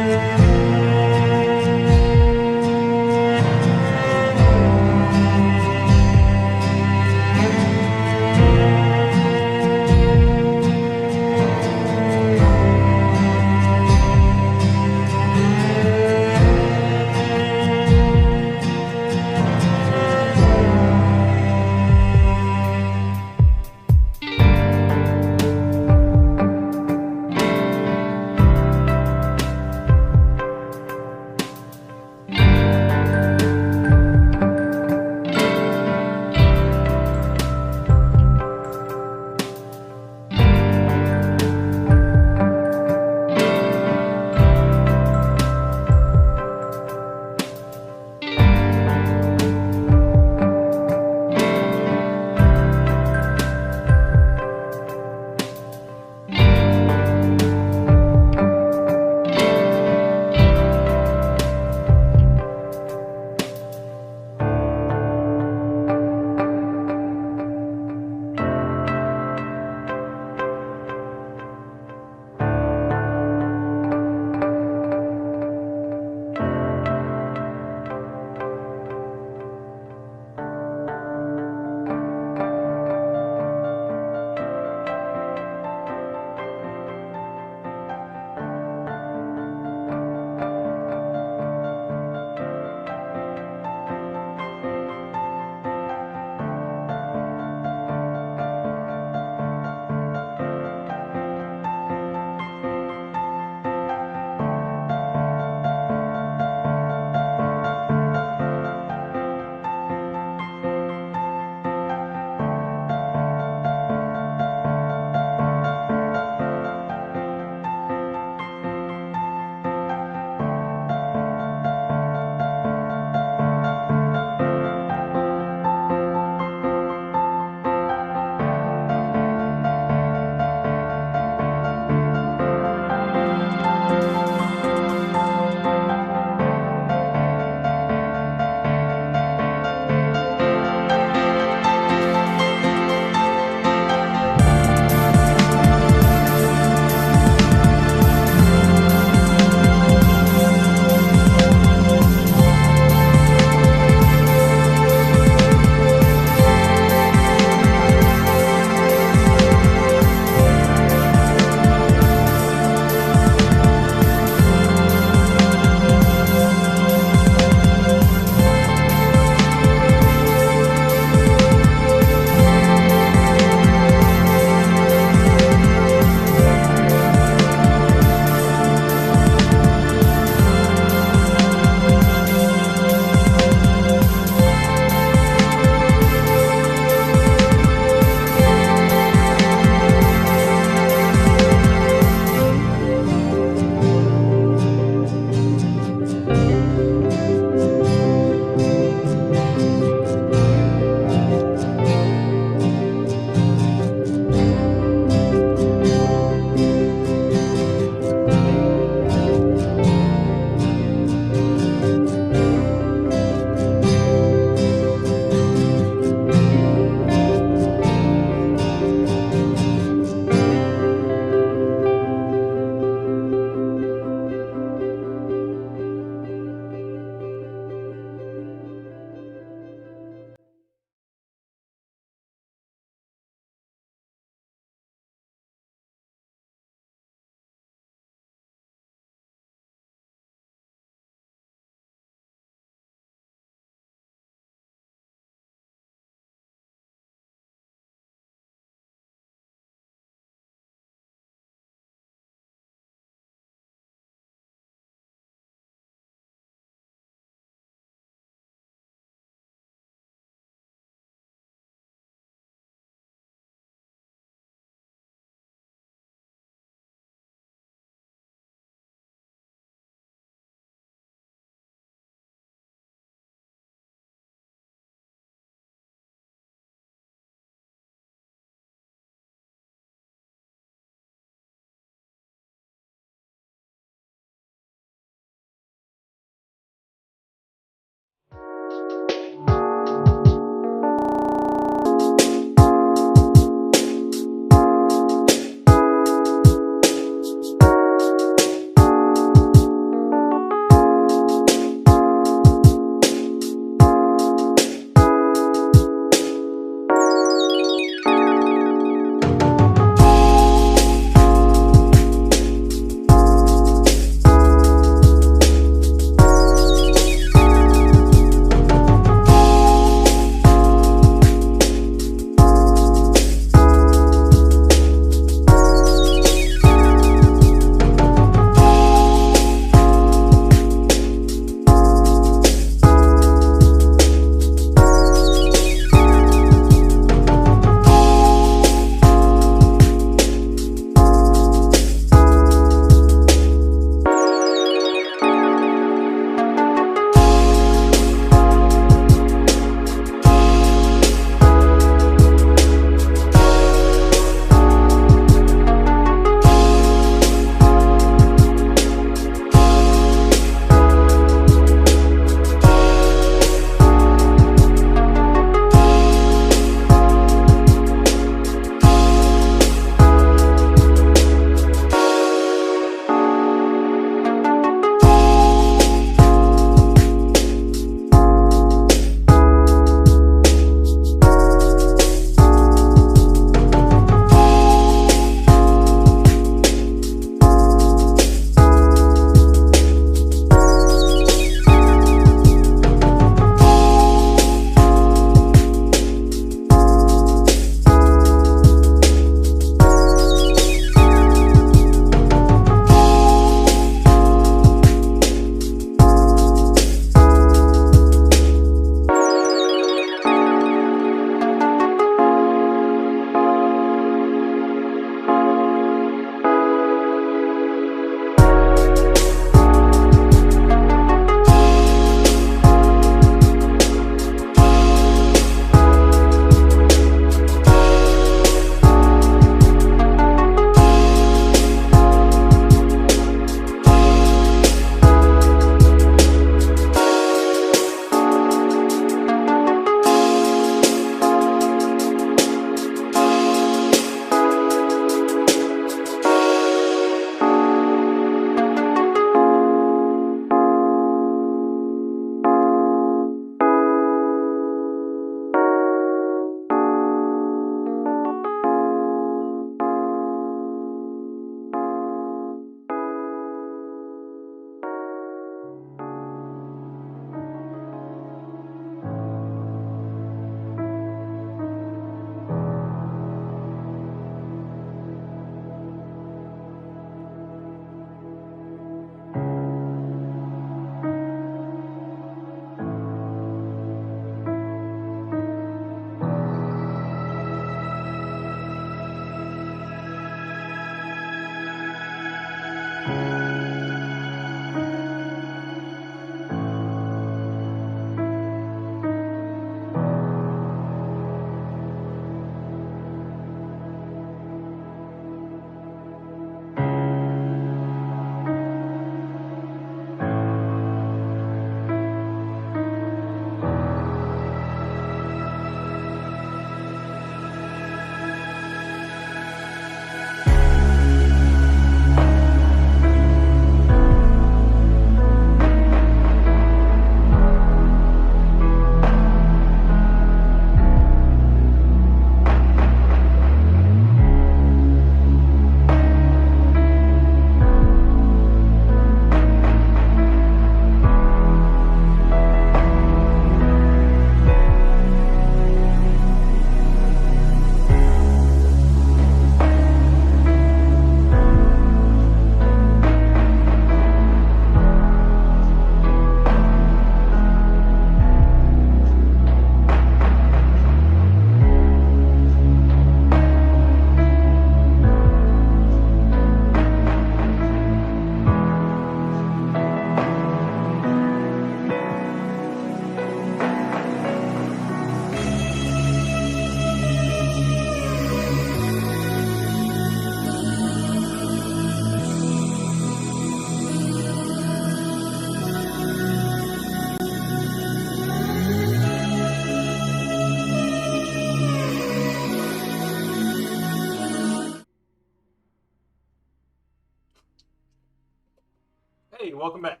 Hey, welcome back.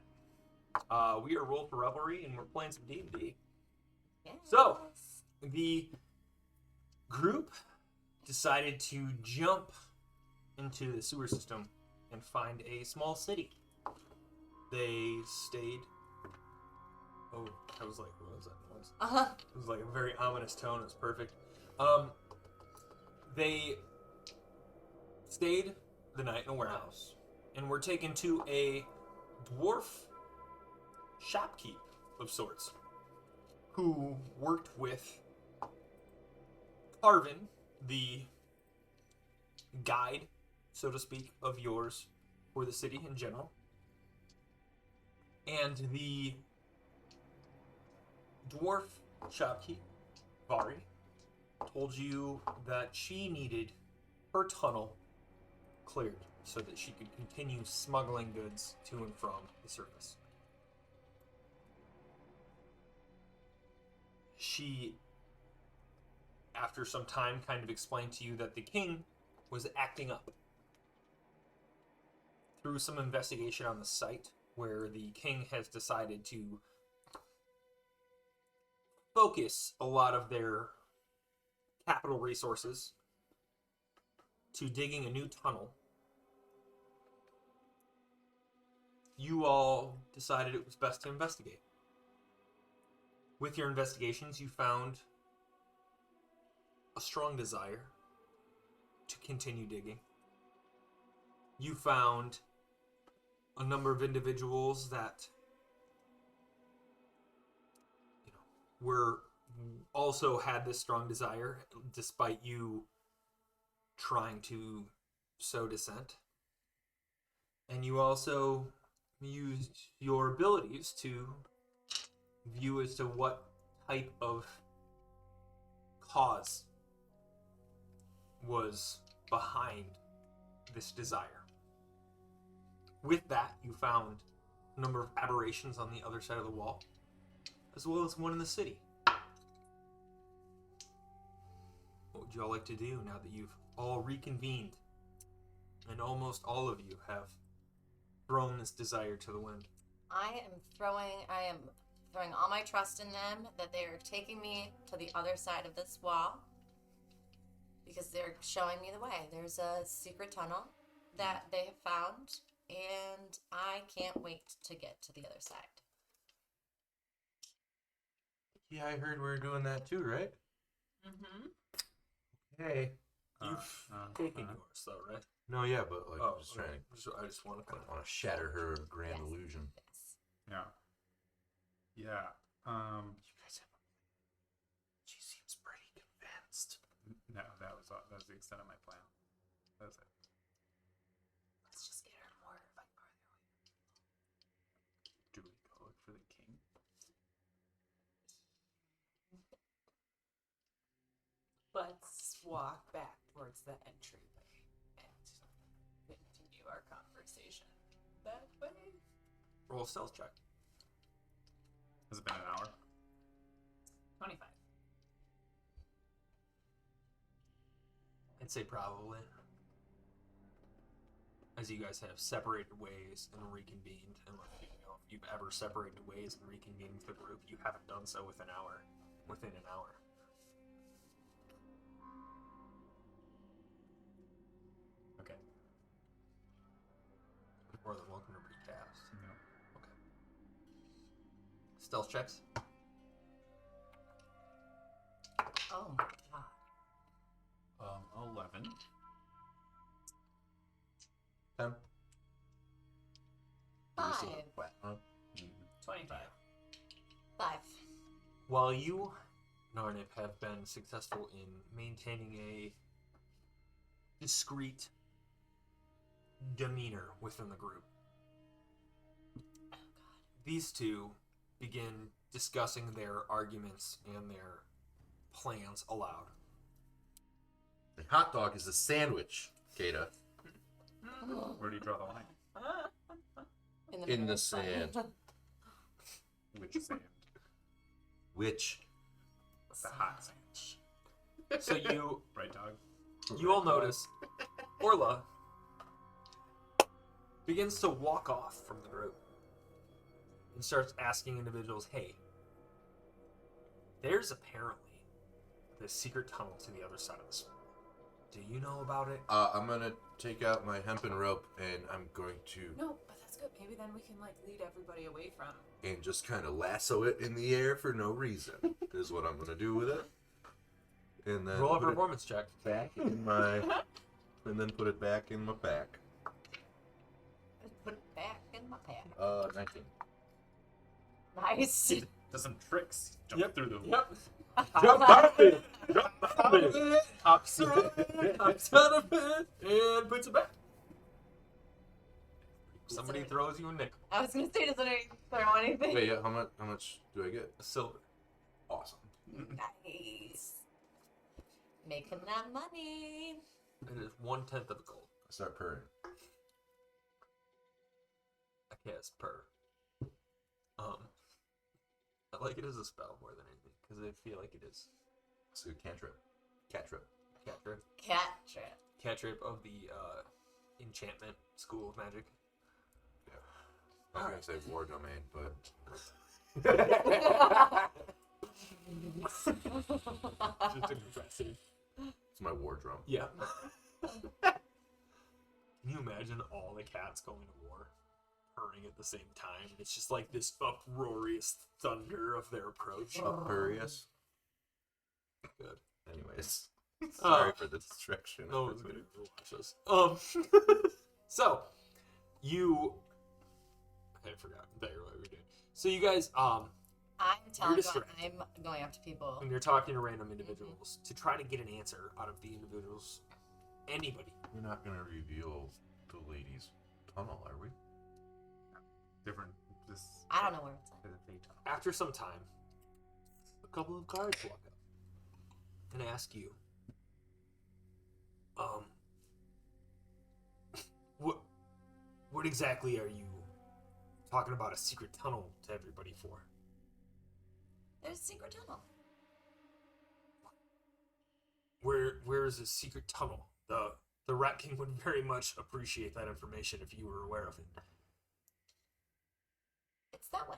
We are Roll for Revelry, and we're playing some D&D. Yes. So, the group decided to jump into the sewer system and find a small city. They stayed... Oh, I was like, what was that noise? Uh-huh. It was like a very ominous tone. It was perfect. They stayed the night in a warehouse and were taken to a dwarf shopkeep of sorts who worked with Carvin, the guide, so to speak, of yours for the city in general. And the dwarf shopkeep, Vari, told you that she needed her tunnel cleared so that she could continue smuggling goods to and from the surface. She, after some time, kind of explained to you that the king was acting up. Through some investigation on the site, where the king has decided to focus a lot of their capital resources to digging a new tunnel, you all decided it was best to investigate. With your investigations, you found a strong desire to continue digging. You found a number of individuals that were also had this strong desire, despite you trying to sow dissent. And you also used your abilities to view as to what type of cause was behind this desire. With that, you found a number of aberrations on the other side of the wall, as well as one in the city. What would you all like to do now that you've all reconvened and almost all of you have thrown this desire to the wind? I am throwing all my trust in them that they are taking me to the other side of this wall because they're showing me the way. There's a secret tunnel that they have found, and I can't wait to get to the other side. Yeah, I heard we were doing that too, right? Mm-hmm. Hey, you've taken yours though, right? No, yeah, but like, Oh, I'm just trying okay. to, I just want to I don't want to shatter her grand Yes. illusion. Yes. Yeah. Yeah. You guys have a plan. She seems pretty convinced. No, that was the extent of my plan. That was it. Let's just get her more like farther away. Do we go look for the king? Let's walk back towards the entryway and continue our conversation that way. roll a stealth check. Has it been an hour? 25. I'd say probably. As you guys have separated ways and reconvened, and if you've ever separated ways and reconvened with the group, you haven't done so within an hour. Okay. You're more than welcome to recast. No. Okay. Stealth checks. Oh my god. 11. 10. Five. What? Huh? 25. 5. While you, Narnip, have been successful in maintaining a discreet demeanor within the group, these two begin discussing their arguments and their plans aloud. The hot dog is a sandwich, Kata. Where do you draw the line? In In middle the of sand. Which sand? Which? The hot sand. So you Right, dog? you all notice Orla begins to walk off from the group. and starts asking individuals, hey, there's apparently this secret tunnel to the other side of this. Do you know about it? I'm gonna take out my hempen rope and I'm going to No, but that's good. Maybe then we can like lead everybody away from. and just kind of lasso it in the air for no reason. Is what I'm gonna do with it. And then Roll a put it performance check. back in my, and then put it back in my pack. Put it back in my pack. 19. Nice. Does some tricks. Jump through the Yep. Jump out of it! Jump out of it! Hops out of it, and puts it back. Somebody throws you a nickel. I was gonna say, doesn't it throw anything? Wait, yeah. How much do I get? A silver. Awesome. Nice. Making that money. It is 1/10 of a gold. I start purring. I guess per. I like it as a spell more than anything because I feel like it is It's a cantrip. Cantrip. cantrip. Cat trip. Cantrip of the enchantment school of magic. I was gonna say war domain, but Just aggressive. it's my war drum. Yeah. Can you imagine all the cats going to war, purring at the same time? It's just like this uproarious thunder of their approach. Furious. Good. Anyways, sorry for the distraction. No one's gonna watch us. So you, I forgot that you're what we were doing. So you guys, I'm telling you, distracted. I'm going after people. when you're talking to random individuals to try to get an answer out of the individuals, anybody. We're not gonna reveal the lady's tunnel, are we? different. This. I don't know where it's at. After some time, a couple of guards walk up and ask you, what exactly are you talking about a secret tunnel to everybody for? There's a secret tunnel. Where is this secret tunnel? The Rat King would very much appreciate that information if you were aware of it. It's that way.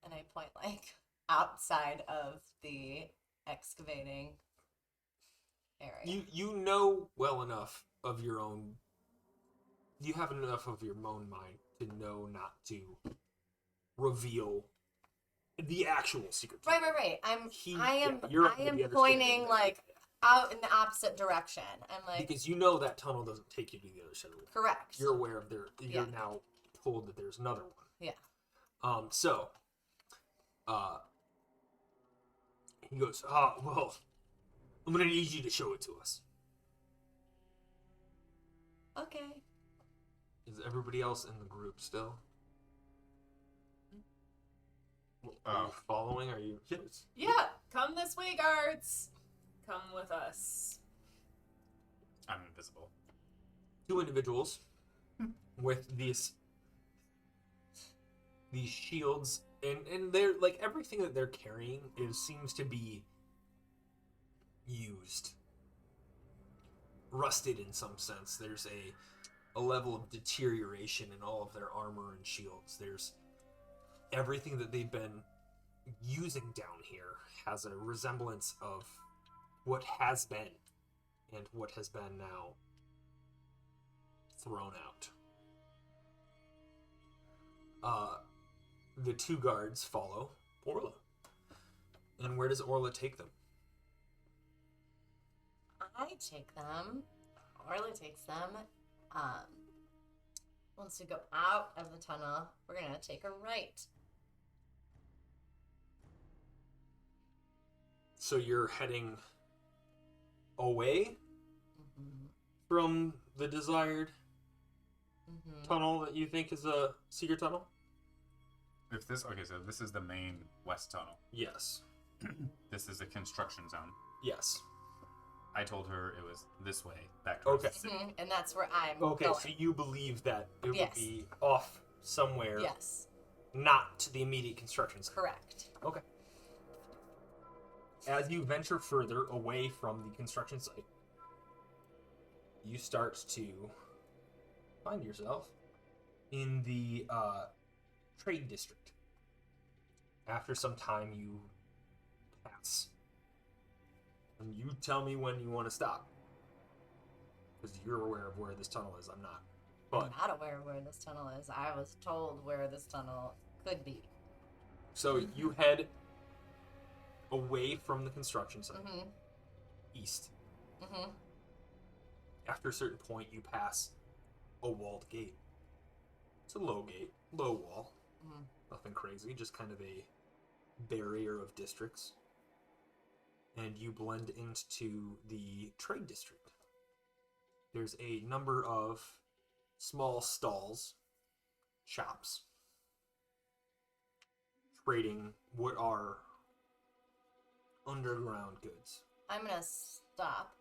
And I point like outside of the excavating area. You know well enough of your own. You have enough of your own mind to know not to reveal the actual secret. Right. I am you're I under am the understanding pointing that- like out in the opposite direction. I'm like, because you know that tunnel doesn't take you to the other side of the room. correct. You're aware of there. You're Yeah. now told that there's another one. Yeah. He goes, well, I'm gonna need you to show it to us. Okay. Is everybody else in the group still? Are you following? Are you? Yeah, come this way, guards. Come with us. I'm invisible. Two individuals with these shields, and they're like everything that they're carrying seems to be used, rusted in some sense. There's a level of deterioration in all of their armor and shields. There's everything that they've been using down here has a resemblance of what has been and what has been now thrown out. The two guards follow Orla. And where does Orla take them? I take them. Orla takes them. Once we go out of the tunnel, we're gonna take a right. So you're heading away Mm-hmm. from the desired Mm-hmm. tunnel that you think is a secret tunnel? If this so this is the main west tunnel. Yes. This is a construction zone. Yes. I told her it was this way back towards Okay. the city. Mm-hmm. And that's where I'm Okay, going. so you believe that it Yes. would be off somewhere, Yes, not to the immediate construction site. correct. Okay. As you venture further away from the construction site, you start to find yourself in the trade district After some time, you pass. And you tell me when you want to stop. Because you're aware of where this tunnel is. I'm not. But I'm not aware of where this tunnel is. I was told where this tunnel could be. so you head away from the construction site, Mm-hmm. east. Mm-hmm. After a certain point, you pass a walled gate. It's a low gate, low wall. Mm-hmm. Nothing crazy, just kind of a barrier of districts. And you blend into the trade district. There's a number of small stalls, shops, trading what are underground goods. I'm gonna stop.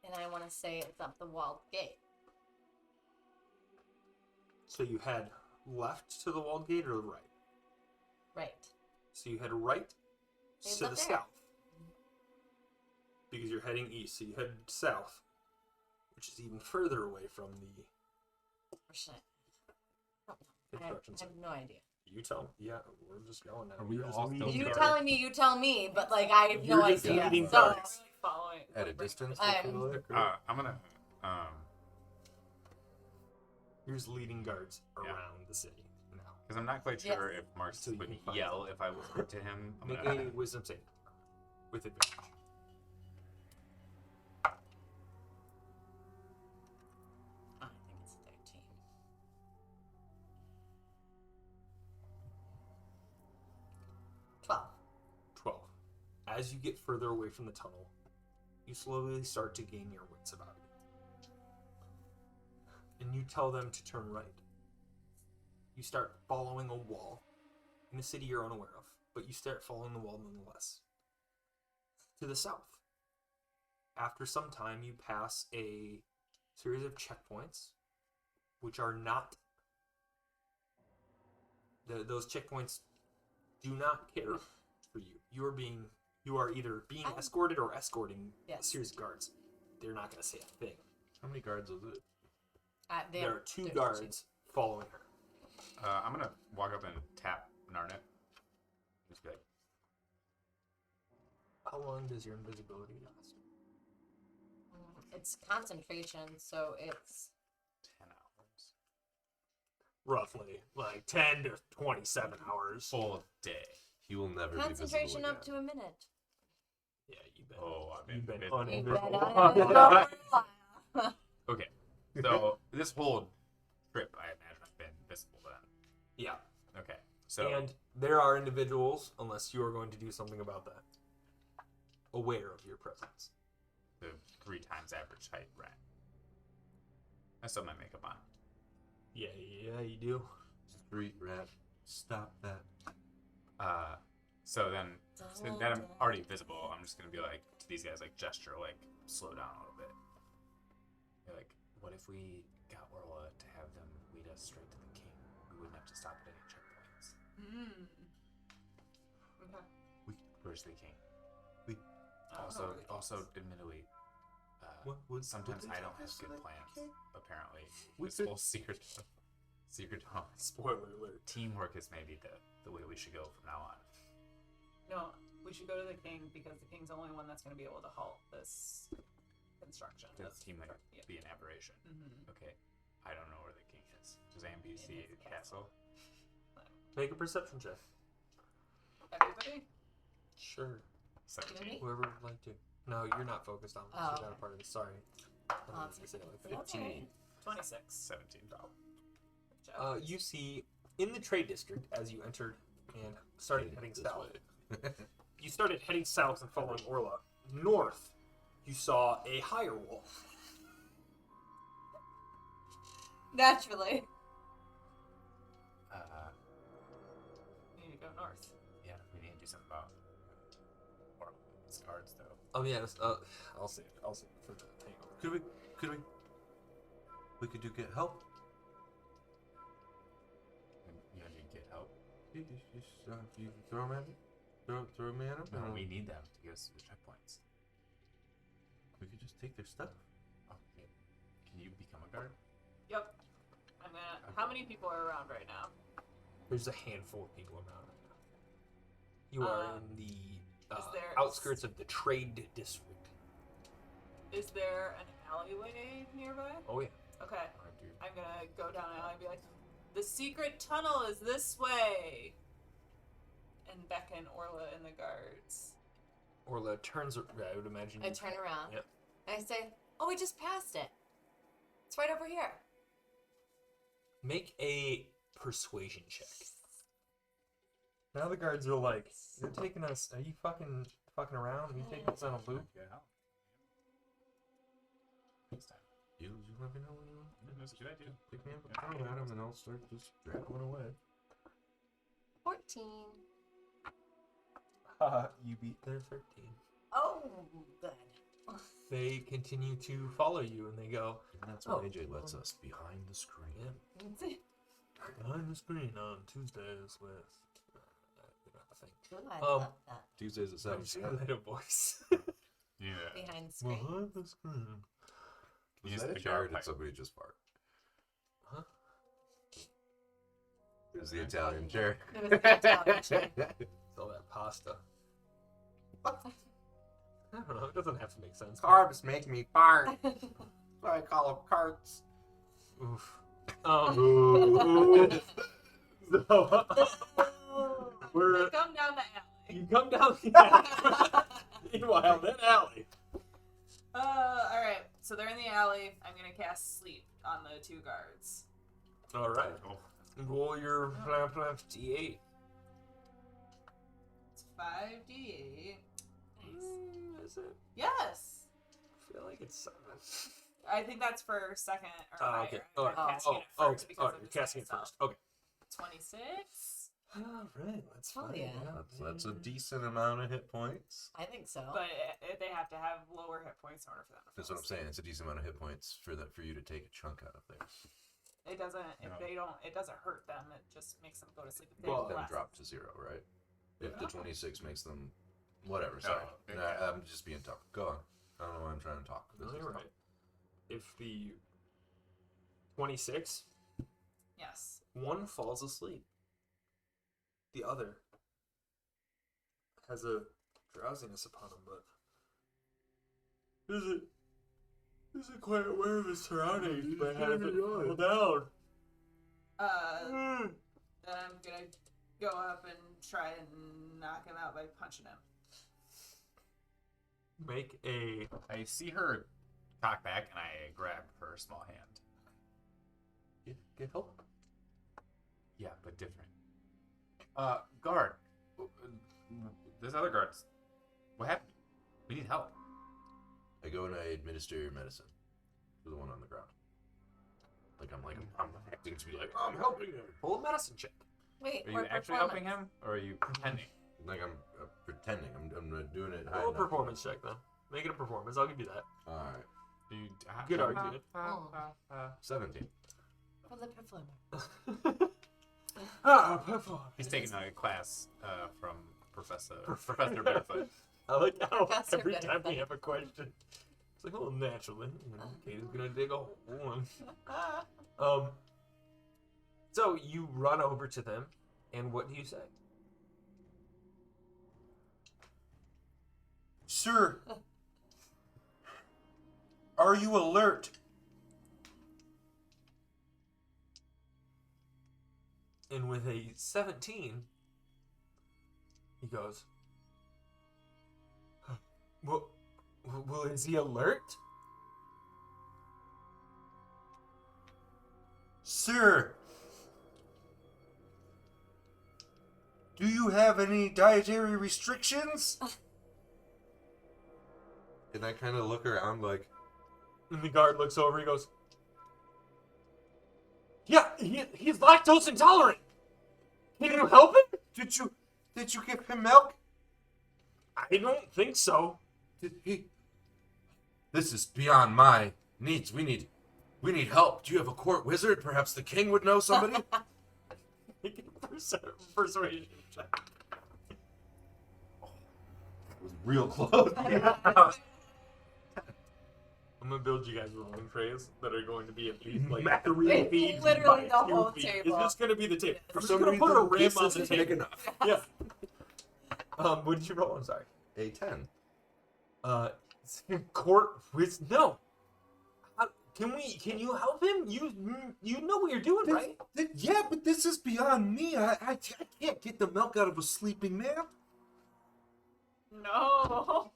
And I want to say it's up the walled gate. So you head left to the walled gate or right? Right. So you head right It's to up the there. south. Because you're heading east, so you head south, which is even further away from the Or should I don't know. I construction have site. no idea. You tell me. Yeah, we're just going now. Are we You're just all leading still You Guard. telling me, you tell me, but like I have no You're just idea. leading So guards. Really following At a distance, I I'm- feel like. I'm gonna You're just leading guards Yeah. around the city now. because I'm not quite Yes. sure if Marks So you would can find yell if I whispered to him. I'm Make gonna, a wisdom saving with advantage. I think it's 13. 12. 12. As you get further away from the tunnel, you slowly start to gain your wits about you. And you tell them to turn right. You start following a wall in a city you're unaware of, but you start following the wall nonetheless. To the south. After some time, you pass a series of checkpoints, which are not. Those checkpoints do not care for you. You are either being escorted or escorting a Yes. series of guards. They're not going to say a thing. How many guards is it? There are two there's guards following her. I'm gonna walk up and tap Narnet. Just be like, How long does your invisibility last? It's concentration, so it's 10 hours. Roughly, like 10 to 27 hours. Full day. He will never be concentration visible up to a minute. Yeah, you've been. Oh, I've been You've been visible. You've uninvisible. Okay, so this whole trip, I imagine I've been visible then. Yeah. Okay, so And there are individuals, unless you are going to do something about that, aware of your presence. the 3 times average height rat. I still have my makeup on. Yeah, you do. Street rat. Stop that. So then, since that I'm already visible, I'm just gonna be like to these guys, like gesture, like slow down a little bit. Be like, what if we got Orla to have them lead us straight to the king? We wouldn't have to stop at any checkpoints. Okay. Where's the king? I don't know where the king Also, is. admittedly, sometimes would they I don't take have us good to the plans. king? Apparently, We this could- whole secret Spoiler alert. teamwork is maybe the way we should go from now on. No, we should go to the king because the king's the only one that's going to be able to halt this construction. The That's- team might yeah. be an aberration. Mhm. Okay, I don't know where the king is. Does Ambi In see his the castle. castle? Make a perception check. Everybody? Sure. 17. Whoever would like to. No, you're not focused on this. Oh, You're not okay. a part of this. Sorry. Oh, Say it like that. That's okay. 26. 17. Jeff. You see, in the trade district, as you entered and started heading This south, way. you started heading south and following Orla. North, you saw a higher wall. Naturally. We need to go north. Yeah, we need to do something about Orla's guards, though. Oh yeah, I'll say it. I'll say it for the hangover. Could we could get help? You know, you get help. You throw him at me? Throw me at him? No, we need them to get us to the checkpoints. We could just take their stuff. Okay. Can you become a guard? Yep. I'm gonna. How many people are around right now? There's a handful of people around right now. You are in the outskirts of the trade district. Is there an alleyway nearby? Oh yeah. Okay. I'm gonna go down an alley and be like, the secret tunnel is this way. And beckon Orla and the guards. Orla turns. I would imagine. I turn around. Yep. And I say, "Oh, we just passed it. It's right over here." Make a persuasion check. Now the guards are like, "You're taking us? Are you fucking around? Are you taking us on a loop?" Yeah. Next time. You let me know when you That's a good idea. pick me up a throw at him, and I'll start just dragging away. 14. You beat their 13. Oh, good. They continue to follow you, and they go And that's what AJ lets us behind the screen. behind the screen on Tuesdays with. I Ooh, I Um, love that. Tuesdays at 7. think. I a voice. Yeah. Behind the screen. Behind the screen. Was Use that the a jar or garpipe. did somebody just fart? Huh? It was the Italian chair. It was the Italian chair. It's all that pasta. I don't know. It doesn't have to make sense. Carbs make me fart. That's why I call them carts. Oof. Oh. We're They come down the alley. you come down the alley. Meanwhile, that alley. Alright. So they're in the alley. I'm gonna cast sleep on the two guards. All right. Oh. Roll your d8. It's 5d8. Is it? Yes! I feel like it's 7. I think that's for second or Oh, higher. okay. I'm casting it first because of you're the casting it second first. spell. Okay. 26. All right. Let's Oh, find yeah. out. That's a decent amount of hit points. I think so. But they have to have lower hit points in order for them to That's fall what I'm saying. It's a decent amount of hit points for you to take a chunk out of there. asleep. It doesn't. If No. they don't, it doesn't hurt them. It just makes them go to sleep. If they Well, have Them less. drop to 0, right? If the Yeah. 26 makes them, whatever. Sorry, okay. I'm just being tough. Go on. I don't know why I'm trying to talk. No, This is you're tough. right. If the 26, Yes. one falls asleep. The other has a drowsiness upon him, but isn't quite aware of his surroundings, but has it fall down. Then I'm gonna go up and try and knock him out by punching him. Make a I see her cock back, and I grab her small hand. get help. Yeah, but different. Guard. There's other guards. What happened? We need help. I go and I administer your medicine to the one on the ground. I'm acting to be like, I'm helping him. Roll a medicine check. Wait, Are we're you actually performing. helping him, or are you pretending? Like I'm pretending. I'm not doing it high Roll a enough. performance check then. Make it a performance. I'll give you that. All right. You, Good argument. 17. For the performer. Perform. He's taking a class from Professor Barefoot. I like how Professor every time we Benefit. have a question, it's like, well, naturally, Katie's gonna dig a hole. So you run over to them, and what do you say? Sir, are you alert? And with a 17, he goes, well, is he alert? Sir, do you have any dietary restrictions? And I kind of look around like, And the guard looks over, he goes, yeah, he's lactose intolerant. Can you help him? did you give him milk? I don't think so. Did he? This is beyond my needs. We need help. Do you have a court wizard? Perhaps the king would know somebody? Make a persuasion check. It was real close. I'm gonna build you guys rolling trays that are going to be at least like Math. 3 It's feet literally by the 2 whole feet. table. It's just gonna be the table. For I'm just some gonna reason, put a rim this on the isn't big table. enough. Yeah. What did you roll? I'm sorry. A 10. Court with no. Can you help him? You know what you're doing, right? Yeah, but this is beyond me. I can't get the milk out of a sleeping man. No.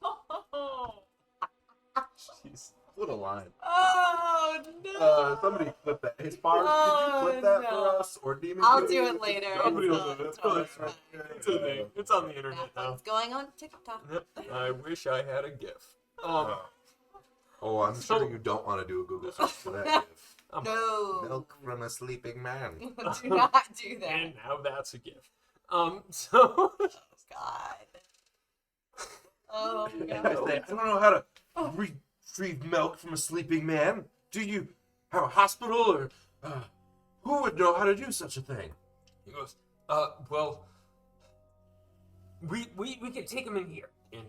Jeez. What a line. Oh no! Somebody clip that. His bars, did Oh, you clip that no. for us? Or Demon? I'll King? do it later. Somebody will It's do it. It's totally fine. fine. It's a thing. It's on the internet That now. one's going on TikTok. Yep. I wish I had a GIF. Oh, I'm So- sure you don't want to do a Google search for that. GIF. No. Milk from a sleeping man. Do not do that. And now that's a GIF. So Oh God. Oh I no. say, I don't know how to retrieve milk from a sleeping man. Do you have a hospital or who would know how to do such a thing? he goes, well, we can take him in here. And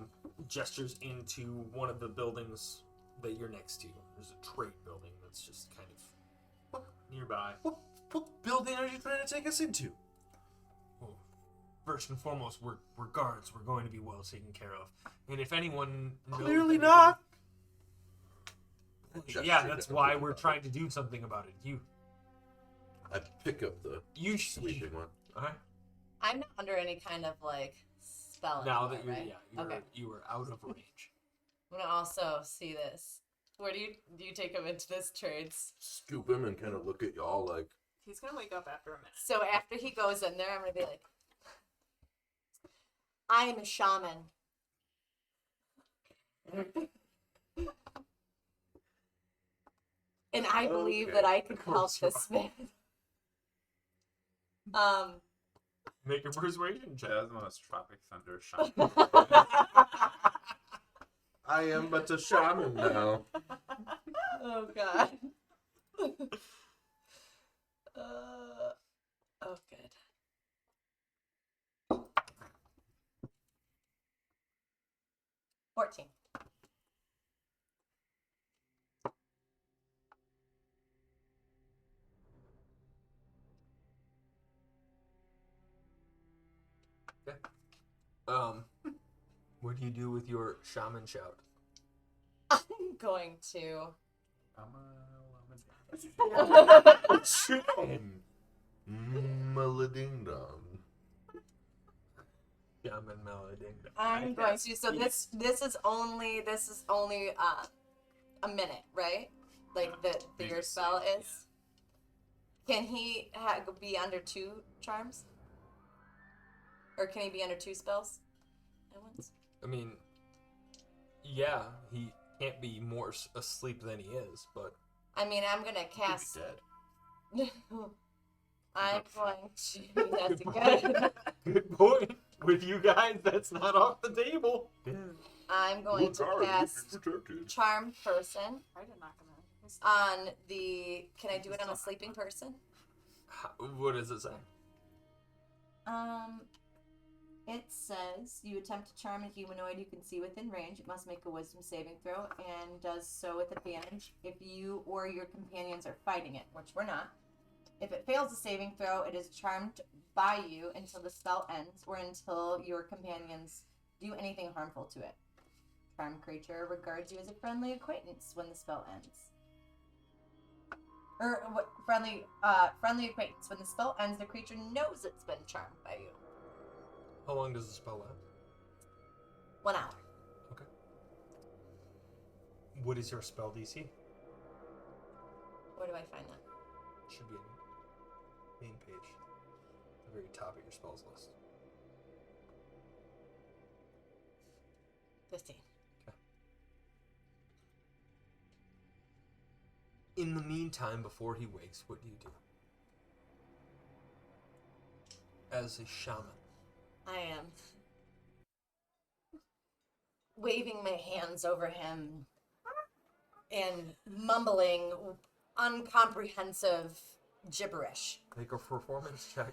gestures into one of the buildings that you're next to. There's a trade building that's just kind of nearby. What building are you trying to take us into? Well, first and foremost, we're guards. We're going to be well taken care of. And if anyone knows Clearly anything- not. Yeah, that's why we're trying to do something about it. I pick up the You sleeping one. Alright. I'm not under any kind of like spell. Now anymore, that you're right? Okay. you were out of range. I'm gonna also see this. Where do you take him into this trades? Scoop him and kind of look at y'all like, He's gonna wake up after a minute. So after he goes in there, I'm gonna be like, I am a shaman. And I believe that I can help course you this man. Make a persuasion check. That was the most Tropic Thunder shot. I am but a shaman now. Oh God. Oh good. $14. What do you do with your shaman shout? I'm going to. Malading dong. Shaman melody. I'm going to. So this is only a minute, right? Like the your spell is. Can he be under 2 charms? Or can he be under 2 spells at once? I mean, yeah, he can't be more asleep than he is, but I mean, I'm gonna cast. Dead. I'm going to. That's good. good point. With you guys, that's not off the table. I'm going to cast Charm Person I did not gonna. on the. Can I do it on a sleeping person? What does it say? It says you attempt to charm a humanoid you can see within range. It must make a wisdom saving throw and does so with advantage if you or your companions are fighting it, which we're not. If it fails the saving throw, it is charmed by you until the spell ends or until your companions do anything harmful to it. Charmed creature regards you as a friendly acquaintance when the spell ends. Or friendly acquaintance. When the spell ends, the creature knows it's been charmed by you. How long does the spell last? 1 hour. Okay. What is your spell DC? Where do I find that? Should be in the main page. At the very top of your spells list. 15. In the meantime, before he wakes, what do you do? As a shaman. I am waving my hands over him and mumbling uncomprehensive gibberish. Make a performance check.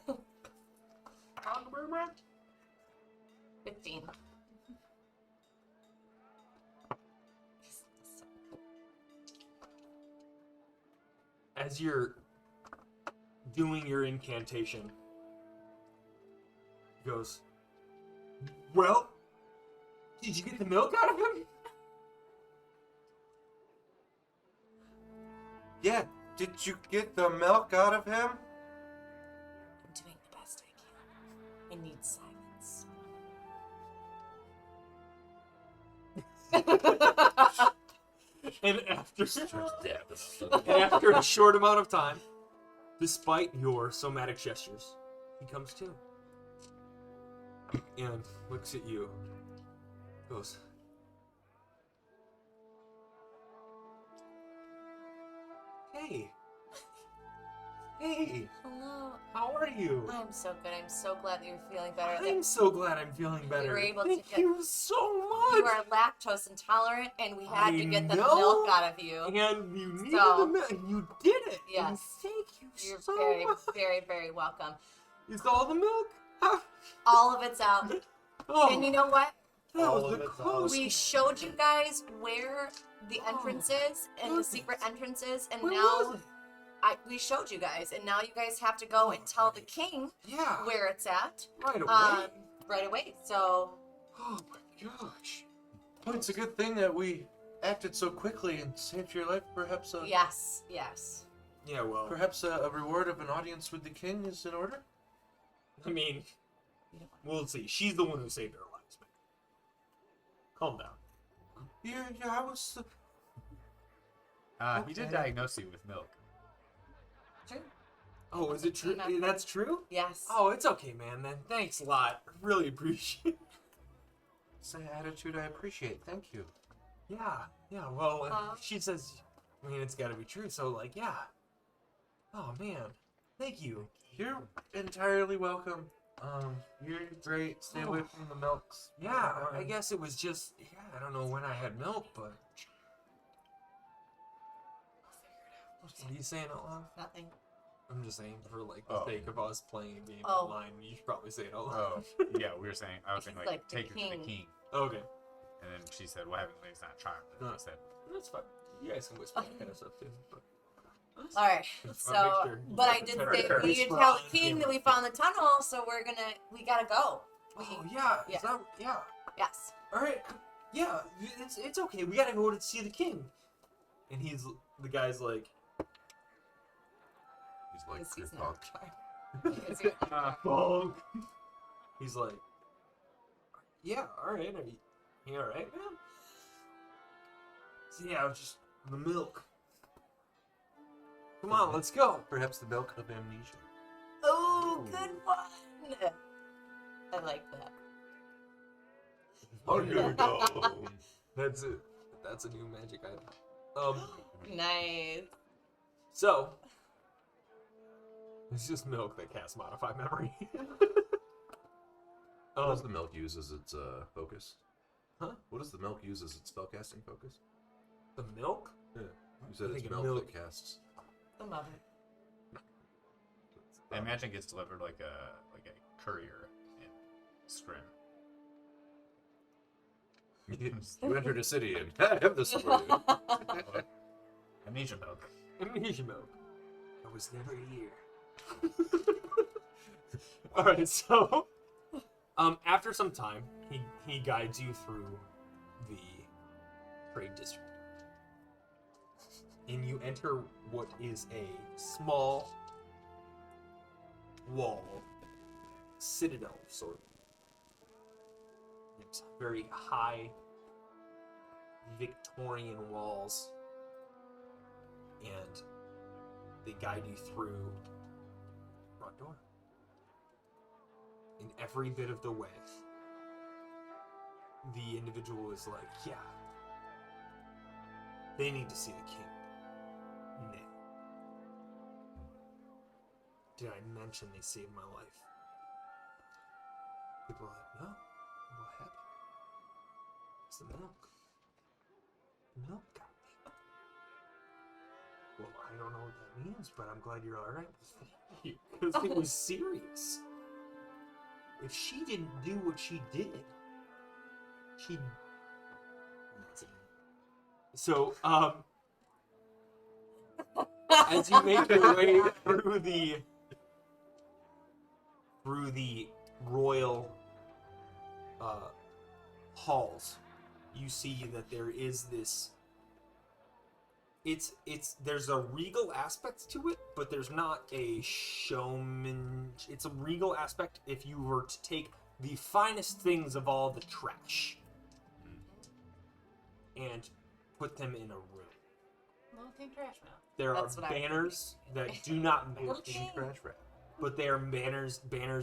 15. As you're doing your incantation, he goes, Well, did you get the milk out of him? Yeah, did you get the milk out of him? I'm doing the best I can. I need silence. And after a short amount of time, despite your somatic gestures, he comes to and looks at you. Goes, hey. Hey, Hello. how are you? I'm so good. I'm so glad that you're feeling better. I'm so glad I'm feeling better. were able to Thank get- you so much. You are lactose intolerant, and we had to I get the know. milk out of you. And you needed So- the milk, and you did it. And Yes. thank you You're so very, much. very, very welcome. Is all the milk? Ah, All of it's out. oh, And you know what? that all was of the it's out. close. We showed you guys where the entrance is and the secret entrance is, and Where now was it? we showed you guys, and now you guys have to go and tell the king Yeah, where it's at right away. right away. So Oh my gosh. Well, it's a good thing that we acted so quickly and saved your life. Perhaps yes. Yeah, well, perhaps a reward of an audience with the king is in order. I mean, we'll see. She's the one who saved our lives, man. Calm down. Yeah, I was. He did Okay. diagnose you with milk. True. Oh, is it true? That's true? Yes. Oh, it's okay, man. Then thanks a lot. I really appreciate it. It's an attitude I appreciate. Thank you. Yeah. Well, Huh? she says, I mean, it's got to be true. So, like, yeah. Oh man, thank you. You're entirely welcome. You're great. Stay away from the milks. Yeah, I guess it was just, I don't know when I had milk, but. What are you saying out loud? Nothing. I'm just saying for like the Oh. sake of us playing a game Oh. online, you should probably say it out loud. Oh, yeah, we were saying, I was saying, Like the take her to the king. king. Okay, And then she said, well, Heavenly's not charmed. And I said, that's fine. You guys can whisper that kind of stuff too. But... All right. Just So, wanna make sure you but I got did the say terror. we did Whisper tell on the king that camera. we found the tunnel, so we gotta go. Oh yeah, Yeah. Is that, yeah. Yes. All right, yeah, it's okay. We gotta go to see the king. And the guy's like, He's like Because he's Chris not Punk. charmed. Because you're- bonk. He's like, yeah, all right. Are you all right, man? So yeah, just the milk. Come on, let's go. Perhaps the milk of amnesia. Oh, good one. I like that. That's it. That's a new magic item. Nice. So it's just milk that casts modify memory. What does the milk use as its focus? Huh? What does the milk use as its spellcasting focus? The milk? Yeah. You said I it's think milk, milk- that casts. The mother. I imagine it gets delivered like a courier in Scrim. You entered a city and I have this for you. Amnesia milk. Amnesia milk. I was never here. Alright, so after some time, he guides you through the trade district. And you enter what is a small wall citadel sort of. It's very high Victorian walls. And they guide you through the front door. In every bit of the way, the individual is like, yeah, they need to see the king now. Did I mention they saved my life? People are like, no, what happened? It's the milk. The milk got me. Well, I don't know what that means, but I'm glad you're alright. Because it was serious. If she didn't do what she did, she'd... So, as you make your way through the royal halls, you see that there is this. There's a regal aspect to it, but there's not a showman. It's a regal aspect if you were to take the finest things of all the trash and put them in a room. Little king trash man. There That's are what I was banners thinking. that do not match, Little king. Trash rat. but they are banners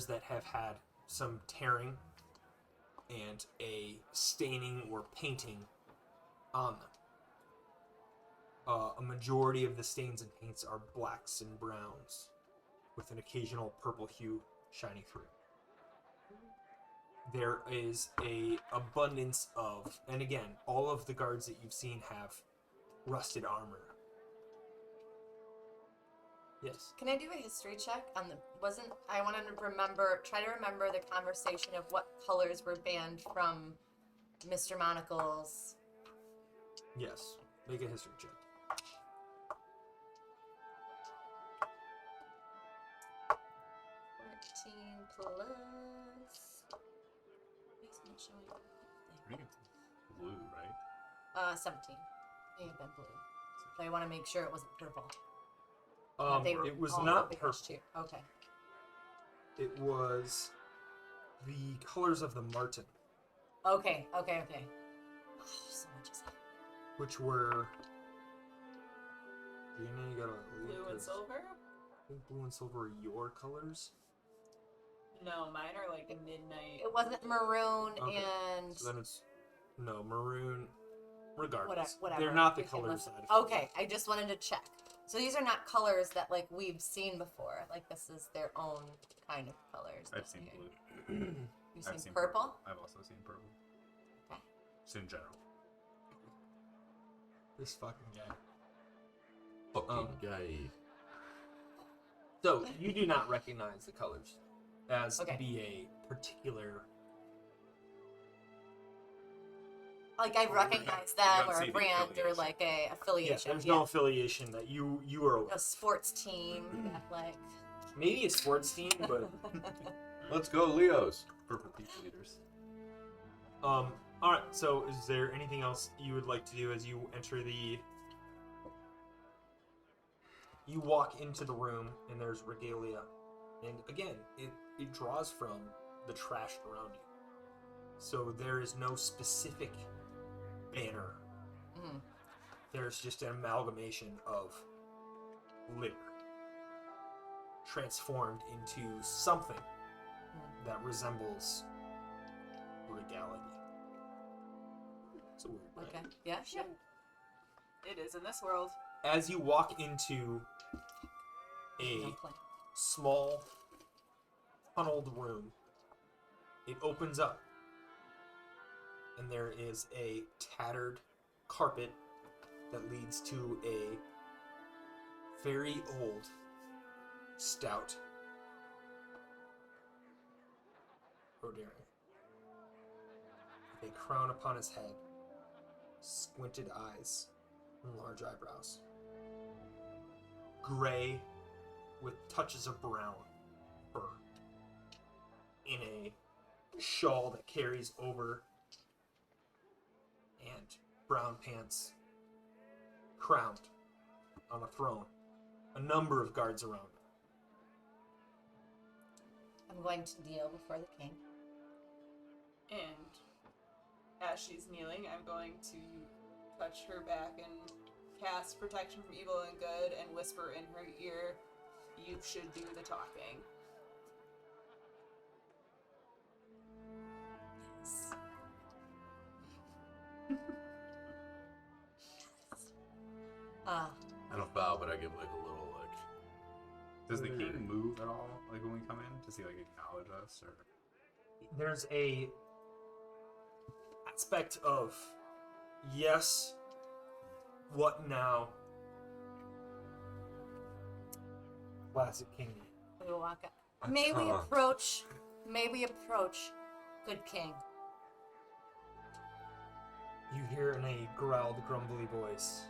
that have had some tearing and a staining or painting on them. A majority of the stains and paints are blacks and browns, with an occasional purple hue shining through. There is a abundance of, and again, all of the guards that you've seen have rusted armor. Yes. Can I do a history check on the? I wanted to try to remember the conversation of what colors were banned from Mr. Monocle's. Yes. Make a history check. 14 plus. It's not showing I think it's blue, right? 17. May have been blue. But I want to make sure it wasn't purple. It was all not the purple. fish too. Okay. It was the colors of the marten, Okay. Oh, so much is that. which were. You gotta leave Blue and 'cause silver? I think blue and silver are your colors. No, mine are like midnight. It wasn't maroon Okay. and So then it's maroon. Regardless, whatever. they're not the You can colors. look- that Okay, I just wanted to check. So these are not colors that like we've seen before. Like this is their own kind of colors. I've that seen we- blue. You've I've seen purple? I've also seen purple. Okay. Just in general. This fucking guy. Fucking guy. So you do not recognize the colors as Okay. to be a particular. Like I recognize them don't or see a the brand or affiliation. like a Yeah, affiliation. there's no affiliation that you are aware. A sports team that like. Maybe a sports team, but Let's go, Leos. Purple people eaters. all right. So, is there anything else you would like to do as you enter the? You walk into the room and there's regalia, and again, it draws from the trash around you. So there is no specific banner. Mhm. There's just an amalgamation of litter transformed into something that resembles regality. It's a weird way. Okay. Yeah. Sure. It is in this world. As you walk into a No plan. small tunneled room, it opens up and there is a tattered carpet that leads to a very old, stout Rodarian with a crown upon his head, squinted eyes, and large eyebrows. Gray with touches of brown fur in a shawl that carries over, and brown pants, crowned on a throne. A number of guards around him. I'm going to kneel before the king. And as she's kneeling, I'm going to touch her back and cast protection from evil and good and whisper in her ear, "You should do the talking." Yes. I don't bow, but I give like a little like. Does the king move at all? Like when we come in? Does he like acknowledge us or? There's a aspect of yes, what now? Classic king. We will walk up. May we approach, good king. You hear in a growled, grumbly voice.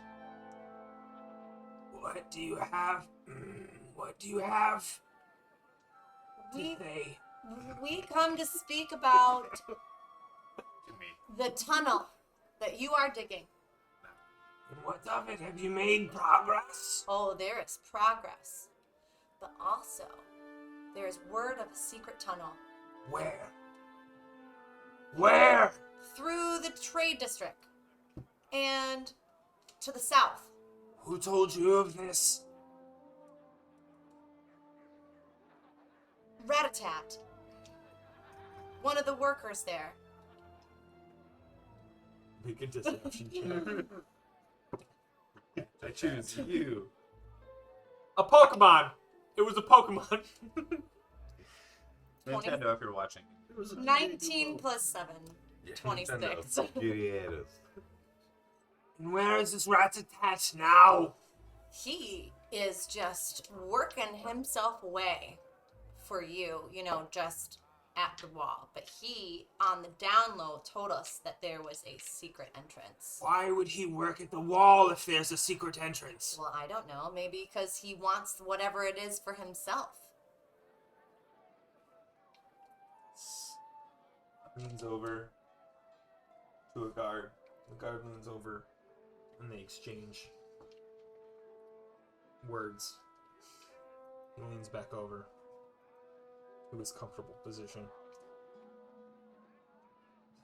What do you have? What do you have to We say? we come to speak about at me. The tunnel that you are digging. And what of it? Have you made progress? Oh, there is progress. But also, there is word of a secret tunnel Where? Where? through the trade district and to the south. Who told you of this? Ratatat, one of the workers there. Make a deception check. I choose you. A Pokemon. It was a Pokemon. Nintendo, if you're watching. It was a 19 plus 7. Yeah, 26. Nintendo. Yeah, it is. And where is this Rat-a-tat now? He is just working himself away for you, just at the wall. But he, on the down low, told us that there was a secret entrance. Why would he work at the wall if there's a secret entrance? Well, I don't know. Maybe because he wants whatever it is for himself. Leans over to a guard. The guard leans over, and they exchange words. He leans back over to his comfortable position.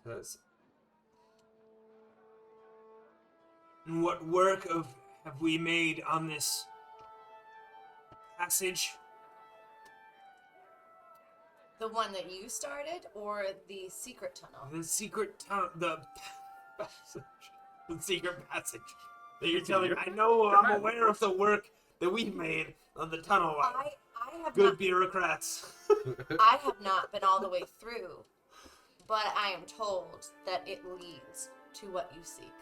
Says, And what work have we made on this passage? The one that you started or the secret tunnel? The secret tunnel, the secret passage that you're telling me. I know, I'm aware of the work that we've made on the tunnel. I have Good not, bureaucrats. I have not been all the way through, but I am told that it leads to what you seek.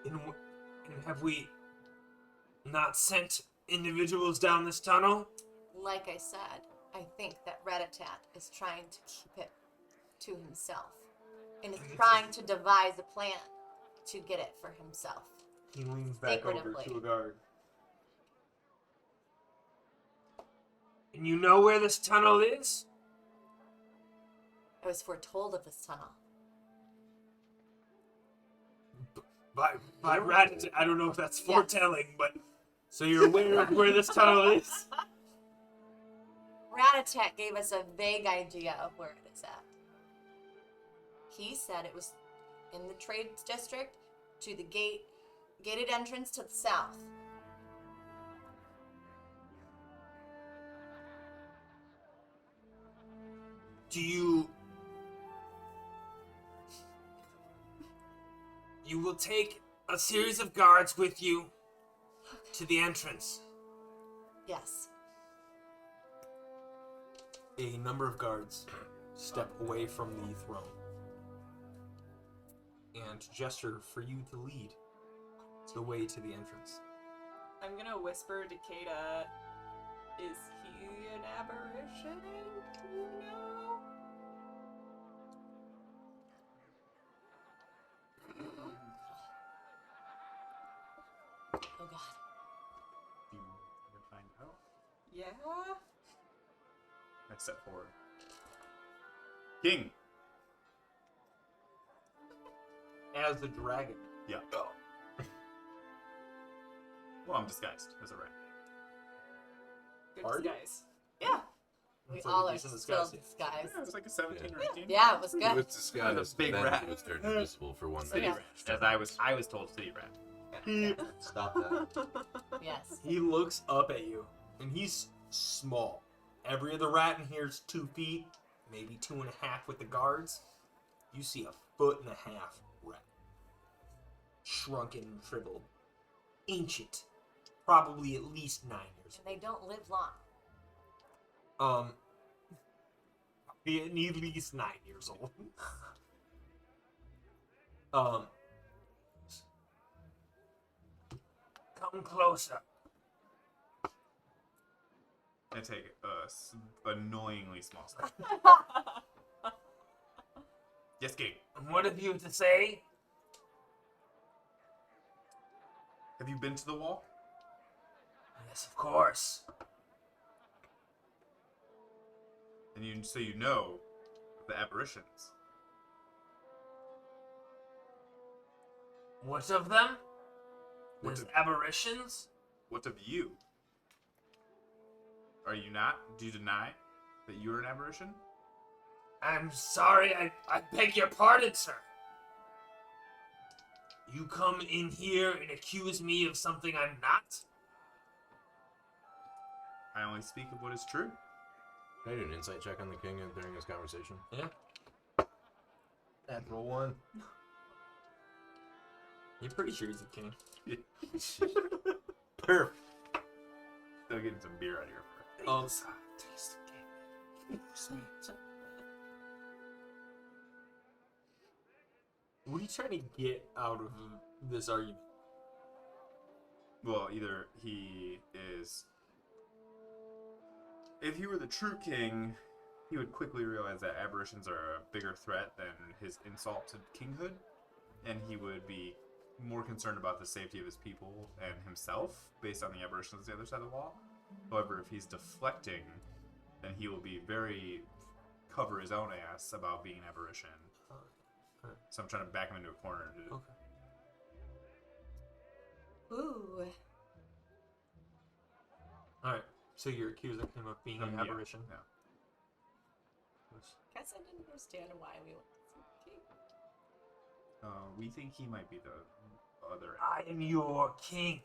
And have we not sent individuals down this tunnel? Like I said, I think that Ratatat is trying to keep it to himself and is trying to devise a plan to get it for himself. he leans back over Secretively. to a guard. And you know where this tunnel is? I was foretold of this tunnel. By rat. I don't know if that's Yes. foretelling, but so you're aware of where this tunnel is? Ratatat gave us a vague idea of where it is at. He said it was in the trade district to the gated entrance to the south. Do you will take a series of guards with you to the entrance. Yes. A number of guards step away from the throne and gesture for you to lead the way to the entrance. I'm gonna whisper to Kata, is he an apparition? No. Oh God. You can find out. Yeah? I step forward. King! As the dragon, Yeah. Well, I'm disguised as a rat. Good Are you? disguise. Yeah. We It's like all a are decent still disguise, disguised. Yeah, it was like a 17 or 18. Yeah, it was It good. was disguised. It was a big then rat. It was turned invisible for one City day. Yeah. rat. As I was told city rat. Stop that. Yes. he looks up at you, and he's small. Every other rat in here is 2 feet, maybe 2.5 with the guards. You see a 1.5 rat. Shrunken and shriveled. Ancient. Probably at least 9 years And they don't live long. old. At least 9 years old. Come closer. I take a annoyingly small step. Yes, King. And what have you to say? Have you been to the wall? Yes, of course. And so you know the apparitions. What of them? What There's of- aberrations? What of you? Are you not? Do you deny that you are an apparition? I'm sorry, I beg your pardon, sir. You come in here and accuse me of something I'm not? I only speak of what is true. Can I do an insight check on the king during this conversation? Yeah. Natural 1. You're pretty sure he's a king. Perfect. Still getting some beer out of your Taste What are you trying to get out of this argument? Well, either he is. If he were the true king, he would quickly realize that apparitions are a bigger threat than his insult to kinghood, and he would be more concerned about the safety of his people and himself based on the apparitions on the other side of the wall. However, if he's deflecting, then he will be very cover his own ass about being an apparition. So I'm trying to back him into a corner. Okay. Ooh. Alright, so you're accusing him of being an Yeah, aberration? yeah. Guess I didn't understand why we went to see the king. We think he might be the other. I am your king.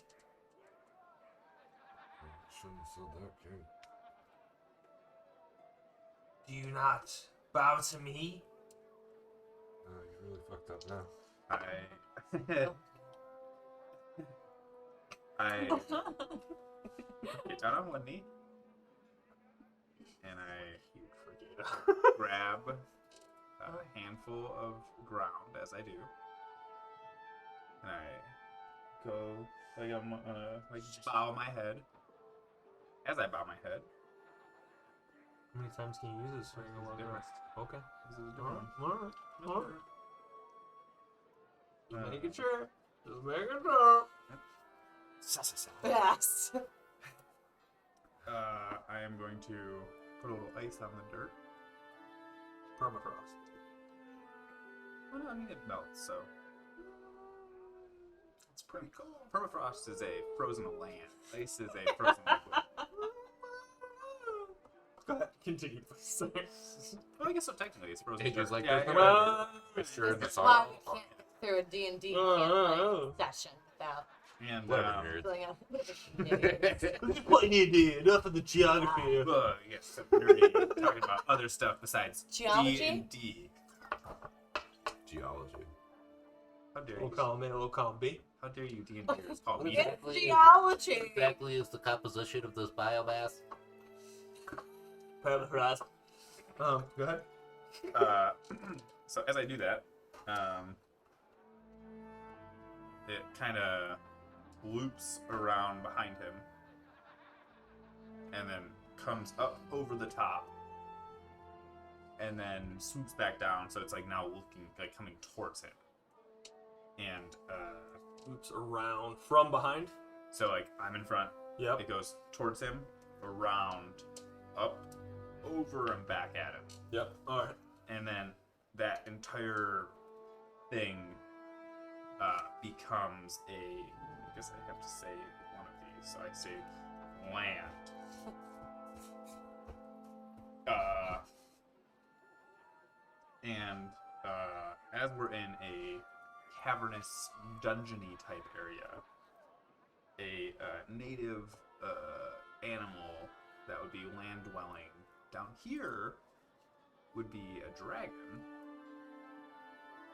Shouldn't have said that, king. Do you not bow to me? You really fucked up now. I get down on one knee and I grab a handful of ground as I do, and I go like I'm like bow my head. As I bow my head, How many times can you use this during a long different. rest? Okay. This is a different one. Alright. Alright. Uh, Making sure. Just making sure. Yes. I am going to put a little ice on the dirt. Permafrost. Well, no, I mean it melts, so it's pretty cool. Permafrost is a frozen land. Ice is a frozen liquid. Go ahead. Continue, please. Well, I guess so. Technically, it's frozen. Nature's dirt. like yeah, that. you're right. Sure, in the That's why sorrow. we can't get through a D&D Oh. session without And Whatever, nerd. feeling a Just playing D&D. Enough of the geography. yes, some nerdy talking about other stuff besides Geology? D&D. Geology. How dare Little you? column A, little column B. How dare you? D&D is called What me. is It's geology. Exactly is the composition of this biomass? Permafrost. Go ahead. So as I do that, it kind of loops around behind him and then comes up over the top and then swoops back down, so it's like now looking like coming towards him. And Loops around from behind. so like I'm in front, Yep. it goes towards him, around, up, over, and back at him. Yep. Alright. And then that entire thing becomes I guess I have to say one of these, so I say land. And as we're in a cavernous, dungeony type area, a native animal that would be land dwelling down here would be a dragon.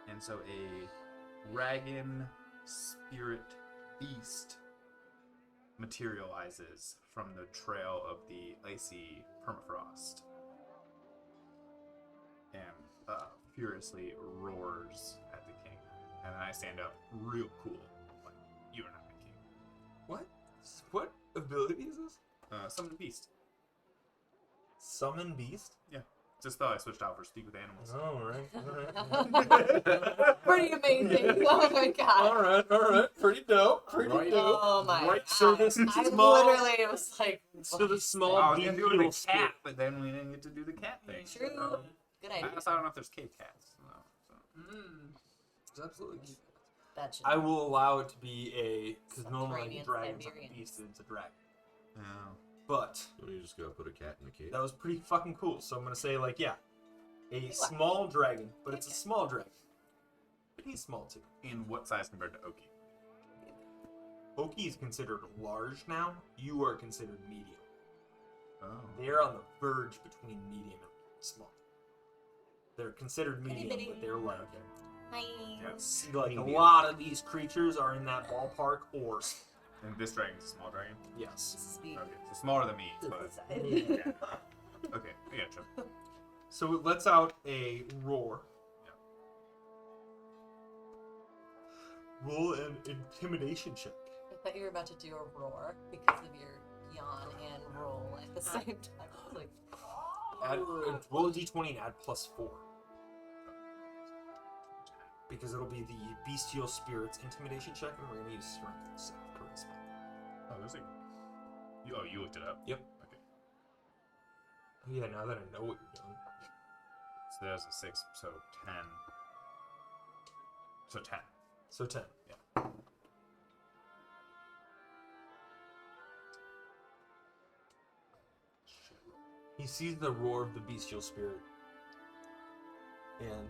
And so a dragon spirit beast materializes from the trail of the icy permafrost and furiously roars at the king. And then I stand up real cool, like, you are not my king. What? What ability is this? Summon beast. Summon beast? Just thought I switched out for speak with animals. Alright. Pretty amazing. Oh my god. Alright. Pretty dope. Oh my Right, god. so this I small- literally was like, So the small I was gonna do beetle the spirit. cat, but then we didn't get to do the cat thing. True. Good I idea. also don't know if there's cave cats. No, so. It's absolutely. That should I will allow it to be a because normally Subterranean a dragon's like a Siberians. beast, it's a dragon. Yeah. But You just go put a cat in a cage. that was pretty fucking cool. So I'm gonna say like yeah, a You are. small dragon, but it's a Okay. small dragon. But he's small too. In what size compared to Oki? Oki is considered large now. You are considered medium. Oh. They're on the verge between medium and small. They're considered medium, bitty. but they're large. Hi. Yes. Like a lot of these creatures are in that ballpark, or And this dragon's a small dragon? yes. This is the Okay, so smaller than me, this but... side. Yeah. Okay, I gotcha. So it lets out a roar. Roll an intimidation check. I thought you were about to do a roar because of your yawn and roll at the same time. I was like, Add, roll a d20 and add +4. Because it'll be the bestial spirits intimidation check, and we're going to use strength instead of charisma. Oh, there's a... you looked it up? Yep. Okay. Yeah, now that I know what you're doing. So there's a 6, so 10. So 10. So 10. Yeah. He sees the roar of the bestial spirit. And,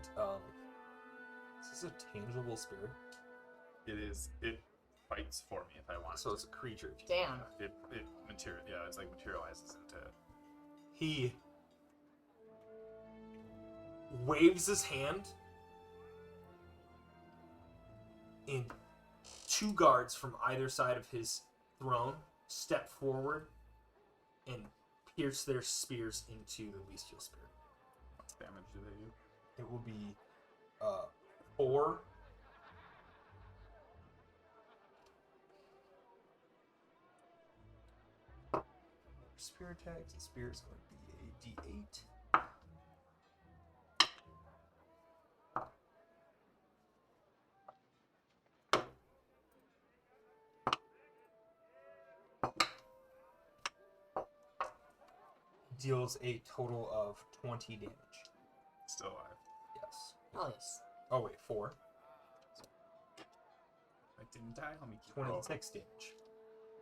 is this a tangible spirit? It is... It fights for me if I want. So it's a creature. damn. It it's like materializes into... He waves his hand, and 2 guards from either side of his throne step forward and pierce their spears into the bestial spirit. What damage do they do? It will be 4. Spear attacks. The spear is going to be a d8. Deals a total of 20 damage. Still alive. Yes. Oh, yes. Oh wait, 4. I didn't die. Let me keep 26 damage.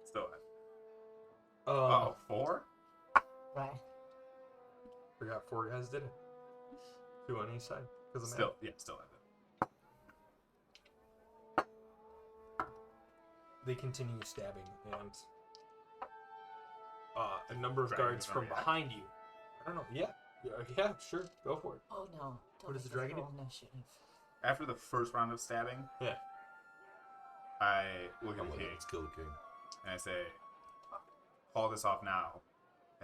Still alive. Oh, 4? Right. forgot 4 guys did it. 2 on each side. Because Still alive. they continue stabbing, and a number of Dragon guards is on from the attack? behind you. I don't know. Yeah, sure, go for it. Oh no. What does the make dragon this do? roll initiative. After the first round of stabbing, Yeah. I look at I'm the with it. king Let's kill the king. and I say, call this off now,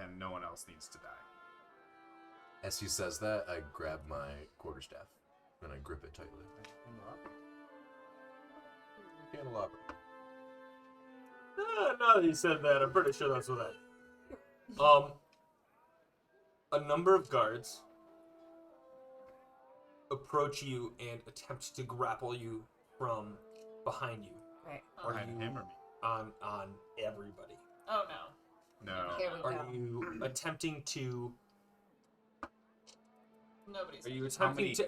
and no one else needs to die. As he says that, I grab my quarterstaff and I grip it tightly. Candelabra. Now that you said that, I'm pretty sure that's what that. A number of guards approach you and attempt to grapple you from behind you. Right. Are Behind you him or me? on everybody? Oh no. No. Here we Are go. you attempting to? Nobody's. Are you How attempting many- to?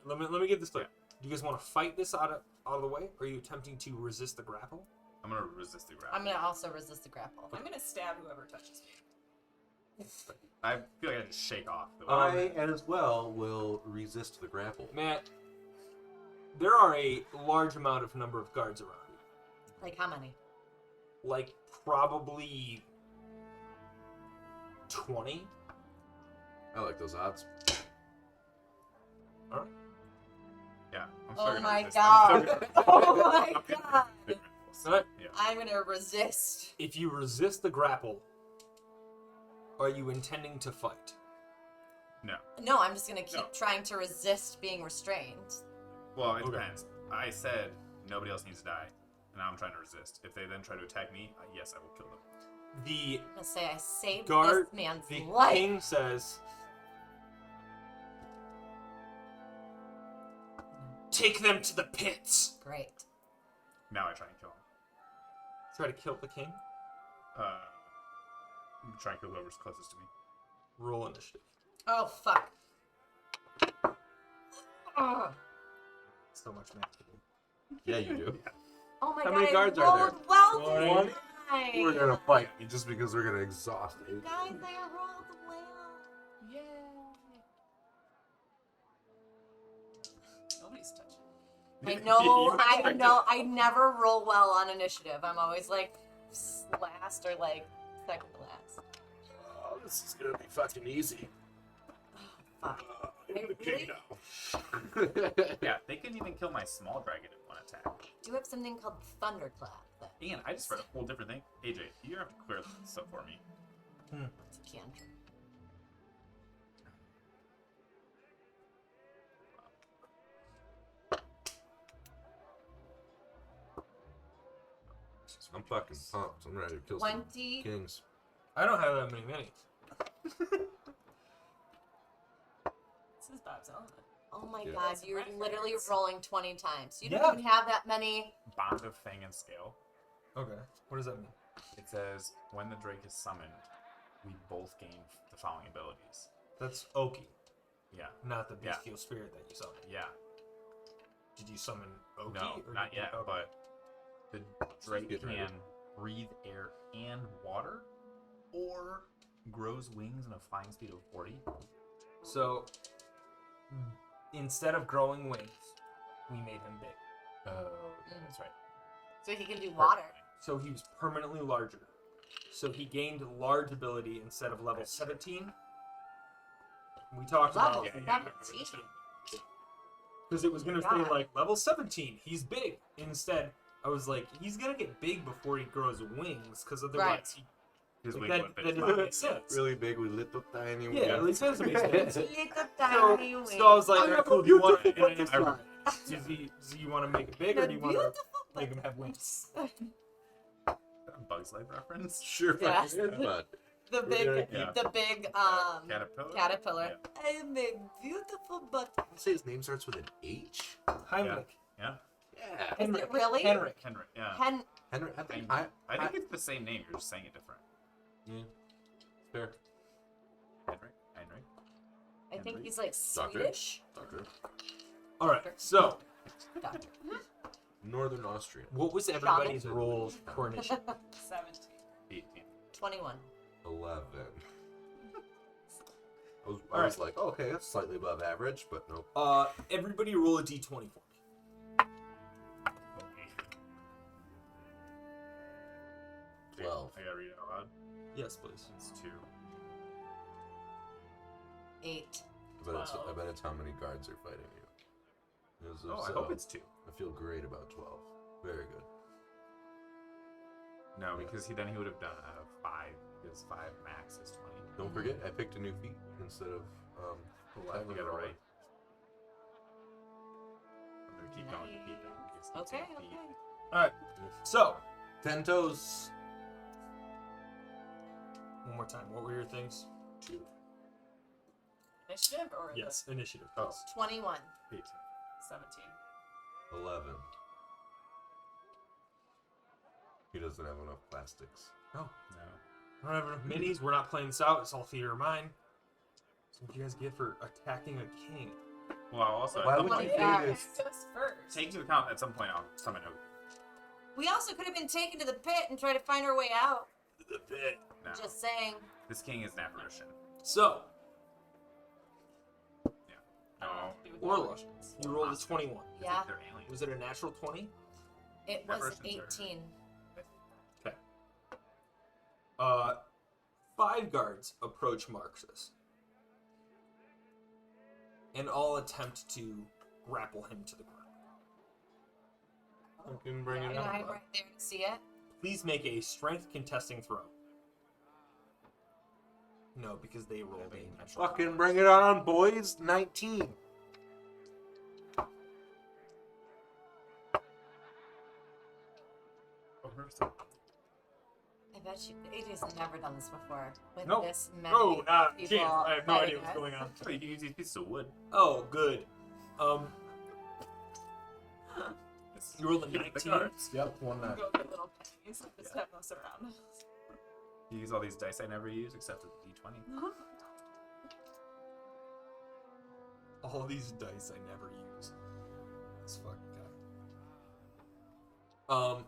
Let me get this clear. Do you guys want to fight this out of the way? Or are you attempting to resist the grapple? I'm gonna resist the grab. I'm gonna also resist the grapple. I'm gonna stab whoever touches me. I feel like I just shake off. The I, as well, will resist the grapple. Matt, there are a large number of guards around you. Like how many? Like probably 20. I like those odds. All right. yeah. I'm still Oh gonna my resist. I'm god. still gonna- Oh my I'm gonna- god. All right. Yeah. I'm gonna resist. If you resist the grapple, are you intending to fight? No. No, I'm just gonna keep No. trying to resist being restrained. Well, it Okay. depends. I said nobody else needs to die, and now I'm trying to resist. If they then try to attack me, yes, I will kill them. The I'm gonna say I saved guard, this man's the life. king says, "Take them to the pits." Great. Now I try and kill him. Try to kill the king. I'm trying to kill whoever's closest to me. Roll initiative. Oh fuck. So much math to do. Yeah, you do. Oh my How god, many I guards are there? rolled well 20. this time. We're gonna fight just because we're gonna exhaust it. Guys, I rolled well. Yay. Nobody's touching. I You know, expected- I never roll well on initiative. I'm always like last or like second to last. Oh, this is gonna be fucking easy. Fuck. I'm I the king really now. Yeah, they couldn't even kill my small dragon in one attack. do have something called Thunderclap that Ian, I just read a whole different thing. AJ, you have to clear this up for me. it's a cantrip. I'm fucking pumped. I'm ready to kill some 20. kings. I don't have that many minis. This is Bob's element. Oh my Yeah. god, Some you're red literally flags. rolling 20 times. You don't Yeah. even have that many. Bond of Fang and Scale. Okay. What does that mean? It says, when the Drake is summoned, we both gain the following abilities. That's Oki, Yeah, not the Yeah. bestial spirit that you summoned. yeah. Did you summon Oki? No, or not did you- yet, okay. but the Drake Get ready. can breathe air and water, or grows wings and a flying speed of 40. So, instead of growing wings, we made him big. Oh, that's right. So he can do water. So he was permanently larger. So he gained large ability instead of level 17. We talked Level about yeah. 17. because it was gonna God. say like level 17, he's big. Instead, I was like, he's gonna get big before he grows wings, because otherwise, Right. he, His like, wing that, would fit that his doesn't body. make sense. Really big with little tiny Yeah, wings. at least that doesn't make sense. Little tiny wings. So I was like, I alright, have cool. a Do you want? beautiful And I butterfly. asked him, do you want to make it big, or do you want to make him have wings? Bug's Life reference? Sure, Yeah. fucking is, but The big, Yeah. the big Caterpillar? caterpillar. I make beautiful butterflies. you say his name starts with an H. Heimlich. Yeah. Yeah. Is it really? Henrik. Henry, yeah. Hen. I think it's the same name, you're just saying it different. Yeah. Fair. Henry? I think Henry? he's like Doctor. Swedish. Doctor. All right. So, Doctor. Northern Austrian. what was everybody's roll for initiative? 17. 18. 21. 11. I was Alright. like, oh, okay, that's slightly above average, but nope. Everybody roll a d20 for me. Okay. 12. I gotta read it out loud. Yes, please. It's 2. 8. I bet it's how many guards are fighting you. Oh, I hope it's 2. I feel great about 12. Very good. No, because then he would have done a 5. Because 5 max is 20. Don't forget, I picked a new feat instead of You got it right. I'm gonna keep going. Keep going. Just keep Okay, saying okay. feet. All right. So, 10 toes. one more time. What were your things? 2. Initiative or Yes, initiative. Oh. Please. 21. 18. 17. 11. He doesn't have enough plastics. Oh, No. I don't have enough minis. We're not playing this out. It's all theater of mine. So what do you guys get for attacking a king? Well, also, Why at some would point, you Yeah. do this? Just first. take into account at some point I'll summon a. We also could have been taken to the pit and try to find our way out. The pit. No. Just saying. This king is an apparition. So, No. Be with Orla, operations. you rolled a 21. Yeah. They're aliens. Was it a natural 20? It was Apparitions are- 18. Okay. 5 guards approach Marxus and all attempt to grapple him to the ground. Fucking bring it And up. I'm right there to see it. Please make a strength contesting throw. No, because they rolled a natural. Fucking bring it on, boys. 19. I bet you AJ's never done this before. With No. this many No, people chance. I have no fighting idea what's us. going on. Oh, you can use these pieces of wood. Oh, good. It's- You rolled a the 19? cards. Yep, one Go get little pennies and just have those around. You use all these dice I never use except for the d20. All these dice I never use. This fucking guy.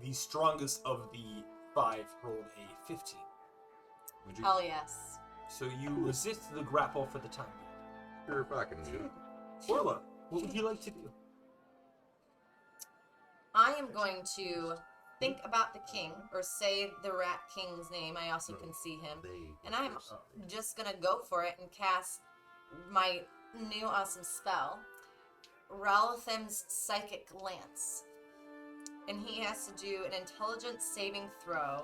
The strongest of the 5 rolled a 15. Would you? Hell yes. So you resist the grapple for the time being. Sure, fucking do. Orla, what would you like to do? I am going to think about the king, or say the rat king's name. I also can see him. And I'm just gonna go for it and cast my new awesome spell, Ralathim's Psychic Lance. And he has to do an intelligence saving throw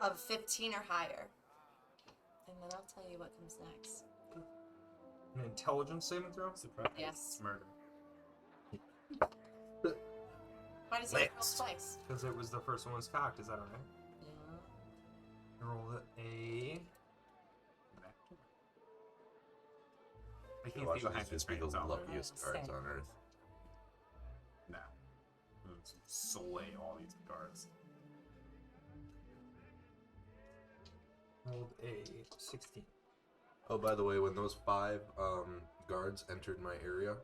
of 15 or higher. And then I'll tell you what comes next. An intelligence saving throw? Surprise. Yes. Murder. Why does he have to roll twice? Because it was the first one was cocked, is that alright? Yeah. You rolled a... I can't Watch see behind these this just be the screen, so luckiest Same. cards on earth. no. Let's slay all these guards. Rolled a 16. Oh, by the way, when those 5 guards entered my area,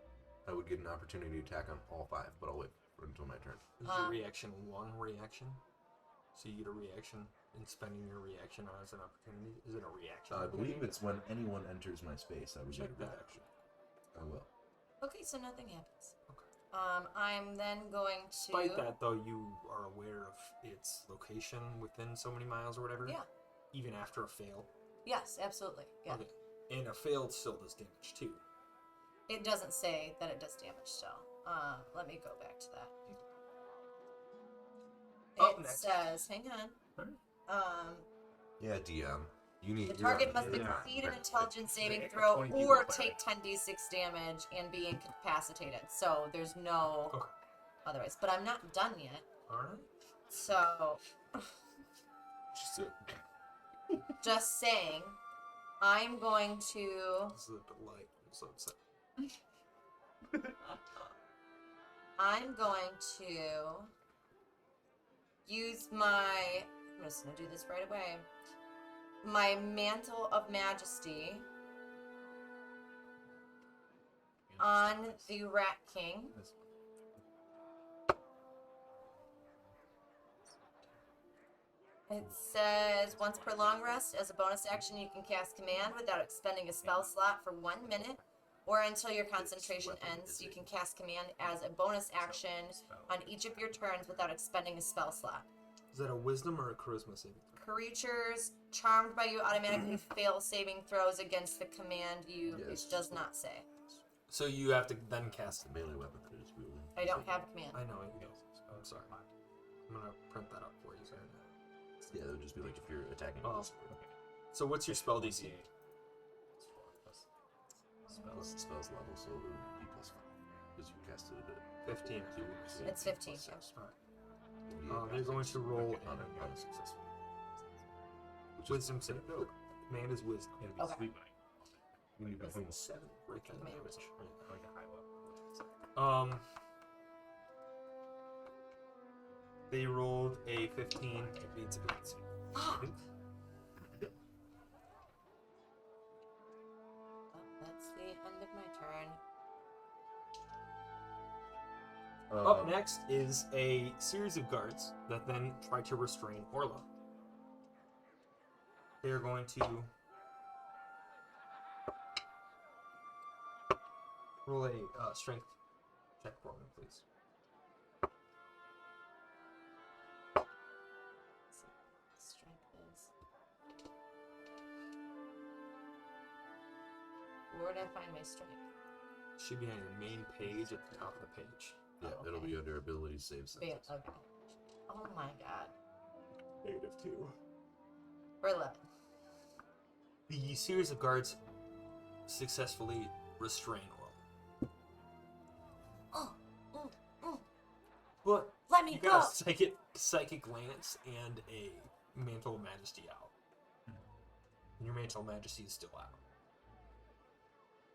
I would get an opportunity to attack on all 5, but I'll wait until my turn. Is your reaction 1 reaction? So you get a reaction, and spending your reaction as an opportunity? Is it a reaction? I believe it's when anyone enters my space, I would get Check a that. reaction. I will. Okay, so nothing happens. Okay. I'm then going to... Despite that, though, you are aware of its location within so many miles or whatever? Yeah. Even after a fail? Yes, absolutely. Yeah. Okay. And a failed still does damage, too. It doesn't say that it does damage still. Let me go back to that. Up It next. says, hang on. Yeah, DM. You need. The target must yeah. succeed an Right. intelligence saving Like, throw 20 people or play take 10d6 damage and be incapacitated. So there's no Okay. otherwise. But I'm not done yet. Alright. So just saying, I'm going to This is a delight. I'm so upset. I'm going to use my, I'm just going to do this right away. My Mantle of Majesty on the Rat King. It says, once per long rest, as a bonus action, you can cast Command without expending a spell slot for 1 minute, or until your concentration ends. You can cast Command as a bonus action on each of your turns without expending a spell slot. Is that a wisdom or a charisma saving throw? Creatures charmed by you automatically fail saving throws against the command you. Yes. It does not say. So you have to then cast it. Melee weapon that is wielding. I don't have command. I know it is. I'm sorry. I'm gonna print that up for you. Sorry. Yeah, that would just be like if you're attacking. Oh. with a sword. So what's your spell DC? Spells level, so it would be +5 because you casted it at 15. 2. So It's 15. They're going to roll on a a successful. wisdom save. No, command is wisdom. It'd be Okay. sweet, buddy. Wisdom 7. Break that Command. damage. Like a high level. They rolled a 15. It beats a beats. Ah! That's the end of my turn. Up next is a series of guards that then try to restrain Orla. They are going to roll a strength check for me, please. Strength is. Where would I find my strength? Should be on your main page at the top of the page. Yeah, Oh, it'll okay. be under ability save Yeah, sentence. okay. Oh my god. -2. Or 11. The series of guards successfully restrain Orla. Oh, But let me you go! got a psychic lance and a mantle of majesty out. And your mantle of majesty is still out.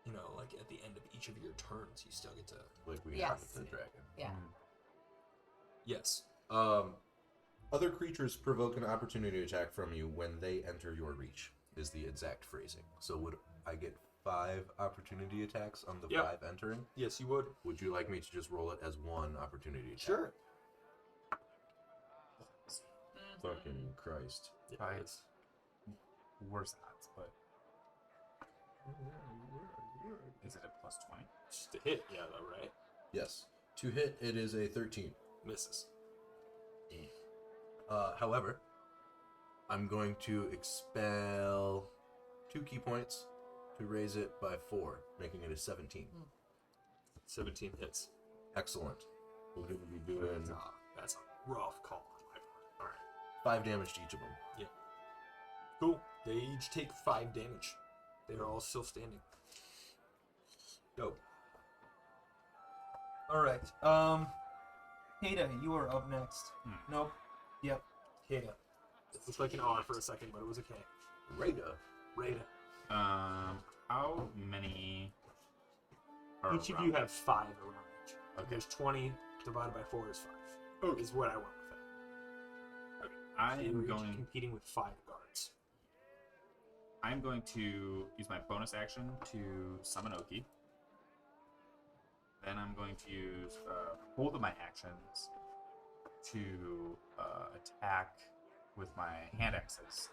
You know, like at the end of each of your turns, you still get to. Like we Yes. have with the dragon. Yeah. Yes. Other creatures provoke an opportunity attack from you when they enter your reach. is the exact phrasing. So would I get 5 opportunity attacks on the Yep. 5 entering? Yes, you would. Would you like me to just roll it as 1 opportunity attack? Sure. Fucking Christ. Yeah, Right. it's- Worse odds, but is it a plus 20? Just a hit, yeah, though, right? Yes. To hit, it is a 13. Misses. However, I'm going to expel 2 key points to raise it by 4, making it a 17. 17 hits. Excellent. We're going to be doing That's a rough call on my part. All right. 5 damage to each of them. Cool. They each take 5 damage. They are all still standing. Dope. All right. Ada, you are up next. Nope. Yep. Yeah. It looked like an R for a second, but it was a K. Rada. Rada. How many? Are Each of around you me? have 5 around each. Okay. There's 20 divided by 4 is 5. Okay. Is what I went with it. I So you're am each going. competing with 5 guards. I'm going to use my bonus action to summon Oki. Then I'm going to use both of my actions to attack with my hand axes.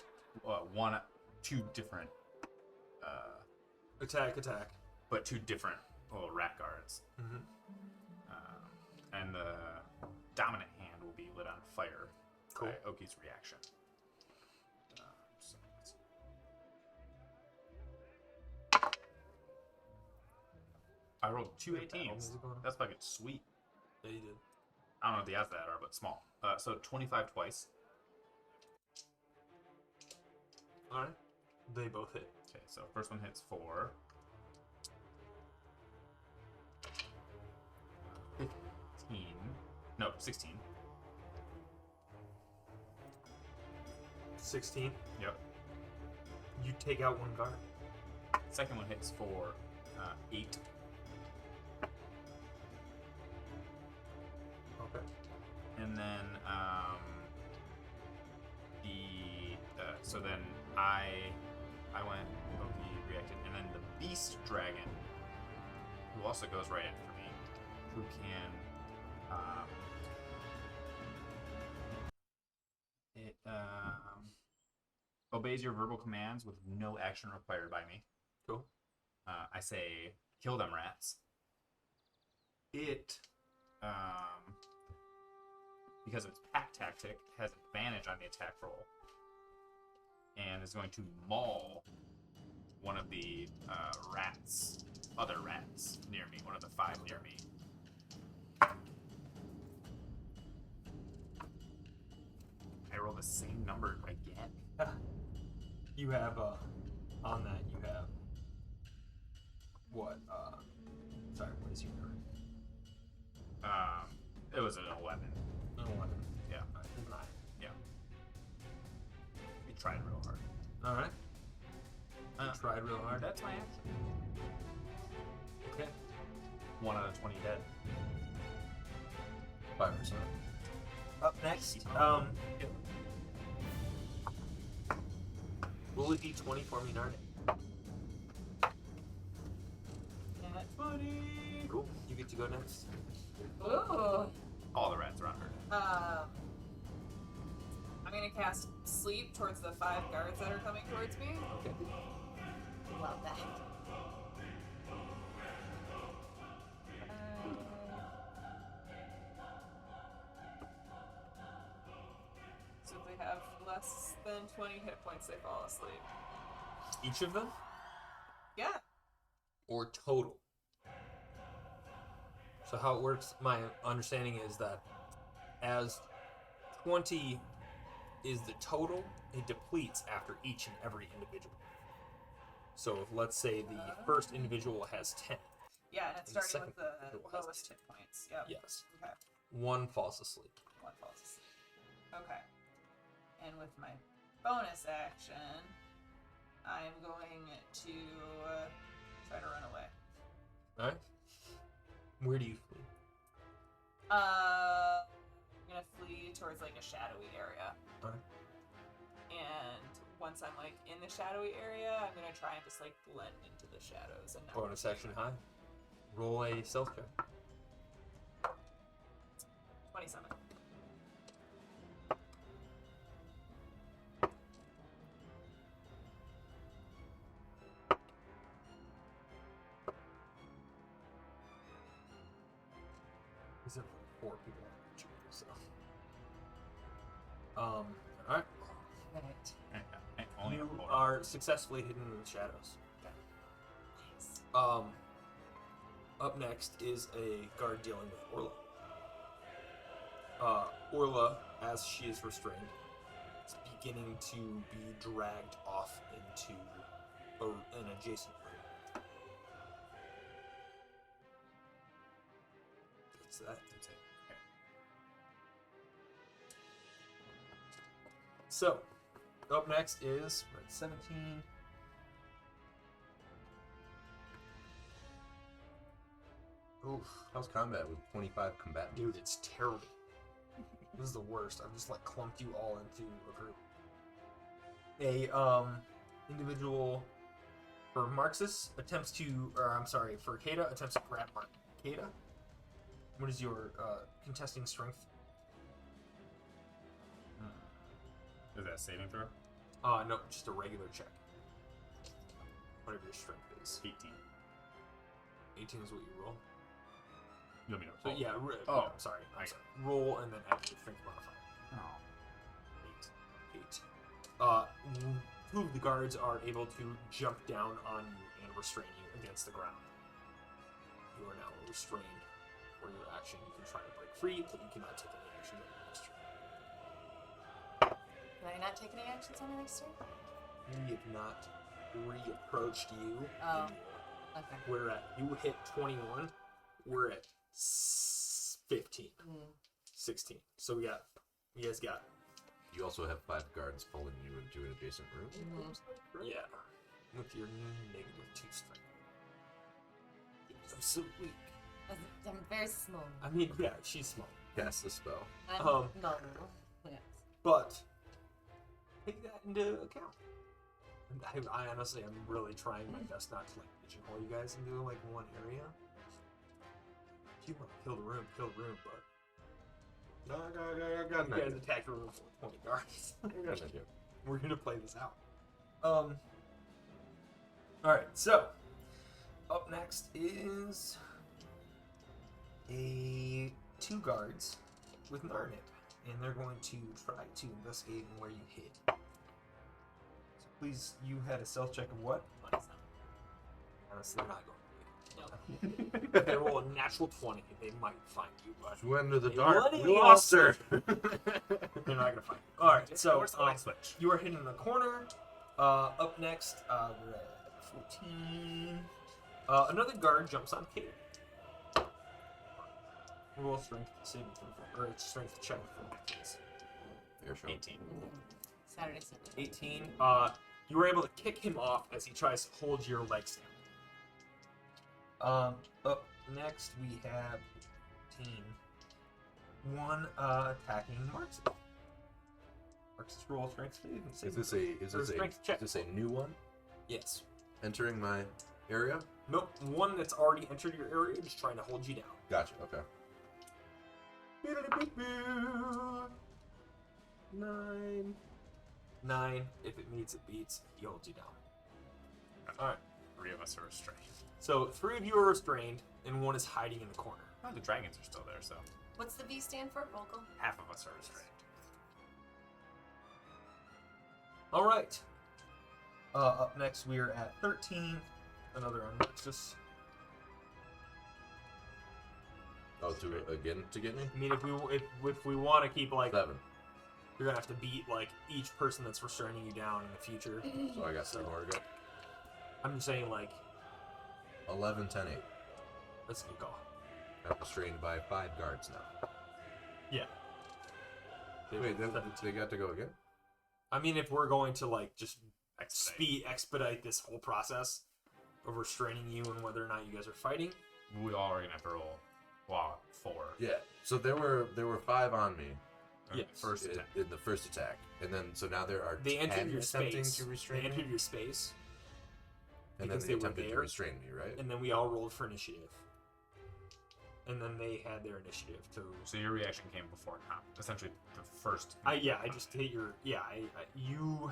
Two different, Attack. but 2 different little rat guards. Mm-hmm. And the dominant hand will be lit on fire Cool. by Oki's reaction. So let's- I rolled 2 Battle 18s. music going on? That's fucking sweet. Yeah, you did. I don't know what the odds of that are, but small. So 25 twice. All right. They both hit. Okay, so first one hits for 15. No, 16. 16. Yep. You take out 1 guard. Second one hits for 8. Okay. And then so then I went, Loki reacted, and then the beast dragon, who also goes right in for me, who can obeys your verbal commands with no action required by me. Cool. I say, kill them rats. It because of its pack tactic, has advantage on the attack roll, and is going to maul one of the other rats near me, one of the 5 near me. I roll the same number again. You have, on that, you have, what, sorry, what is your number? It was an 11. An 11. Yeah, Alright, yeah. We tried real hard. Alright. You tried real hard. That's my action. Okay. 1 out of 20 dead. 5%. Up next. Roll a d20 for me, Narn. Nat 20. Cool. You get to go next. Ooh. All the rats around her. I'm gonna cast sleep towards the 5 guards that are coming towards me. Okay. Love that. So if they have less than 20 hit points, they fall asleep. Each of them? Yeah. Or total? So how it works, my understanding is that as 20 is the total, it depletes after each and every individual. So if, let's say, the first individual has 10. Yeah, and it's And the starting with second the individual has lowest 10. hit points. Yep. Yes. Okay. 1 falls asleep. 1 falls asleep. Okay. And with my bonus action, I'm going to try to run away. Alright. Where do you flee? I'm gonna flee towards like a shadowy area. Alright. And once I'm like in the shadowy area, I'm gonna try and just like blend into the shadows and not Bonus action high. Roll a stealth check. 27. These are 4 people. So. All right. Right. Only You a quarter. are successfully hidden in the shadows. Nice. Up next is a guard dealing with Orla. Orla, as she is restrained, is beginning to be dragged off into an adjacent room. That's that. That's it. Okay. So, up next is we're at 17. Oof. How's combat with 25 combatants? Dude, it's terrible. This is the worst. I've just like clumped you all into a group. A individual for Marxus attempts to, or I'm sorry, for Kata attempts to grab Mark. Kata, what is your contesting strength? Is that a saving throw? No, just a regular check. Whatever your strength is. 18. 18 is what you roll. You want me to So roll? yeah, Oh, yeah, I'm sorry. Roll and then add your strength modifier. Oh. 8. 2 of the guards are able to jump down on you and restrain you against the ground. You are now restrained for your action. You can try to break free, but you cannot take any action on your next turn. Can I not take any actions on my next turn? We have not reapproached you. Oh. anymore. Okay. We're at, you hit 21. We're at 15. 16. So you guys got, You also have 5 guards pulling you into an adjacent room. yeah, with your negative 2 strength. I'm so weak. I'm very small. I mean, yeah, she's small. Cast the spell. I'm Um, no. Yes. But take that into account. And I honestly, I'm really trying my best not to like pigeonhole you guys into like one area. If you want to kill the room, but No, I got you guys attack your room with 20 guards. an idea. We're gonna play this out. Alright, so up next is a 2 guards with Narnip, and they're going to try to investigate where you hid. So please, you had a stealth check of what? 27. Honestly, they're not going Nope. to. If they roll a natural 20, they might find you, but She went into the Hey, dark. what We are lost you her. they're not gonna find you. Alright, so Where's the light switch? you are hidden in the corner. Up next, we're at 14. Another guard jumps on Kate. Roll strength saving throw, or strength check for this. Fair show. 18. Saturday, Sunday. 18. You were able to kick him off as he tries to hold your legs down. Up next we have team 1 attacking Marxus. Marxus roll strength saving. Is this a new one Yes. entering my area? Nope. One that's already entered your area, just trying to hold you down. Gotcha. Okay. 9. If it meets, it beats. He holds you down. Alright. 3 of us are restrained. So 3 of you are restrained, and 1 is hiding in the corner. Oh, the dragons are still there, so What's the V stand for? Vocal? half of us are restrained. Alright. Up next, we are at 13. Another on Marxus. Oh, to get me? I mean, if we want to keep, like, 7. you're gonna have to beat, like, each person that's restraining you down in the future. So I got 3 more to go. I'm just saying, like, 11, 10, 8. that's a good call. I'm restrained by 5 guards now. Yeah. Wait, they got to go again? I mean, if we're going to, like, just Expedite. expedite this whole process of restraining you and whether or not you guys are fighting. We all are gonna have to roll. Wow, 4. Yeah. So there were 5 on me. Yes. First attack. in the first attack, and then so now there are They 10 entered your attempting space. to restrain They me, entered your space, and then because they they were attempted to there. restrain me, right? and then we all rolled for initiative. And then they had their initiative to. So your reaction came before combat. Essentially, the first. I just hit your. You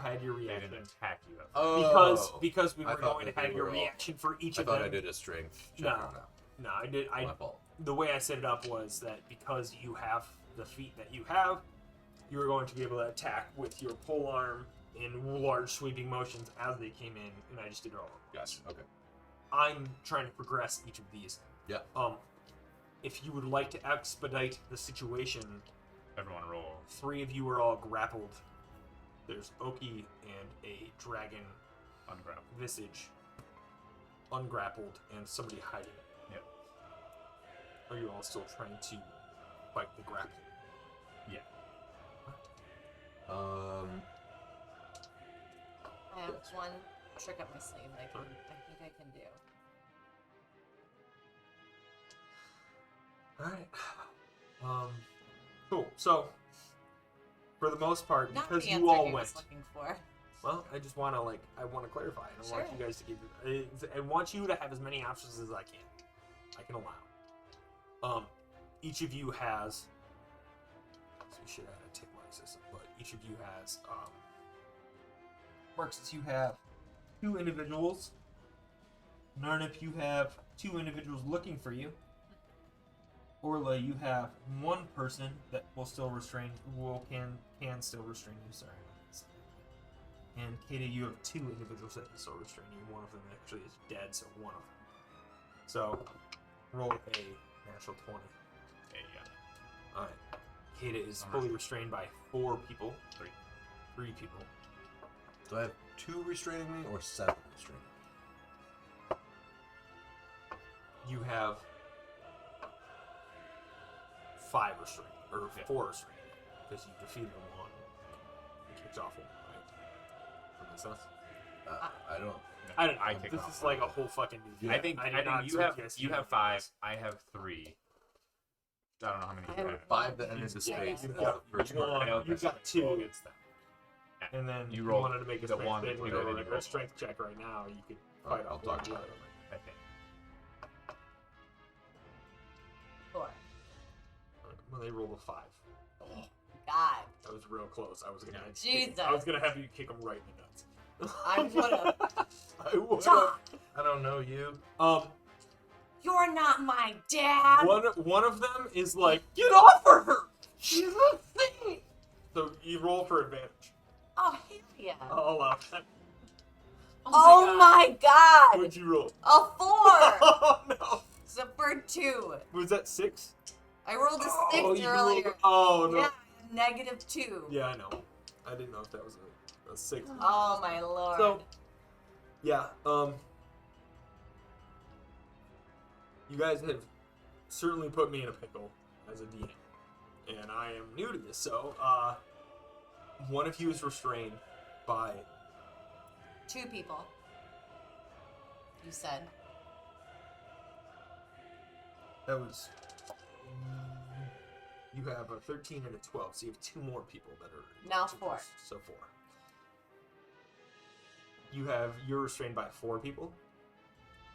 had your They reaction. didn't attack you. Because we I were thought going to that have they your were all- reaction for each I of thought them. I did a strength check No. on that. No, I did. My fault. The way I set it up was that because you have the feat that you have, you were going to be able to attack with your pole arm in large sweeping motions as they came in, and I just did it all. Gotcha. Okay. I'm trying to progress each of these. Yeah. If you would like to expedite the situation, Everyone roll. 3 of you are all grappled. There's Oki and a dragon Ungrapple. visage ungrappled and somebody hiding. Yep. Are you all still trying to fight the grapple? Yeah. I have one trick up my sleeve that I think I can do. Alright. Cool. So, for the most part, Not because the you answer all he went. was looking for. Well, I just want to I want to clarify. I want Sure. you guys to give. I want you to have as many options as I can allow. Each of you has. So we should add a tick mark system, but each of you has. Marks, you have 2 individuals. Narnip, you have 2 individuals looking for you. Orla, you have 1 person that will still restrain. Can still restrain you. Sorry. And Kata, you have 2 individuals that can still restrain you. One of them actually is dead, so one of them. So, roll a natural 20. There you go. Alright. Kata is fully restrained by 4 people. 3 people. Do I have 2 restraining me or 7 restraining me? You have 5 restraining, or 4 restraining, because you defeated one and kicked off one, right? That makes sense? I don't. I don't know. I kicked This off is like a one. whole fucking. I think did not you expect have guys to you do have that. 5. I have 3. I don't know how many I you have have. 5 that entered the Yeah. space. You've That's got the first part. one. Okay, You've got so roll 2. against that. And then You you rolled wanted to make a the strength one, saving you throw, rolled, like you a rolled. strength check right now. You could I'll fight off talk one. about it. I think. 4. Well, they rolled a 5. God. That was real close. I was gonna. Jesus. I was gonna have you kick them right in the nuts. I would've. I would. Stop! I don't know you. You're not my dad! One of them is like, get off of her. She's a thief. So you roll for advantage. Oh, hell yeah. I'll allow that. Oh my god! What'd you roll? A 4! Oh no. So for 2. Was that 6? I rolled a 6 you earlier. rolled. Oh no. Yeah, -2. Yeah, I know. I didn't know if that was a 6. Oh my lord. So, yeah, you guys have certainly put me in a pickle as a DM, and I am new to this. So, one of you is restrained by 2 people. You said. that was. You have a 13 and a 12, so you have 2 more people that are Now 4. So 4. You're restrained by 4 people.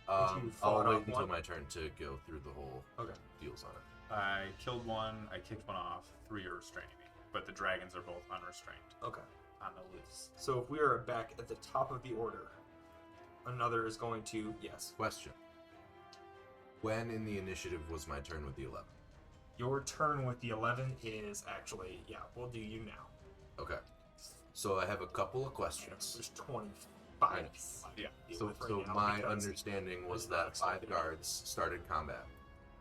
you I'll fought wait off until one? my turn to go through the whole Okay. deals on it. I killed one. I kicked one off. 3 are restraining me, but the dragons are both unrestrained Okay. on the loose. So if we are back at the top of the order, another is going to yes. Question. When in the initiative was my turn with the 11? Your turn with the 11 is actually we'll do you now. Okay. So I have a couple of questions. There's 25. Nice. Yeah. Deal So, with right so now my because- understanding was it's not that 5 expected. guards started combat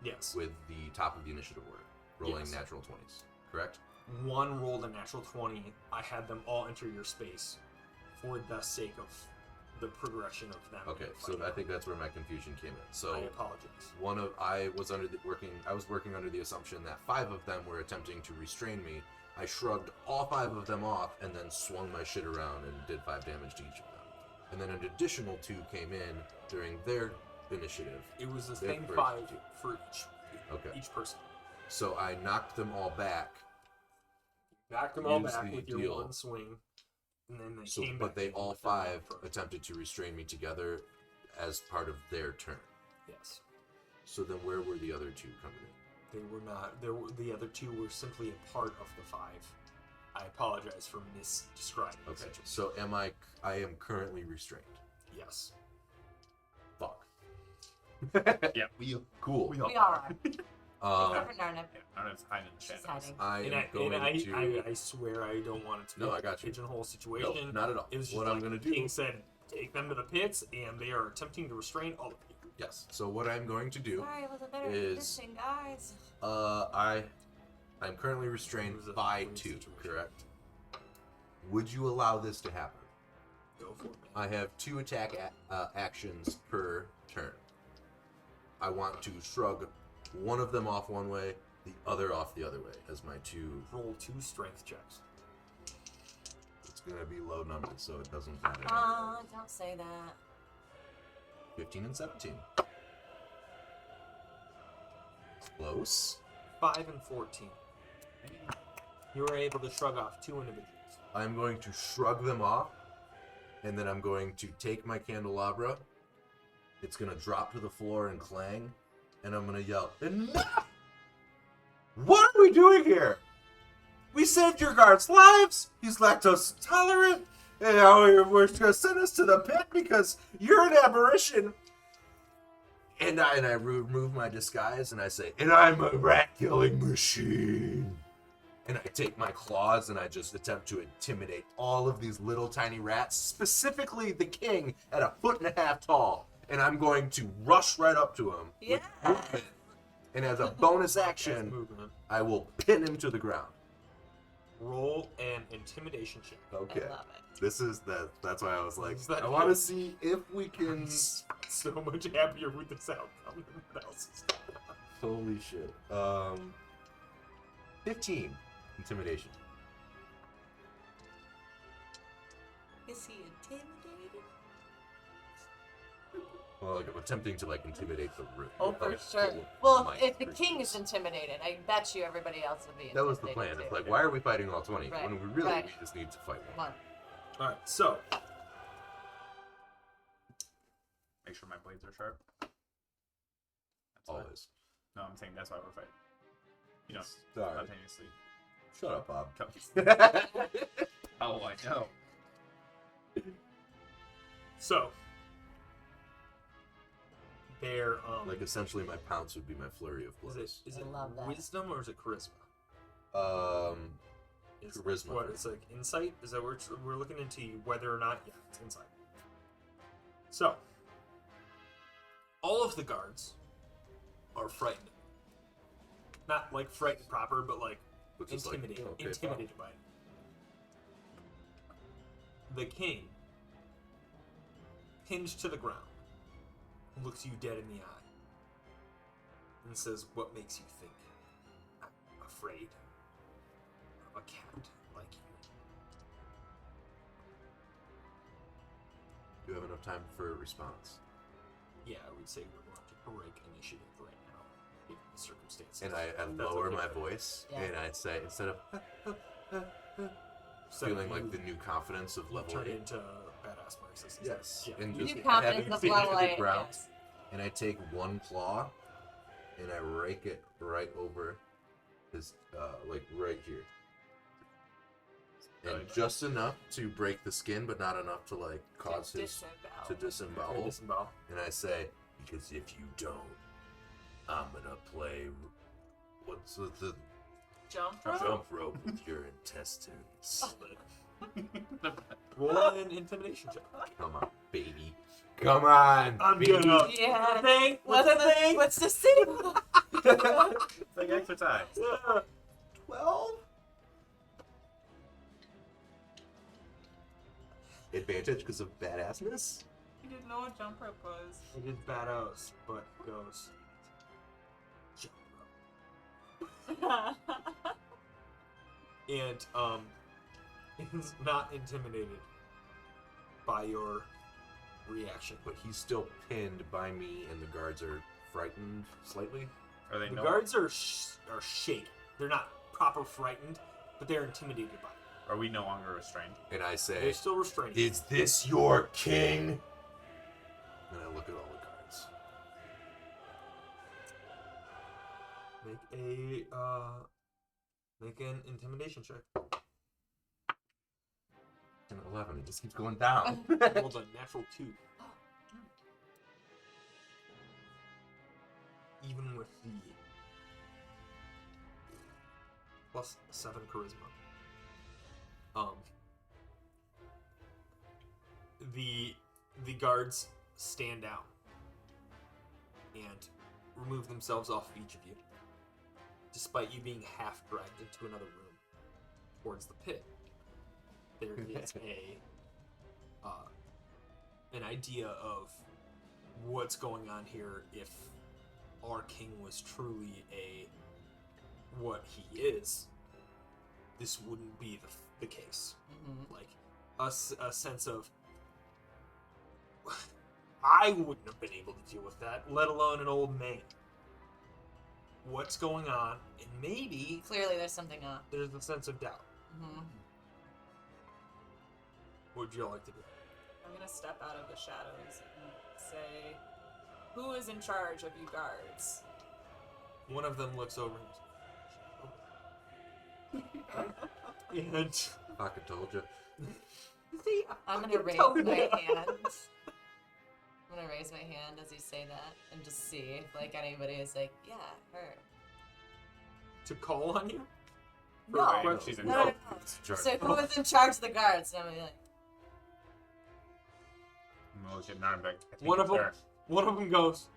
Yes. with the top of the initiative order, rolling Yes. natural 20s. Correct? One rolled a natural 20. I had them all enter your space for the sake of the progression of them. Okay. So I think that's where my confusion came in. I So apologize. I was working under the assumption that 5 of them were attempting to restrain me. I shrugged all 5 of them off and then swung my shit around and did 5 damage to each of them. And then an additional 2 came in during their initiative. It was the Their same first 5 2. for Okay. each person. So I knocked them all back Backed them all Use back the with your deal. one swing, and then they So, came but back. they in all with their 5 approach. attempted to restrain me together as part of their turn. Yes. So then, where were the other 2 coming in? They were not. The other 2 were simply a part of the 5. I apologize for misdescribing the Okay. situation. So I am currently restrained. Yes. Fuck. Yeah, we Cool. We are. Except Um, for Narnia. Yeah, I don't have to hide in the She's shadows. hiding. I am And going to. I swear I don't want it to be No, I like got a you. pigeonhole situation. Nope, not at all. It was just What like I'm going to the king do. said, take them to the pits, and they are attempting to restrain all of you. Yes. So what I'm going to do. Sorry, it was a better is- condition, guys. I'm currently restrained It was a by weird 2. situation. Correct. Would you allow this to happen? Go for it, man. I have 2 attack actions per turn. I want to shrug one of them off one way, the other off the other way as my 2. Roll 2 strength checks. It's gonna be low numbers, so it doesn't matter. Don't say that. 15 and 17. Close. 5 and 14. You were able to shrug off 2 individuals. I'm going to shrug them off, and then I'm going to take my candelabra. It's gonna drop to the floor and clang, and I'm gonna yell, "Enough! What are we doing here? We saved your guard's lives. He's lactose intolerant, and now we're gonna send us to the pit because you're an aberration." And I remove my disguise, and I say, "And I'm a rat-killing machine." And I take my claws and I just attempt to intimidate all of these little tiny rats, specifically the king at 1.5 feet tall. And I'm going to rush right up to him with Yeah. movement. And as a bonus That's action, movement. I will pin him to the ground. Roll an intimidation check. Okay. I love it. This is that's why I was like, Is that I want to good? see if we can. So much happier with this outcome than what else is going on. Holy shit. 15 intimidation. Is he intimidated? Well, like I'm attempting to like intimidate the room. Oh, for Like, sure. full Well, might if the versus- king is intimidated, I bet you everybody else would be intimidated. That was the plan. It's like, why are we fighting all 20 Right, when we really right. we just need to fight Come one? on. Alright, so Make sure my blades are sharp. That's why. Always. No, I'm saying that's why we're fighting. You know, Sorry. spontaneously. Shut up, Bob. Come. Oh, I know. So, their Like essentially, my pounce would be my flurry of blows. is I it love that. wisdom or is it charisma? It's Charisma. What it's like insight? Is that we're looking into whether or not? Yeah, it's insight. So, all of the guards are frightened. Not like frightened proper, but like Which is like, intimidated. oh, okay, intimidated by it. The king hinged to the ground, looks you dead in the eye, and says, "What makes you think I'm afraid of a cat like you?" Do you have enough time for a response? Yeah, I would say we're going to break initiative right now, given the circumstances. And I That's lower okay my with you. voice, Yeah. and I say, instead of So feeling you- like the new confidence of you level turn 8. into badass Marxist. Yes. Yeah. And New just confidence having of feet level to the 8, ground, yes. and I take one claw, and I rake it right over his, like right here. And just enough to break the skin, but not enough to like cause his to disembowel. Okay, disembowel. And I say, because if you don't, I'm gonna play. What's the Jump rope? jump rope with your intestines? Roll an intimidation check. Come on, baby. Come on. I'm baby. gonna. Yeah. Thing. What's the thing? What's the city? It's like exercise. 12. Advantage because of badassness. He didn't know what jump rope was. It is badass, but goes. Jump rope. And is not intimidated by your reaction. But he's still pinned by me, and the guards are frightened slightly. Are they The no? guards are shaken. They're not proper frightened, but they're intimidated by it. Are we no longer restrained? And I They're say, still restrained. "Is this your king?" And I look at all the cards. Make an intimidation check. And 11, it just keeps going down. Rolled a natural 2. Even with the plus 7 charisma. The guards stand down and remove themselves off of each of you, despite you being half dragged into another room towards the pit. There is an idea of what's going on here if our king was truly what he is. This wouldn't be the case. Like a sense of I wouldn't have been able to deal with that, let alone an old man. What's going on? And maybe Clearly, there's something off. there's a sense of doubt. What would you all like to do? I'm gonna step out of the shadows and say, "Who is in charge of you guards?" One of them looks over and Fucking told you. See, I'm gonna raise told my you. hand. I'm gonna raise my hand as you say that and just see if like anybody is like, yeah, her. to call on you. No, Right, no, she's in no, no. Charge. So who was in charge of the guards? And I'm gonna be like, I'm gonna look at Narnbeck. I think One it's of them, her. one of them goes,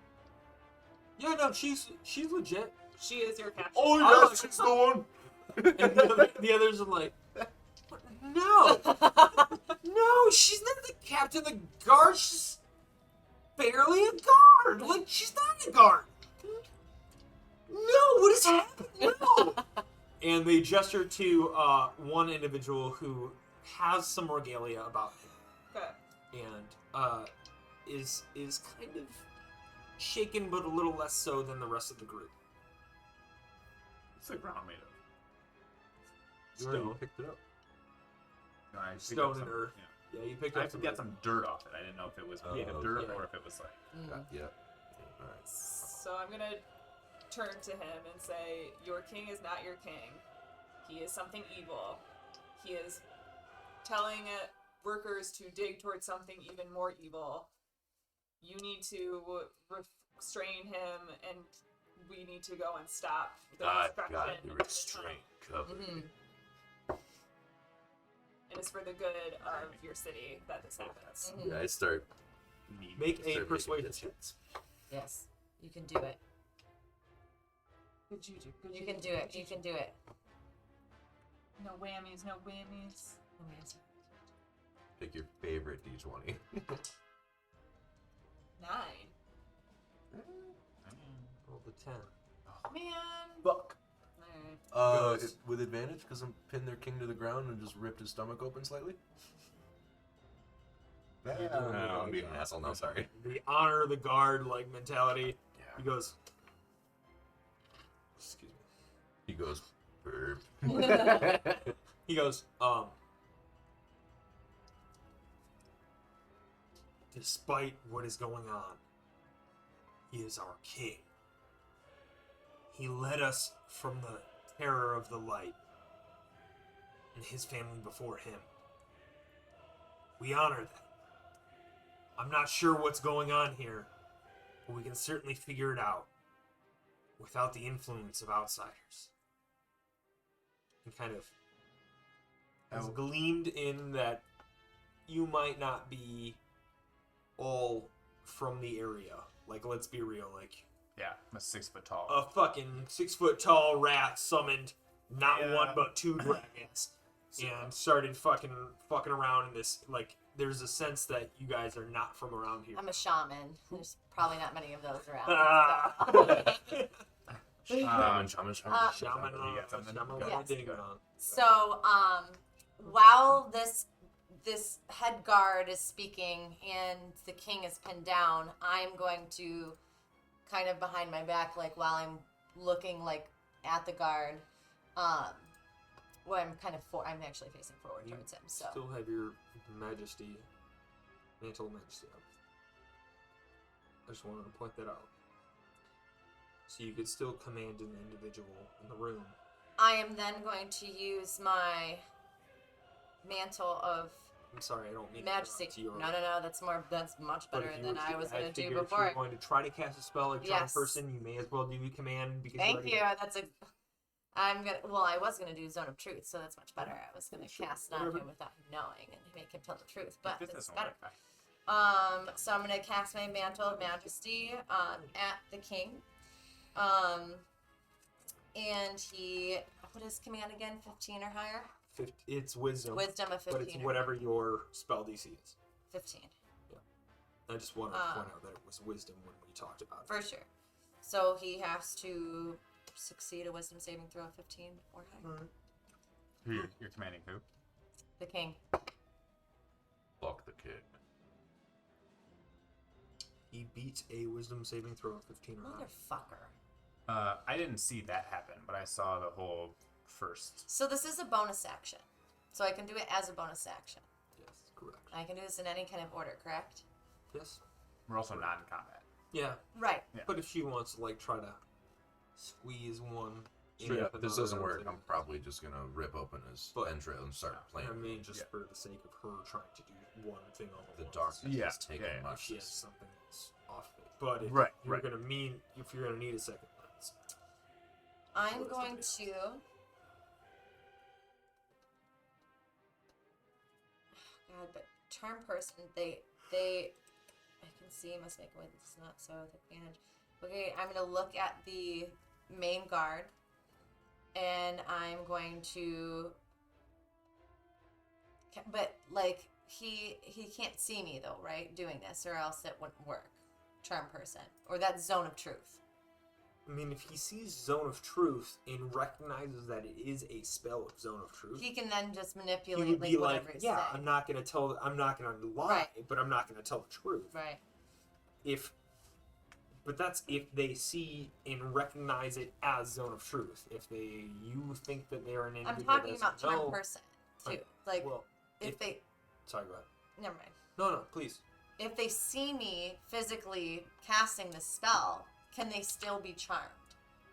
"Yeah, no, she's legit." She is your captain. Oh, Oh, yes, it's the one. And the others are like, "No, no, she's not the captain of the guard. She's barely a guard. Like she's not a guard. No, what is happening? No." And they gesture to one individual who has some regalia about him. Okay. And is kind of shaken, but a little less so than the rest of the group. What's the ground made of? You already Stone, picked it up. No, I picked stone up and some- earth. Yeah. Yeah, you picked I up have to get some dirt off it. I didn't know if it was made Oh, of dirt yeah. or if it was like. Yeah. All right. So I'm gonna turn to him and say, "Your king is not your king. He is something evil. He is telling workers to dig towards something even more evil. You need to restrain him, and we need to go and stop the I got destruction. the restraint covered. It is for the good of your city that this happens." Yeah, I start. Make a start persuasion making check. yes, you can do it. Good juju. Good You juju, can do good it. You juju. can do it. No whammies. No whammies. Pick your favorite D20. 9. Roll the 10. Man. Fuck. Alright. Goes. With advantage because I'm pinned their king to the ground and just ripped his stomach open slightly. I'm being an asshole now. Sorry. The honor the guard like mentality. He goes. Excuse me. He goes. Burp. He goes. Despite what is going on, he is our king. He led us from the terror of the light, and his family before him. We honor that. I'm not sure what's going on here, but we can certainly figure it out without the influence of outsiders. And kind of has gleamed in that you might not be all from the area. Like, let's be real, like, Yeah, I'm 6 foot tall. a fucking 6 foot tall rat summoned not Yeah. one but 2 dragons and started fucking around in this. Like, there's a sense that you guys are not from around here. I'm a shaman. There's probably not many of those around. Ah. Shaman. Shaman, You got something? shaman, Yes. dig on. So, while this head guard is speaking and the king is pinned down, I'm going to kind of behind my back, like while I'm looking like at the guard, Well, I'm actually facing forward You towards him. So still have your Majesty, Mantle of Majesty up. I just wanted to point that out. So you could still command an individual in the room. I am then going to use my mantle of I'm sorry, I don't mean majesty. to interrupt No, that's much But better if you than were- I was going to do figure If before. you're going to try to cast a spell like Charm Yes. Person, you may as well do command because Thank already you. I was gonna do Zone of Truth, so that's much better. I was gonna cast it on whatever. him without him knowing and make him tell the truth, but This it's doesn't better. work. Bye. So I'm gonna cast my Mantle of Majesty at the king. And what is command again? 15 or higher? It's wisdom. Wisdom of 15. But it's or whatever your spell DC is. 15. I just wanted to point out that it was wisdom when we talked about it. For sure. So he has to succeed a wisdom saving throw of 15 or higher. You're commanding who? The king. Fuck the kid. He beats a wisdom saving throw of 15 or higher. Motherfucker. I didn't see that happen, but I saw the whole first. So this is a bonus action. So I can do it as a bonus action. Yes, correct. I can do this in any kind of order, correct? Yes. We're also not in combat. Yeah, Right. Yeah. but if she wants to try to squeeze one. Straight in up, if with this another, doesn't work, then- I'm probably just gonna rip open his But- entrail and start playing. I mean, just Yeah. for the sake of her trying to do one thing all at The once. darkness Yeah, has taken yeah, yeah. If she has Marx's. something that's off it. But if Right, you're right. if you're gonna need a second lens. I'm What is going the to. God, but charm person, they. I can see must make a way that's not so with advantage. Okay, I'm gonna look at the main guard, and I'm going to. But like he can't see me though, right? Doing this, or else it wouldn't work. Charm person, or that zone of truth. I mean, if he sees Zone of Truth and recognizes that it is a spell of Zone of Truth, He can then just he manipulate would like be whatever like, it's yeah, saying. I'm not gonna lie, Right. but I'm not gonna tell the truth. Right. But that's if they see and recognize it as Zone of Truth. If you think that they're an I'm individual talking that about doesn't charm know- person too. Right. Like Well, if they sorry, go ahead. never mind. No, please. If they see me physically casting the spell, can they still be charmed?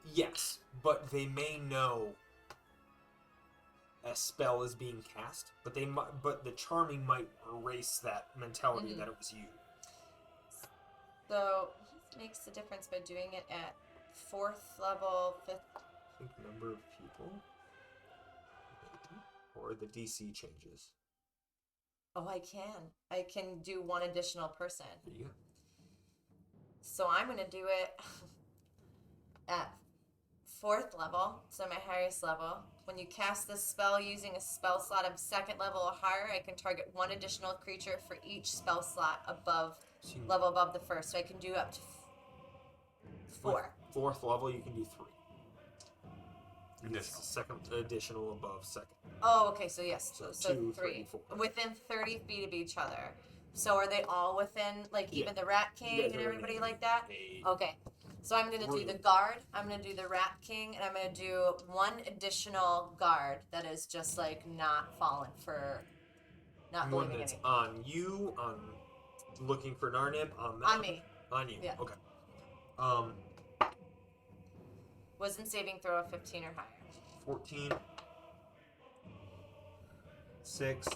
Yes, but they may know a spell is being cast, but the charming might erase that mentality Mhm. that it was you. So he makes the difference by doing it at 4th level, 5th. I think number of people, maybe. Or the DC changes. Oh, I can. I can do one additional person. There you go. So I'm gonna do it at 4th level, so my highest level. When you cast this spell using a spell slot of 2nd level or higher, I can target one additional creature for each spell slot above So you- level above the first. So I can do up to 4. With 4th level, you can do 3. Additional. Second additional above second. Oh, okay. So yes, So so 2, 3 3, 4. within 30 feet of each other. So are they all within, like Yeah. even the Rat You King guys and are everybody in like that? a- Okay. So I'm gonna do the room. guard. I'm gonna do the Rat King, and I'm gonna do one additional guard that is just like not fallen for, not One believing that's anything. on you, on looking for Narnib, on them. On me. On you. Yeah. Okay. Wisdom saving throw of 15 or higher. 14. 6.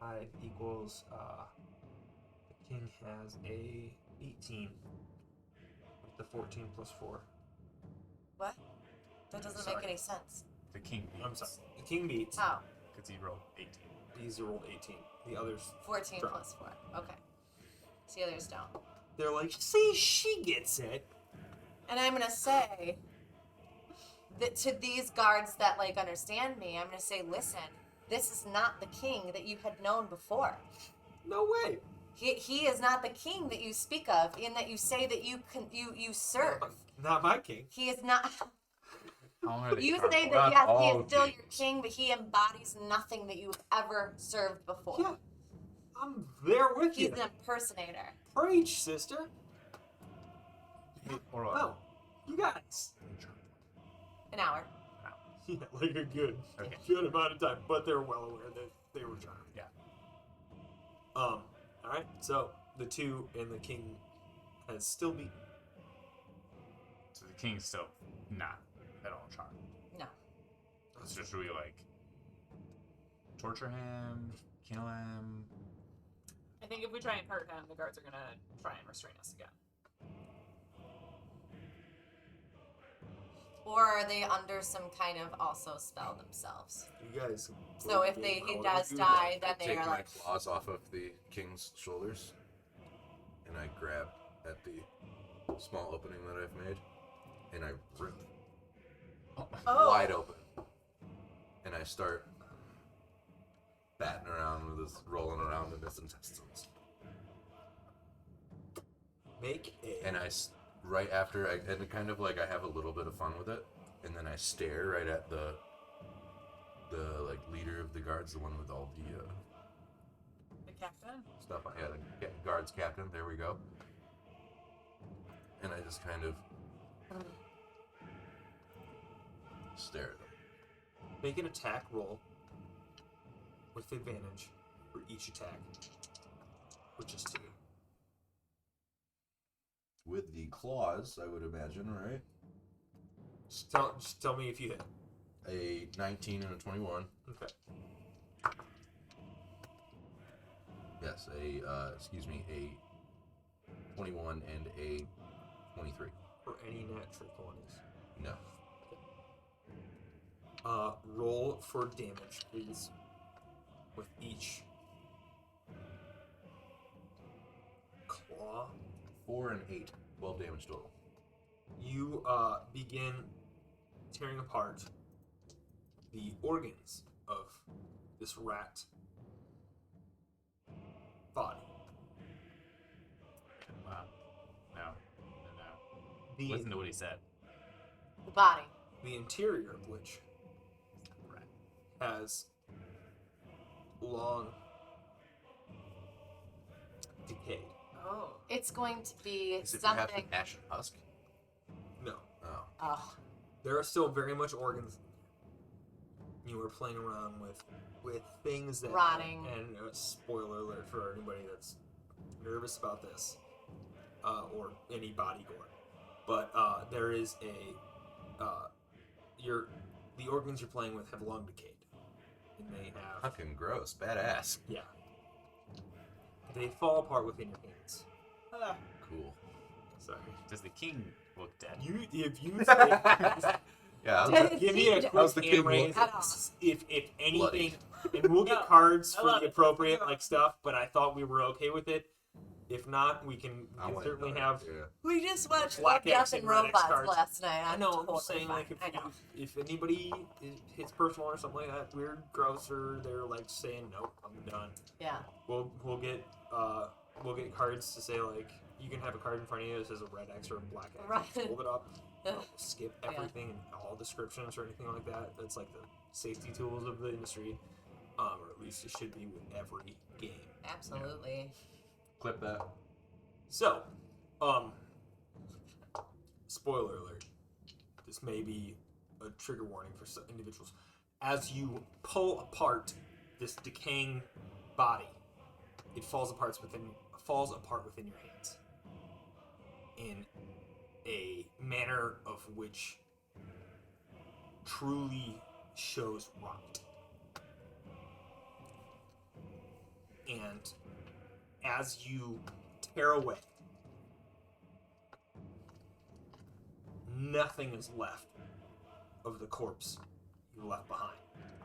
5 equals, the king has a 18. With the 14 plus 4. What? That doesn't Sorry. make any sense. The king beats. I'm sorry. The king beats. Oh, Because he rolled 18. He's rolled 18. The others, 14 Drop. plus 4. Okay. So the others don't. they're like, see, she gets it. And I'm gonna say that to these guards that like understand me, I'm gonna say, listen, this is not the king that you had known before. No way. He is not the king that you speak of, in that you say that you serve. Not my king. He is not. How long are they You charmed say for? that Not yes, he all is still your kings. king, but he embodies nothing that you've ever served before. Yeah. I'm there with He's you. an impersonator. Preach, sister. Or what? Well, you guys. An hour. Yeah, like a good Okay. amount of time, but they're well aware that they were charmed. Yeah. All right. So the two and the king has still beaten. So the king's still not at all charmed. No. So should we like torture him, kill him? I think if we try and hurt him, the guards are gonna try and restrain us again. Or are they under some kind of also spell themselves? You guys. So if he does die, then they Take are my like, claws off of the king's shoulders, and I grab at the small opening that I've made, and I rip Oh. wide open, and I start batting around with this, rolling around in his intestines. Make a. And right after, and kind of like I have a little bit of fun with it, and then I stare right at the like leader of the guards, the one with all the The captain? stuff. Yeah, the guards captain. There we go. And I just kind of stare at them. Make an attack roll with advantage for each attack, which is 2. With the claws, I would imagine, right? Just tell me if you hit. A 19 and a 21. Okay. Yes, a 21 and a 23. For any natural 20s. No. Roll for damage, please. With each claw. 4 and 8. 12 damage total. You begin tearing apart the organs of this rat body. Wow. No. The, Listen to what he said. the body. the interior of which has long decayed. Oh. It's going to be Is it perhaps something. an ashen husk? No. Oh. Oh, There are still very much organs. You were playing around with things that Rotting. And spoiler alert for anybody that's nervous about this, or any body gore. But there is the organs you're playing with have long decayed, and they have Fucking gross. Badass. yeah. They fall apart within your hands. Cool. Sorry. Does the king look dead? If you Yeah. Did give me a he- quick How's the hand king raise. look? If anything, Bloody. and we'll get No, cards I for love the it. appropriate like stuff. But I thought we were okay with it. If not, we can I want certainly another, have. Yeah. We just watched Black Death X and and Red X Robots cards. last night. I know. I'm totally just saying, like, fine. I know. if anybody hits personal or something like that, weird, gross, or they're like saying nope, I'm done. Yeah. We'll get cards to say like you can have a card in front of you that says a red X or a black X. Right. Hold it up. Yeah. Skip everything, all descriptions or anything like that. That's like the safety tools of the industry, or at least it should be with every game. Absolutely. Clip that. So, spoiler alert. This may be a trigger warning for some individuals. As you pull apart this decaying body, it falls apart within your hands in a manner of which truly shows rot. And as you tear away, nothing is left of the corpse you left behind,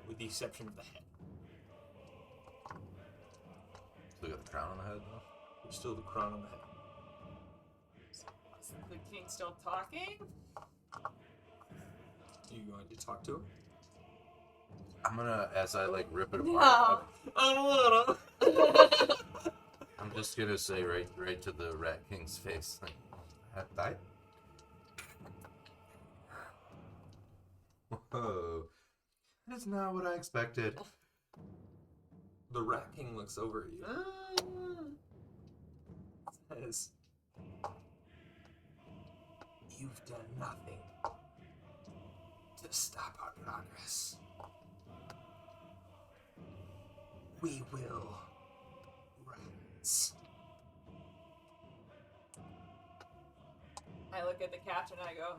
with the exception of the head. Still got the crown on the head though. There's still the crown on the head. Is the king still talking? Are you going to talk to him? I'm gonna, as I like rip it No. apart, I don't wanna. I'm just gonna say right to the Rat King's face, like, have died. Whoa, that's not what I expected. The Rat King looks over at you. Says, "You've done nothing to stop our progress, we will rise. I look at the captain and I go,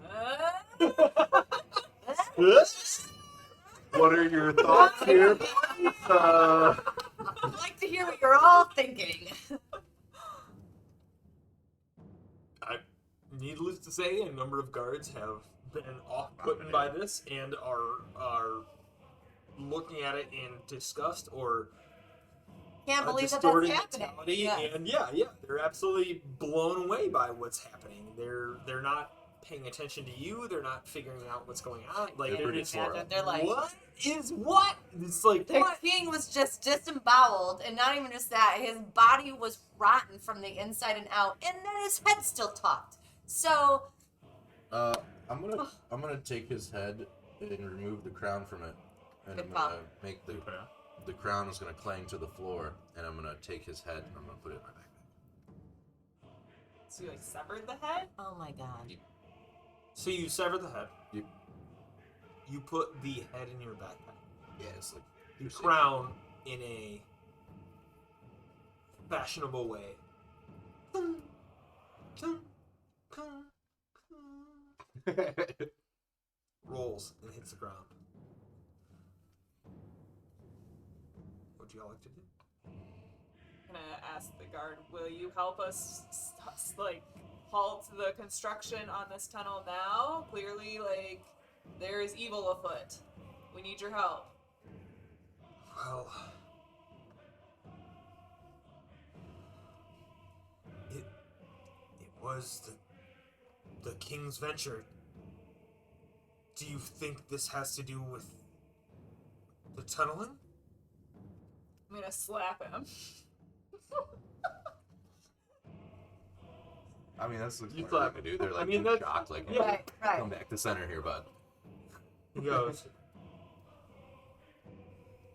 What are your thoughts here? I'd like to hear what you're all thinking. Needless to say, a number of guards have been off-put by this and are looking at it in disgust or Can't a believe that distorted that's happening. mentality. Yeah. And yeah, they're absolutely blown away by what's happening. They're not paying attention to you. They're not figuring out what's going on. Like They're they're pretty just sore. Imagine, they're like, what is what? It's like their what? king was just disemboweled, and not even just that, his body was rotten from the inside and out, and then his head still talked. So, I'm gonna take his head and remove the crown from it, and Good I'm gonna call. make Put it on. the crown is gonna clang to the floor, and I'm gonna take his head and I'm gonna put it in my backpack. so you like severed the head? oh my god. So you sever the head. Yep. You put the head in your backpack. Yeah, it's like The crown in a fashionable way. Rolls and hits the ground. What would you all like to do? I'm gonna ask the guard, will you help us, like, halt the construction on this tunnel now? Clearly, like, there is evil afoot. We need your help. Well, it was the king's venture. Do you think this has to do with the tunneling? I'm gonna slap him. I mean, that's the You smart clap. thing to do. They're like, I mean, in that's- shock, like, yeah. Right, right. come back to center here, bud. He goes.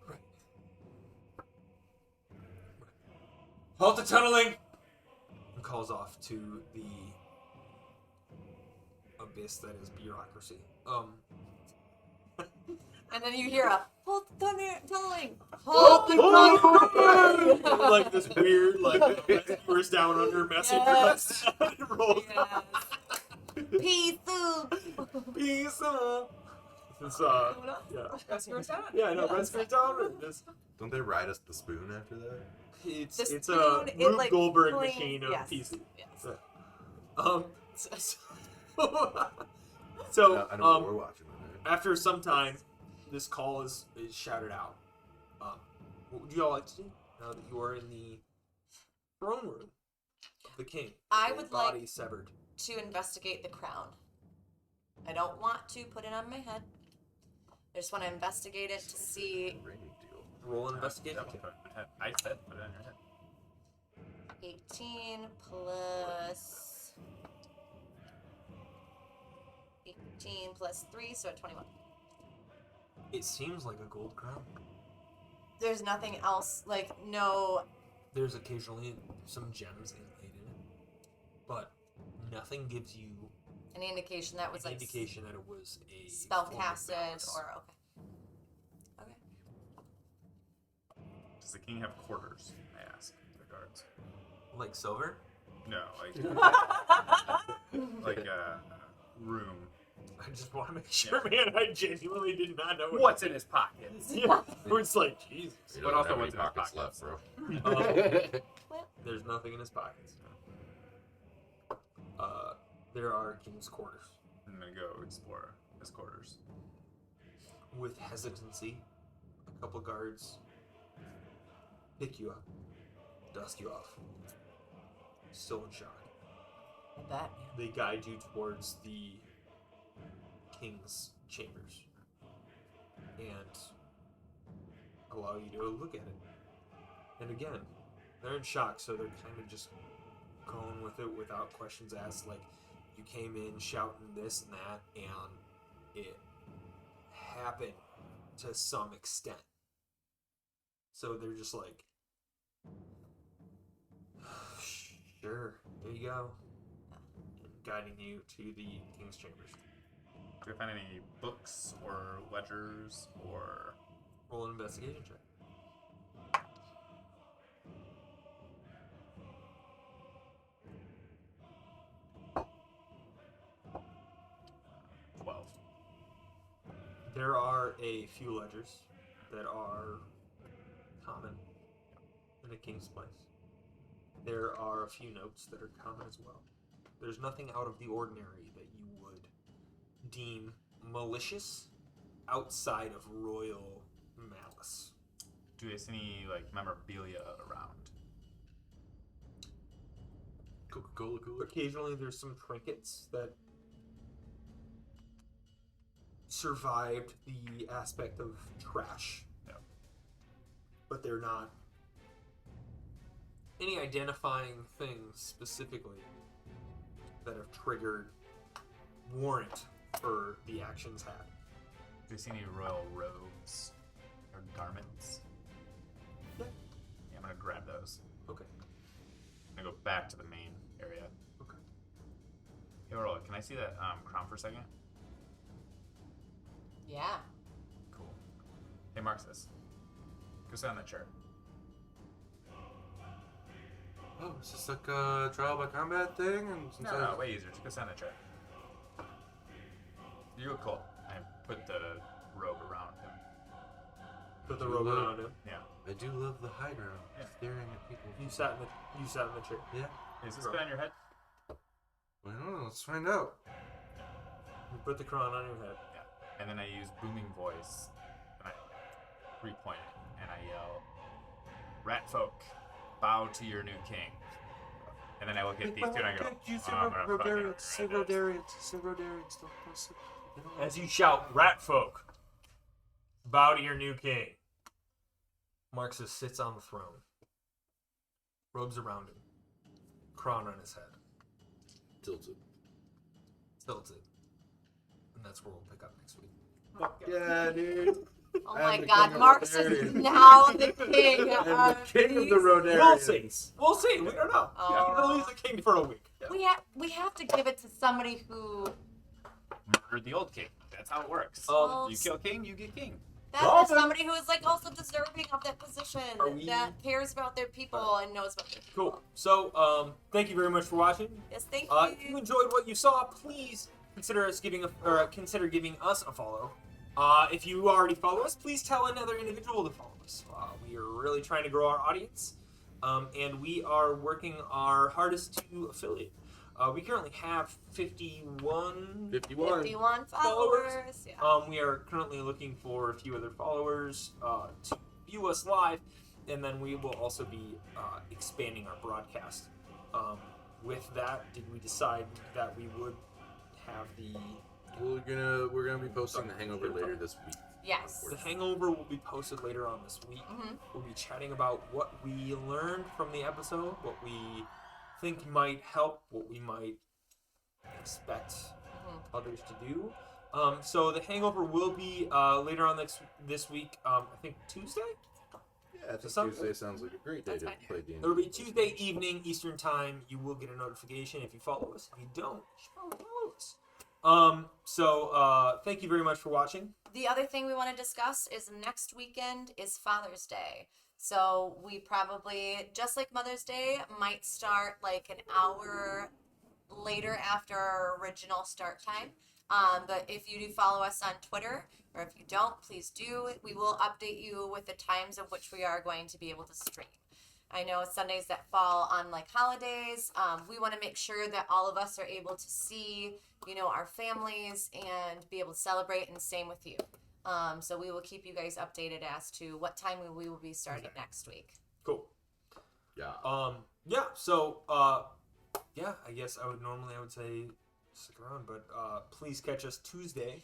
Right. Halt the tunneling! And calls off to the abyss that is bureaucracy. And then you hear a, hold the tunneling! Hold the tunneling! Like this weird, like, rescuers down under message. Yes. It rolls Yes. Pea soup! Peace. It's yeah. Rescuers down? Yeah, I know. Rescuers down. It's Don't they ride us the spoon after that? it's, The it's a spoon, it, Rube like, Goldberg clings- machine of yes. pieces. Yes. So, I know we're watching it. after some time, this call is shouted out. What would you all like to do now that you are in the throne room of the king? I with would the body like- severed. To investigate the crown. I don't want to put it on my head. I just want to investigate it to see Ring deal. Roll an investigation. That one put it in your head. I said put it on your head. 18 plus 18 plus 3, so 21. It seems like a gold crown. There's nothing else, like, no. There's occasionally some gems inlaid in it, but nothing gives you Any indication that was an like indication that it was a spell form of casted malice. or okay. Does the king have quarters? I ask the guards. like silver. No, like a room. I just want to make sure, man. I genuinely did not know What's in his pockets? Yeah, it's like Jesus. He But doesn't also have what's any in his pockets pockets. left, bro. There's nothing in his pockets. There are king's quarters. I'm gonna go explore his quarters. With hesitancy, a couple guards pick you up, dust you off. Still in shock. I bet. They guide you towards the king's chambers and allow you to look at it. And again, they're in shock, so they're kind of just going with it without questions asked. Like, you came in shouting this and that, and it happened to some extent. So they're just like, sure, there you go. And guiding you to the king's chambers. Do we find any books or ledgers or? Roll an investigation check. 12. There are a few ledgers that are common in a king's place. There are a few notes that are common as well. There's nothing out of the ordinary that you would deem malicious outside of royal malice. Do we see any like memorabilia around? Coca-Cola cooler. Occasionally there's some trinkets that survived the aspect of trash. Yeah. But they're not any identifying things specifically that have triggered warrant for the actions had. Do we see any royal robes or garments? Yeah. Yeah, I'm gonna grab those. Okay. I'm gonna go back to the main area. Okay. Hey, Rolla, can I see that crown for a second? Yeah. Cool. Hey, Marxus. Go sit on that chair. Oh, is this like a trial by combat thing? And since No, way easier. Just go sit on that chair. You look cool. I put the robe around him. Put the robe around him. Yeah. I do love the high ground. Yeah. Staring at people. You sat in the chair. Yeah. Is this fit on your head? Well, let's find out. You put the crown on your head. Yeah. And then I use booming voice, and I repoint it, and I yell, "Ratfolk, bow to your new king." And then I look at these two and I go, "I'm gonna fucking regret this." As you shout, "Ratfolk, bow to your new king." Marxus sits on the throne. Robes around him. Crown on his head. Tilted. Tilted. And that's where we'll pick up next week. Yeah, dude. Oh I'm my the God, king of Marx is Rotarians. now the king I'm of the king of these. the Rotarians. We'll see. We'll see. We don't know. Oh. He's the king for a week. We have to give it to somebody who Murdered the old king. That's how it works. Well, You kill king, you get king. that is somebody who is like also deserving of that position Are we- that cares about their people and knows about their people. Cool. So, thank you very much for watching. Yes, thank If you you. enjoyed what you saw, please consider giving us a follow. If you already follow us, please tell another individual to follow us. We are really trying to grow our audience, and we are working our hardest to affiliate. We currently have 51. 51. 51 followers. followers. Yeah. We are currently looking for a few other followers to view us live, and then we will also be expanding our broadcast. With that, did we decide that we would have the We're gonna be posting the Hangover later this week. Yes. The Hangover will be posted later on this week. Mhm. We'll be chatting about what we learned from the episode, what we think might help, what we might expect others to do. So the Hangover will be later on this week. I think Tuesday. Yeah, I think Some- Tuesday sounds like a great day That's to fine. play D&D. It will be Tuesday evening Eastern Time. You will get a notification if you follow us. If you don't, you should probably follow us. Thank you very much for watching. The other thing we want to discuss is next weekend is Father's Day. So we probably, just like Mother's Day, might start like an hour later after our original start time. But if you do follow us on Twitter, or if you don't, please do. We will update you with the times of which we are going to be able to stream. I know Sundays that fall on like holidays. We want to make sure that all of us are able to see, our families and be able to celebrate, and same with you. So we will keep you guys updated as to what time we will be starting next week. Cool. Yeah. I guess I would say stick around, but please catch us Tuesday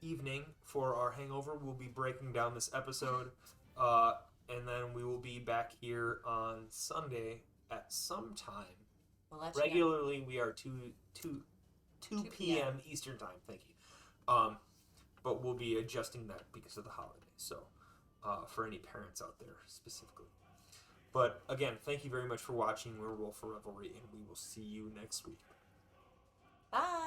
evening for our Hangover. We'll be breaking down this episode, and then we will be back here on Sunday at some time. We'll let you know. Regularly, we are 2 p.m. Eastern Time. Thank you. But we'll be adjusting that because of the holiday. So, for any parents out there specifically. But again, thank you very much for watching. We're Roll for Revelry, and we will see you next week. Bye.